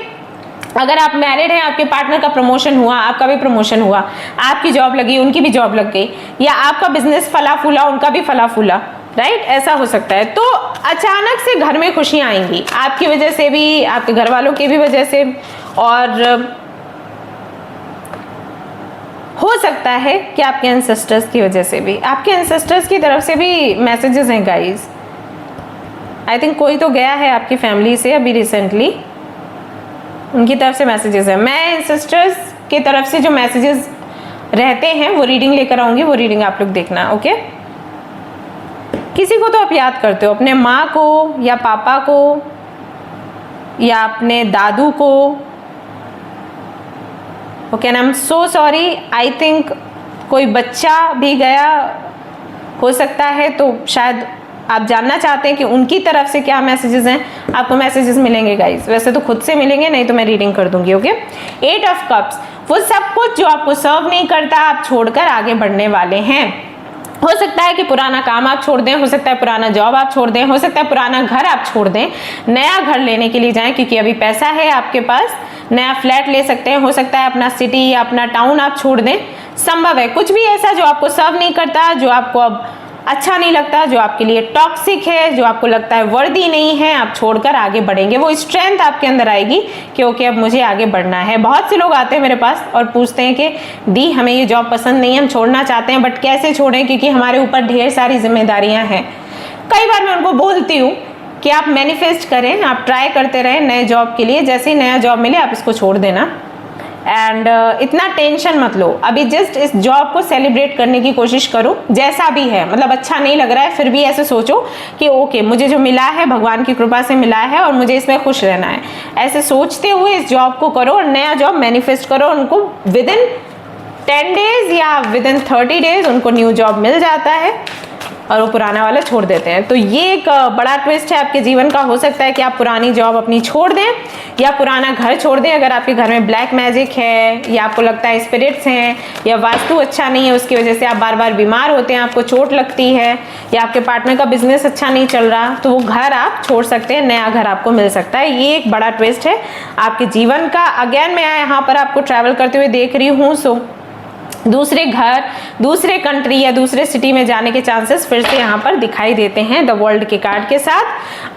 अगर आप मैरिड हैं, आपके पार्टनर का प्रमोशन हुआ, आपका भी प्रमोशन हुआ, आपकी जॉब लगी, उनकी भी जॉब लग गई, या आपका बिजनेस फला फूला, उनका भी फला फूला, राइट, ऐसा हो सकता है। तो अचानक से घर में खुशियां आएंगी, आपकी वजह से भी, आपके घर वालों की भी वजह से, और हो सकता है कि आपके एंसेस्टर्स की वजह से भी, आपके एंसेस्टर्स की तरफ से भी मैसेजेस हैं गाइस। आई थिंक कोई तो गया है आपकी फैमिली से अभी रिसेंटली, उनकी तरफ से मैसेजेस हैं। मैं एंसेस्टर्स की तरफ से जो मैसेजेस रहते हैं वो रीडिंग लेकर आऊंगी, वो रीडिंग आप लोग देखना, ओके। किसी को तो आप याद करते हो, अपने माँ को या पापा को या अपने दादू को, okay. And I am so sorry, I think कोई बच्चा भी गया हो सकता है, तो शायद आप जानना चाहते हैं कि उनकी तरफ से क्या मैसेजेस हैं। आपको मैसेजेस मिलेंगे गाइस, वैसे तो खुद से मिलेंगे, नहीं तो मैं रीडिंग कर दूंगी, ओके। 8 ऑफ कप्स, वो सब कुछ जो आपको सर्व नहीं करता आप छोड़कर आगे बढ़ने वाले हैं। हो सकता है कि पुराना काम आप छोड़ दें, हो सकता है पुराना जॉब आप छोड़ दें, हो सकता है पुराना घर आप छोड़ दें, नया घर लेने के लिए जाएं क्योंकि अभी पैसा है आपके पास, नया फ्लैट ले सकते हैं। हो सकता है अपना सिटी या अपना टाउन आप छोड़ दें, संभव है। कुछ भी ऐसा जो आपको सर्व नहीं करता, जो आपको अब अच्छा नहीं लगता, जो आपके लिए टॉक्सिक है, जो आपको लगता है वर्दी नहीं है, आप छोड़कर आगे बढ़ेंगे। वो स्ट्रेंथ आपके अंदर आएगी कि ओके अब मुझे आगे बढ़ना है। बहुत से लोग आते हैं मेरे पास और पूछते हैं कि दी हमें ये जॉब पसंद नहीं है, हम छोड़ना चाहते हैं, बट कैसे छोड़ें क्योंकि हमारे ऊपर ढेर सारी जिम्मेदारियां हैं। कई बार मैं उनको बोलती हूँ कि आप मैनिफेस्ट करें, आप ट्राई करते रहें नए जॉब के लिए, जैसे ही नया जॉब मिले आप इसको छोड़ देना। एंड इतना टेंशन मत लो, अभी जस्ट इस जॉब को सेलिब्रेट करने की कोशिश करो, जैसा भी है। मतलब अच्छा नहीं लग रहा है फिर भी ऐसे सोचो कि ओके मुझे जो मिला है भगवान की कृपा से मिला है और मुझे इसमें खुश रहना है। ऐसे सोचते हुए इस जॉब को करो और नया जॉब मैनिफेस्ट करो। उनको विद इन 10 डेज या विद इन 30 डेज उनको न्यू जॉब मिल जाता है और वो पुराना वाला छोड़ देते हैं। तो ये एक बड़ा ट्विस्ट है आपके जीवन का। हो सकता है कि आप पुरानी जॉब अपनी छोड़ दें या पुराना घर छोड़ दें अगर आपके घर में ब्लैक मैजिक है, या आपको लगता है स्पिरिट्स हैं, या वास्तु अच्छा नहीं है उसकी वजह से आप बार बार बीमार होते हैं, आपको चोट लगती है, या आपके पार्टनर का बिजनेस अच्छा नहीं चल रहा, तो वो घर आप छोड़ सकते हैं, नया घर आपको मिल सकता है। ये एक बड़ा ट्विस्ट है आपके जीवन का। अगेन मैं यहाँ पर आपको ट्रैवल करते हुए देख रही हूँ, सो दूसरे घर, दूसरे कंट्री या दूसरे सिटी में जाने के चांसेस फिर से यहाँ पर दिखाई देते हैं द वर्ल्ड के कार्ड के साथ।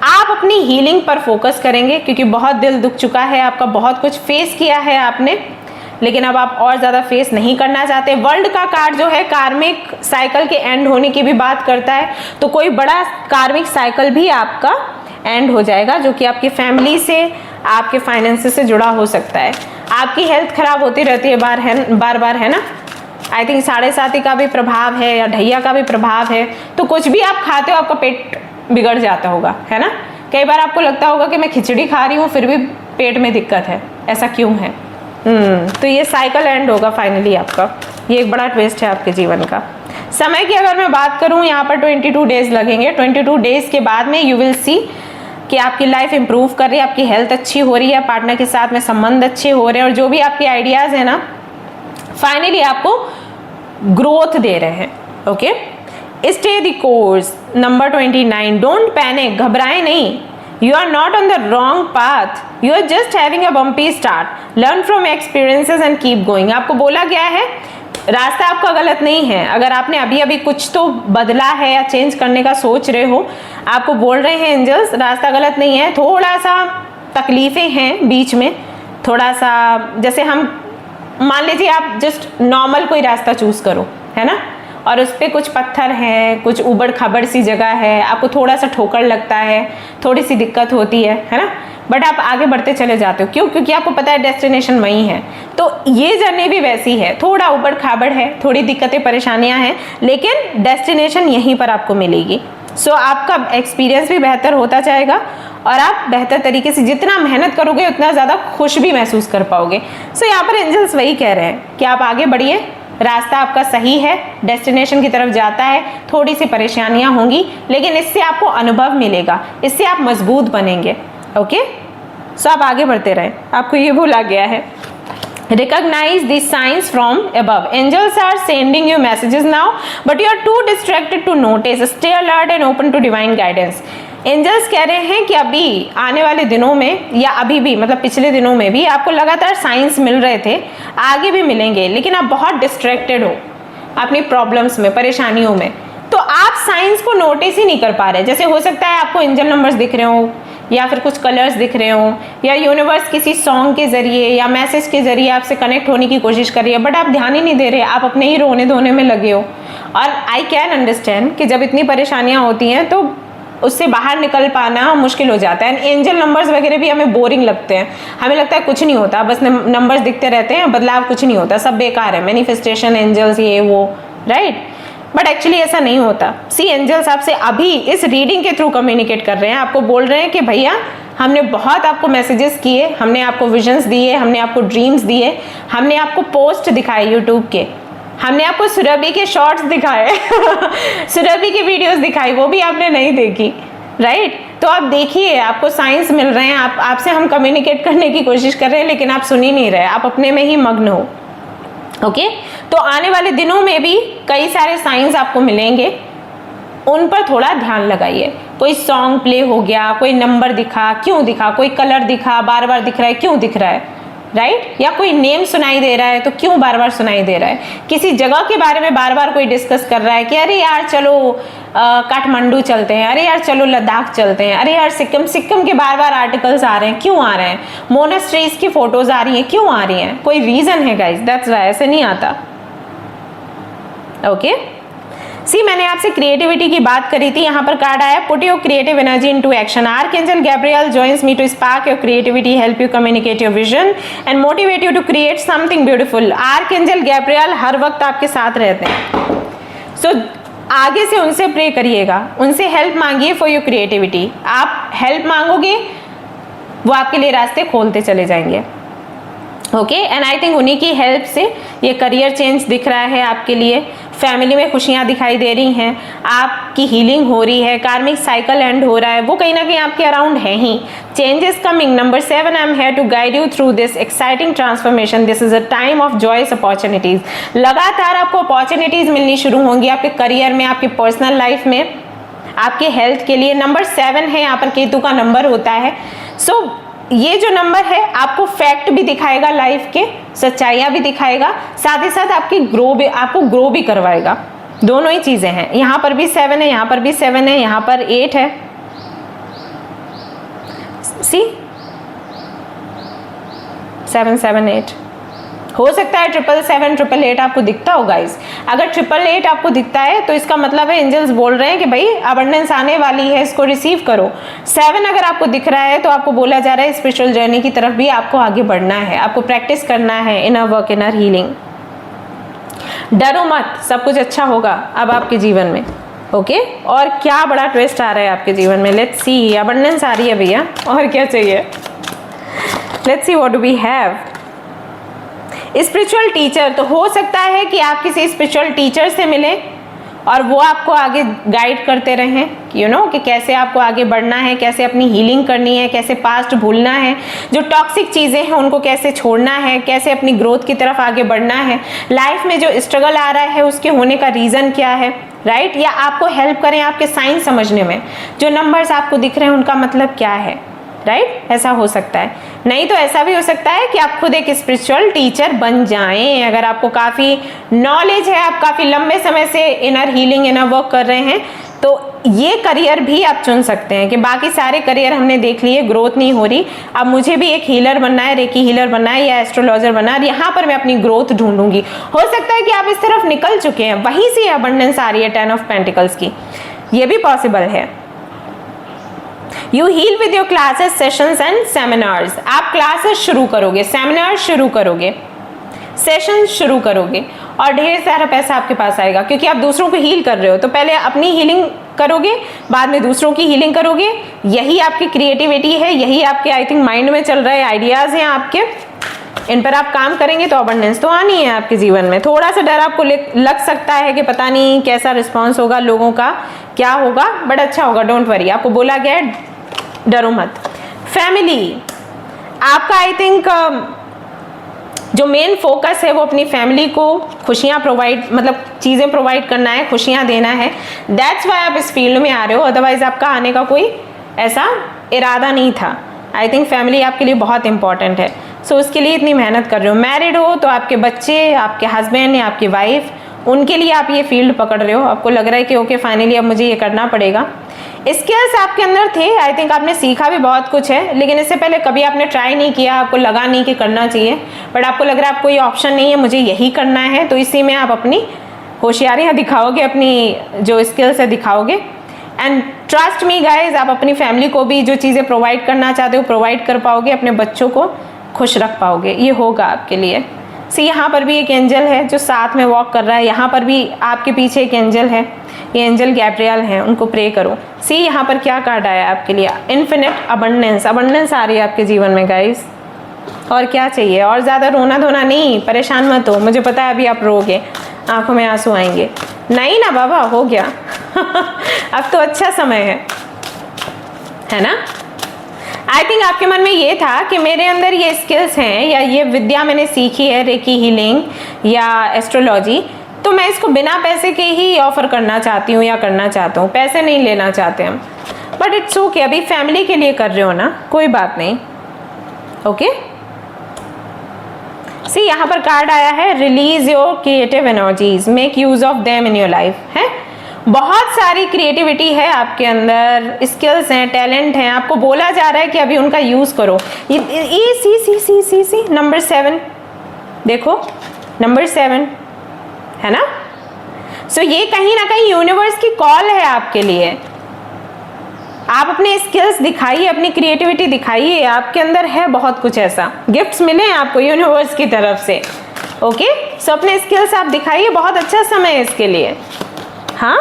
आप अपनी हीलिंग पर फोकस करेंगे क्योंकि बहुत दिल दुख चुका है आपका, बहुत कुछ फेस किया है आपने, लेकिन अब आप और ज़्यादा फेस नहीं करना चाहते। वर्ल्ड का कार्ड जो है कार्मिक साइकिल के एंड होने की भी बात करता है, तो कोई बड़ा कार्मिक साइकिल भी आपका एंड हो जाएगा जो कि आपकी फैमिली से, आपके फाइनेंसेस से जुड़ा हो सकता है। आपकी हेल्थ खराब होती रहती है बार बार, है ना। आई थिंक 7.5 का भी प्रभाव है या ढैया का भी प्रभाव है, तो कुछ भी आप खाते हो आपका पेट बिगड़ जाता होगा, है ना। कई बार आपको लगता होगा कि मैं खिचड़ी खा रही हूँ फिर भी पेट में दिक्कत है, ऐसा क्यों है। तो ये साइकिल एंड होगा फाइनली आपका। ये एक बड़ा ट्विस्ट है आपके जीवन का। समय की अगर मैं बात करूँ, यहाँ पर 22 डेज लगेंगे। 22 डेज के बाद में यू विल सी कि आपकी लाइफ इंप्रूव कर रही है, आपकी हेल्थ अच्छी हो रही है, पार्टनर के साथ में संबंध अच्छे हो रहे हैं, और जो भी आपके आइडियाज़ है ना फाइनली आपको ग्रोथ दे रहे हैं, okay. Stay the course, number 29, don't panic, घबराएं नहीं। You are not on the wrong path, you are just having a bumpy start, learn from experiences and keep going. आपको बोला गया है रास्ता आपका गलत नहीं है। अगर आपने अभी अभी कुछ तो बदला है या चेंज करने का सोच रहे हो, आपको बोल रहे हैं एंजल्स रास्ता गलत नहीं है। थोड़ा सा तकलीफें हैं बीच में, थोड़ा सा, जैसे हम मान लीजिए आप जस्ट नॉर्मल कोई रास्ता चूज करो, है ना, और उस पर कुछ पत्थर हैं, कुछ उबड़ खाबड़ सी जगह है, आपको थोड़ा सा ठोकर लगता है, थोड़ी सी दिक्कत होती है ना। बट आप आगे बढ़ते चले जाते हो। क्यों? क्योंकि आपको पता है डेस्टिनेशन वही है। तो ये जर्नी भी वैसी है, थोड़ा ऊबड़ खाबड़ है, थोड़ी दिक्कतें परेशानियां हैं, लेकिन डेस्टिनेशन यहीं पर आपको मिलेगी। सो आपका एक्सपीरियंस भी बेहतर होता जाएगा और आप बेहतर तरीके से जितना मेहनत करोगे उतना ज़्यादा खुश भी महसूस कर पाओगे। सो यहाँ पर एंजल्स वही कह रहे हैं कि आप आगे बढ़िए, रास्ता आपका सही है, डेस्टिनेशन की तरफ जाता है, थोड़ी सी परेशानियां होंगी लेकिन इससे आपको अनुभव मिलेगा, इससे आप मजबूत बनेंगे। ओके, सो आप आगे बढ़ते रहें। आपको ये बोला गया है, recognize the signs from above. Angels are sending you messages now, but you are too distracted to notice. Stay alert and open to divine guidance. Angels कह रहे हैं कि अभी आने वाले दिनों में या अभी भी मतलब पिछले दिनों में भी आपको लगातार साइंस मिल रहे थे, आगे भी मिलेंगे, लेकिन आप बहुत डिस्ट्रैक्टेड हो अपनी प्रॉब्लम्स में, परेशानियों में, तो आप साइंस को नोटिस ही नहीं कर पा रहे। जैसे हो सकता है आपको एंजल नंबर्स दिख रहे हो या फिर कुछ कलर्स दिख रहे हो या यूनिवर्स किसी सॉन्ग के जरिए या मैसेज के जरिए आपसे कनेक्ट होने की कोशिश कर रही है, बट आप ध्यान ही नहीं दे रहे, आप अपने ही रोने धोने में लगे हो। और आई कैन अंडरस्टैंड कि जब इतनी परेशानियां होती हैं तो उससे बाहर निकल पाना मुश्किल हो जाता है। एंड एंजल नंबर्स वगैरह भी हमें बोरिंग लगते हैं, हमें लगता है कुछ नहीं होता, बस नंबर्स दिखते रहते हैं, बदलाव कुछ नहीं होता, सब बेकार है, मैनिफेस्टेशन एंजल्स ये वो, राइट? बट एक्चुअली ऐसा नहीं होता। सी, एंजल्स आपसे अभी इस रीडिंग के थ्रू कम्युनिकेट कर रहे हैं, आपको बोल रहे हैं कि भैया हमने बहुत आपको मैसेजेस किए, हमने आपको विजन्स दिए, हमने आपको ड्रीम्स दिए, हमने आपको पोस्ट दिखाए यूट्यूब के, हमने आपको सुरभि के शॉर्ट्स दिखाए सुरभि की वीडियोस दिखाई, वो भी आपने नहीं देखी, राइट? तो आप देखिए, आपको साइंस मिल रहे हैं, आपसे हम कम्युनिकेट करने की कोशिश कर रहे हैं, लेकिन आप सुन ही नहीं रहे, आप अपने में ही मग्न हो। ओके, तो आने वाले दिनों में भी कई सारे साइंस आपको मिलेंगे, उन पर थोड़ा ध्यान लगाइए। कोई सॉन्ग प्ले हो गया, कोई नंबर दिखा, क्यों दिखा, कोई कलर दिखा, बार बार दिख रहा है, क्यों दिख रहा है, राइट? या कोई नेम सुनाई दे रहा है तो क्यों बार बार सुनाई दे रहा है, किसी जगह के बारे में बार बार कोई डिस्कस कर रहा है कि अरे यार चलो काठमांडू चलते हैं, अरे यार चलो लद्दाख चलते हैं, अरे यार सिक्किम के बार बार आर्टिकल्स आ रहे हैं, क्यों आ रहे हैं, मोनेस्ट्रीज की फोटोज आ रही हैं, क्यों आ रही हैं? कोई रीजन है गाइस, दैट्स व्हाई, ऐसे नहीं आता। ओके, सी, मैंने आपसे क्रिएटिविटी की बात करी थी, यहाँ पर कार्ड आया, put your creative energy into action. Archangel Gabriel joins me to spark your creativity, help you communicate your vision and motivate you to create something beautiful. Archangel Gabriel हर वक्त आपके साथ रहते हैं, सो आगे से उनसे प्रे करिएगा, उनसे हेल्प मांगिए फॉर योर क्रिएटिविटी। आप हेल्प मांगोगे, वो आपके लिए रास्ते खोलते चले जाएंगे। ओके, एंड आई थिंक उन्हीं की हेल्प से ये करियर चेंज दिख रहा है आपके लिए, फैमिली में खुशियां दिखाई दे रही हैं, आपकी हीलिंग हो रही है, कार्मिक साइकिल एंड हो रहा है, वो कहीं ना कहीं आपके अराउंड है ही। Change is coming. Number 7, I am here to guide you through this exciting transformation. This is a time of joyous opportunities. लगातार आपको अपॉर्चुनिटीज मिलनी शुरू होंगी आपके करियर में, आपके पर्सनल लाइफ में, आपके हेल्थ के लिए। नंबर 7 है, यहाँ पर केतु का नंबर होता है। सो ये जो नंबर है आपको फैक्ट भी दिखाएगा, लाइफ के सच्चाइयाँ भी दिखाएगा, साथ ही साथ आपको ग्रो भी करवाएगा। दोनों ही चीजें हैं। यहाँ पर भी 7 है, यहाँ पर भी 7 है, यहाँ पर 8 है। सी, 7 7 8 हो सकता है 777 888 आपको दिखता हो गाइस। अगर 888 आपको दिखता है तो इसका मतलब है एंजल्स बोल रहे हैं कि भाई अबंडेंस आने वाली है, इसको रिसीव करो। 7 अगर आपको दिख रहा है तो आपको बोला जा रहा है स्पिरिचुअल जर्नी की तरफ भी आपको आगे बढ़ना है, आपको प्रैक्टिस करना है, इनर वर्क, इनर हीलिंग। डरो मत, सब कुछ अच्छा होगा अब आपके जीवन में। ओके, और क्या बड़ा ट्विस्ट आ रहा है आपके जीवन में, लेट्स सी। अबंडेंस आ रही है भैया, और क्या चाहिए? Let's see what do we have. Spiritual teacher, तो हो सकता है कि आप किसी स्पिरिचुअल टीचर से मिले और वो आपको आगे गाइड करते रहें, कि कैसे आपको आगे बढ़ना है, कैसे अपनी हीलिंग करनी है, कैसे पास्ट भूलना है, जो टॉक्सिक चीज़ें हैं उनको कैसे छोड़ना है, कैसे अपनी ग्रोथ की तरफ आगे बढ़ना है, लाइफ में जो स्ट्रगल आ रहा है उसके होने का रीज़न क्या है, राइट? या आपको हेल्प करें आपके साइंस समझने में, जो नंबर्स आपको दिख रहे हैं उनका मतलब क्या है, राइट? ऐसा हो सकता है। नहीं तो ऐसा भी हो सकता है कि आप खुद एक स्पिरिचुअल टीचर बन जाएं। अगर आपको काफ़ी नॉलेज है, आप काफ़ी लंबे समय से इनर हीलिंग, इनर वर्क कर रहे हैं, तो ये करियर भी आप चुन सकते हैं कि बाकी सारे करियर हमने देख लिए, ग्रोथ नहीं हो रही, अब मुझे भी एक हीलर बनना है, रेकी हीलर बनना है या एस्ट्रोलॉजर बनना है, यहाँ पर मैं अपनी ग्रोथ ढूंढूंगी। हो सकता है कि आप इस तरफ निकल चुके हैं, वहीं से अबंडेंस आ रही है 10 ऑफ पेंटिकल्स की, ये भी पॉसिबल है। You heal with your classes, sessions and seminars. आप क्लासेस शुरू करोगे, सेमिनार शुरू करोगे, सेशन शुरू करोगे और ढेर सारा पैसा आपके पास आएगा, क्योंकि आप दूसरों को हील कर रहे हो। तो पहले अपनी हीलिंग करोगे, बाद में दूसरों की हीलिंग करोगे। यही आपकी क्रिएटिविटी है, यही आपके आई थिंक माइंड में चल रहे आइडियाज हैं आपके, इन पर आप काम करेंगे तो अबंडेंस तो आनी है आपके जीवन में। थोड़ा सा डर आपको लग सकता है कि पता नहीं कैसा रिस्पॉन्स होगा लोगों का, क्या होगा, बट अच्छा होगा, डोंट वरी। आपको बोला गया है डरो मत। फैमिली, आपका आई थिंक जो मेन फोकस है वो अपनी फैमिली को खुशियाँ प्रोवाइड, मतलब चीज़ें प्रोवाइड करना है, खुशियाँ देना है। दैट्स वाई आप इस फील्ड में आ रहे हो, अदरवाइज आपका आने का कोई ऐसा इरादा नहीं था। आई थिंक फैमिली आपके लिए बहुत इंपॉर्टेंट है, सो उसके लिए इतनी मेहनत कर रहे हो। मैरिड हो तो आपके बच्चे, आपके हस्बैंड या आपकी वाइफ, उनके लिए आप ये फील्ड पकड़ रहे हो। आपको लग रहा है कि ओके फाइनली अब मुझे ये करना पड़ेगा। स्किल्स आपके अंदर थे, आई थिंक आपने सीखा भी बहुत कुछ है, लेकिन इससे पहले कभी आपने ट्राई नहीं किया, आपको लगा नहीं कि करना चाहिए, बट आपको लग रहा है आपको ये ऑप्शन नहीं है, मुझे यही करना है, तो इसी में आप अपनी होशियारियाँ दिखाओगे, अपनी जो स्किल्स है दिखाओगे। एंड ट्रस्ट मी गाइज, आप अपनी फैमिली को भी जो चीज़ें प्रोवाइड करना चाहते हो प्रोवाइड कर पाओगे, अपने बच्चों को खुश रख पाओगे, ये होगा आपके लिए। सी यहाँ पर भी एक एंजल है जो साथ में वॉक कर रहा है, यहाँ पर भी आपके पीछे एक एंजल है, ये एंजल गैब्रियल है, उनको प्रे करो। सी यहाँ पर क्या कार्ड आया आपके लिए, इन्फिनिट अबंडेंस। अबंडेंस आ रही है आपके जीवन में गाइस, और क्या चाहिए, और ज़्यादा रोना धोना नहीं, परेशान मत हो, मुझे पता है अभी आप रोगे, आंखों में आंसू आएंगे, नहीं ना बाबा, हो गया अब तो अच्छा समय है ना। आई थिंक आपके मन में ये था कि मेरे अंदर ये स्किल्स हैं या ये विद्या मैंने सीखी है, रेकी हीलिंग या एस्ट्रोलॉजी, तो मैं इसको बिना पैसे के ही ऑफर करना चाहती हूँ या करना चाहता हूँ, पैसे नहीं लेना चाहते हम। बट इट्स ओके, अभी फैमिली के लिए कर रहे हो ना, कोई बात नहीं। ओके सी यहाँ पर कार्ड आया है, release your creative energies, make use of them in your life. है बहुत सारी क्रिएटिविटी है आपके अंदर, स्किल्स हैं, टैलेंट हैं, आपको बोला जा रहा है कि अभी उनका यूज़ करो। ये सी सी सी सी सी नंबर 7 देखो, नंबर 7 है ना। सो ये कहीं ना कहीं यूनिवर्स की कॉल है आपके लिए। आप अपने स्किल्स दिखाइए, अपनी क्रिएटिविटी दिखाइए, आपके अंदर है बहुत कुछ ऐसा, गिफ्ट्स मिले हैं आपको यूनिवर्स की तरफ से। ओके सो अपने स्किल्स आप दिखाइए, बहुत अच्छा समय है इसके लिए। हाँ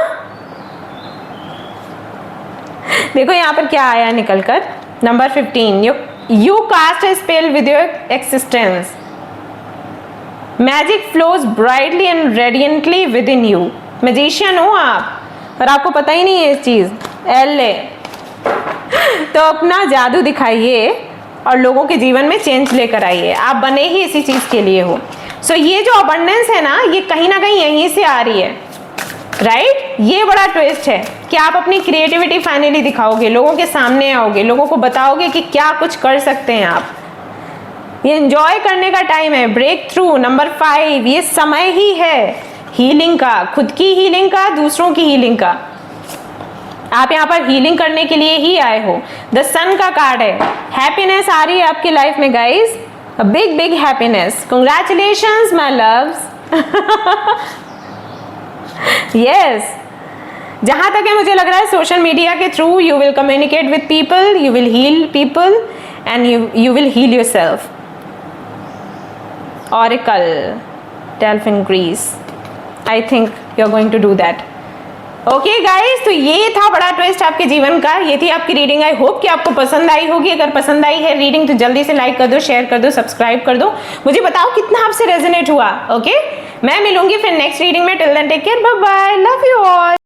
देखो यहाँ पर क्या आया निकल कर, number 15, you cast a spell with your existence, magic flows brightly and radiantly within you. Magician हो आप, पर आपको पता ही नहीं है इस चीज़, एल तो अपना जादू दिखाइए और लोगों के जीवन में चेंज लेकर आइए, आप बने ही इसी चीज़ के लिए हो। सो ये जो अबंडेंस है ना, ये कहीं ना कहीं यहीं से आ रही है, राइट ये बड़ा ट्विस्ट है कि आप अपनी क्रिएटिविटी फाइनली दिखाओगे, लोगों के सामने आओगे, लोगों को बताओगे कि क्या कुछ कर सकते हैं आप। ये एंजॉय करने का टाइम है, ब्रेक थ्रू, नंबर 5, ये समय ही है हीलिंग का, खुद की हीलिंग का, दूसरों की हीलिंग का। आप यहाँ पर हीलिंग करने के लिए ही आए हो। द सन का कार्ड है, हैप्पीनेस आ रही है आपकी लाइफ में guys, a big big happiness, congratulations my loves. Yes जहां तक है मुझे लग रहा है सोशल मीडिया के through you will communicate with people, you will heal people and you will heal yourself. Oracle Delphin Greece, I think you are going to do that. Okay guys, तो ये था बड़ा ट्विस्ट आपके जीवन का, ये थी आपकी रीडिंग। आई होप कि आपको पसंद आई होगी। अगर पसंद आई है रीडिंग तो जल्दी से लाइक कर दो, शेयर कर दो, सब्सक्राइब कर दो, मुझे बताओ कितना आपसे रेजोनेट हुआ। ओके मैं मिलूंगी फिर नेक्स्ट रीडिंग में, till then take care, bye bye, love you all.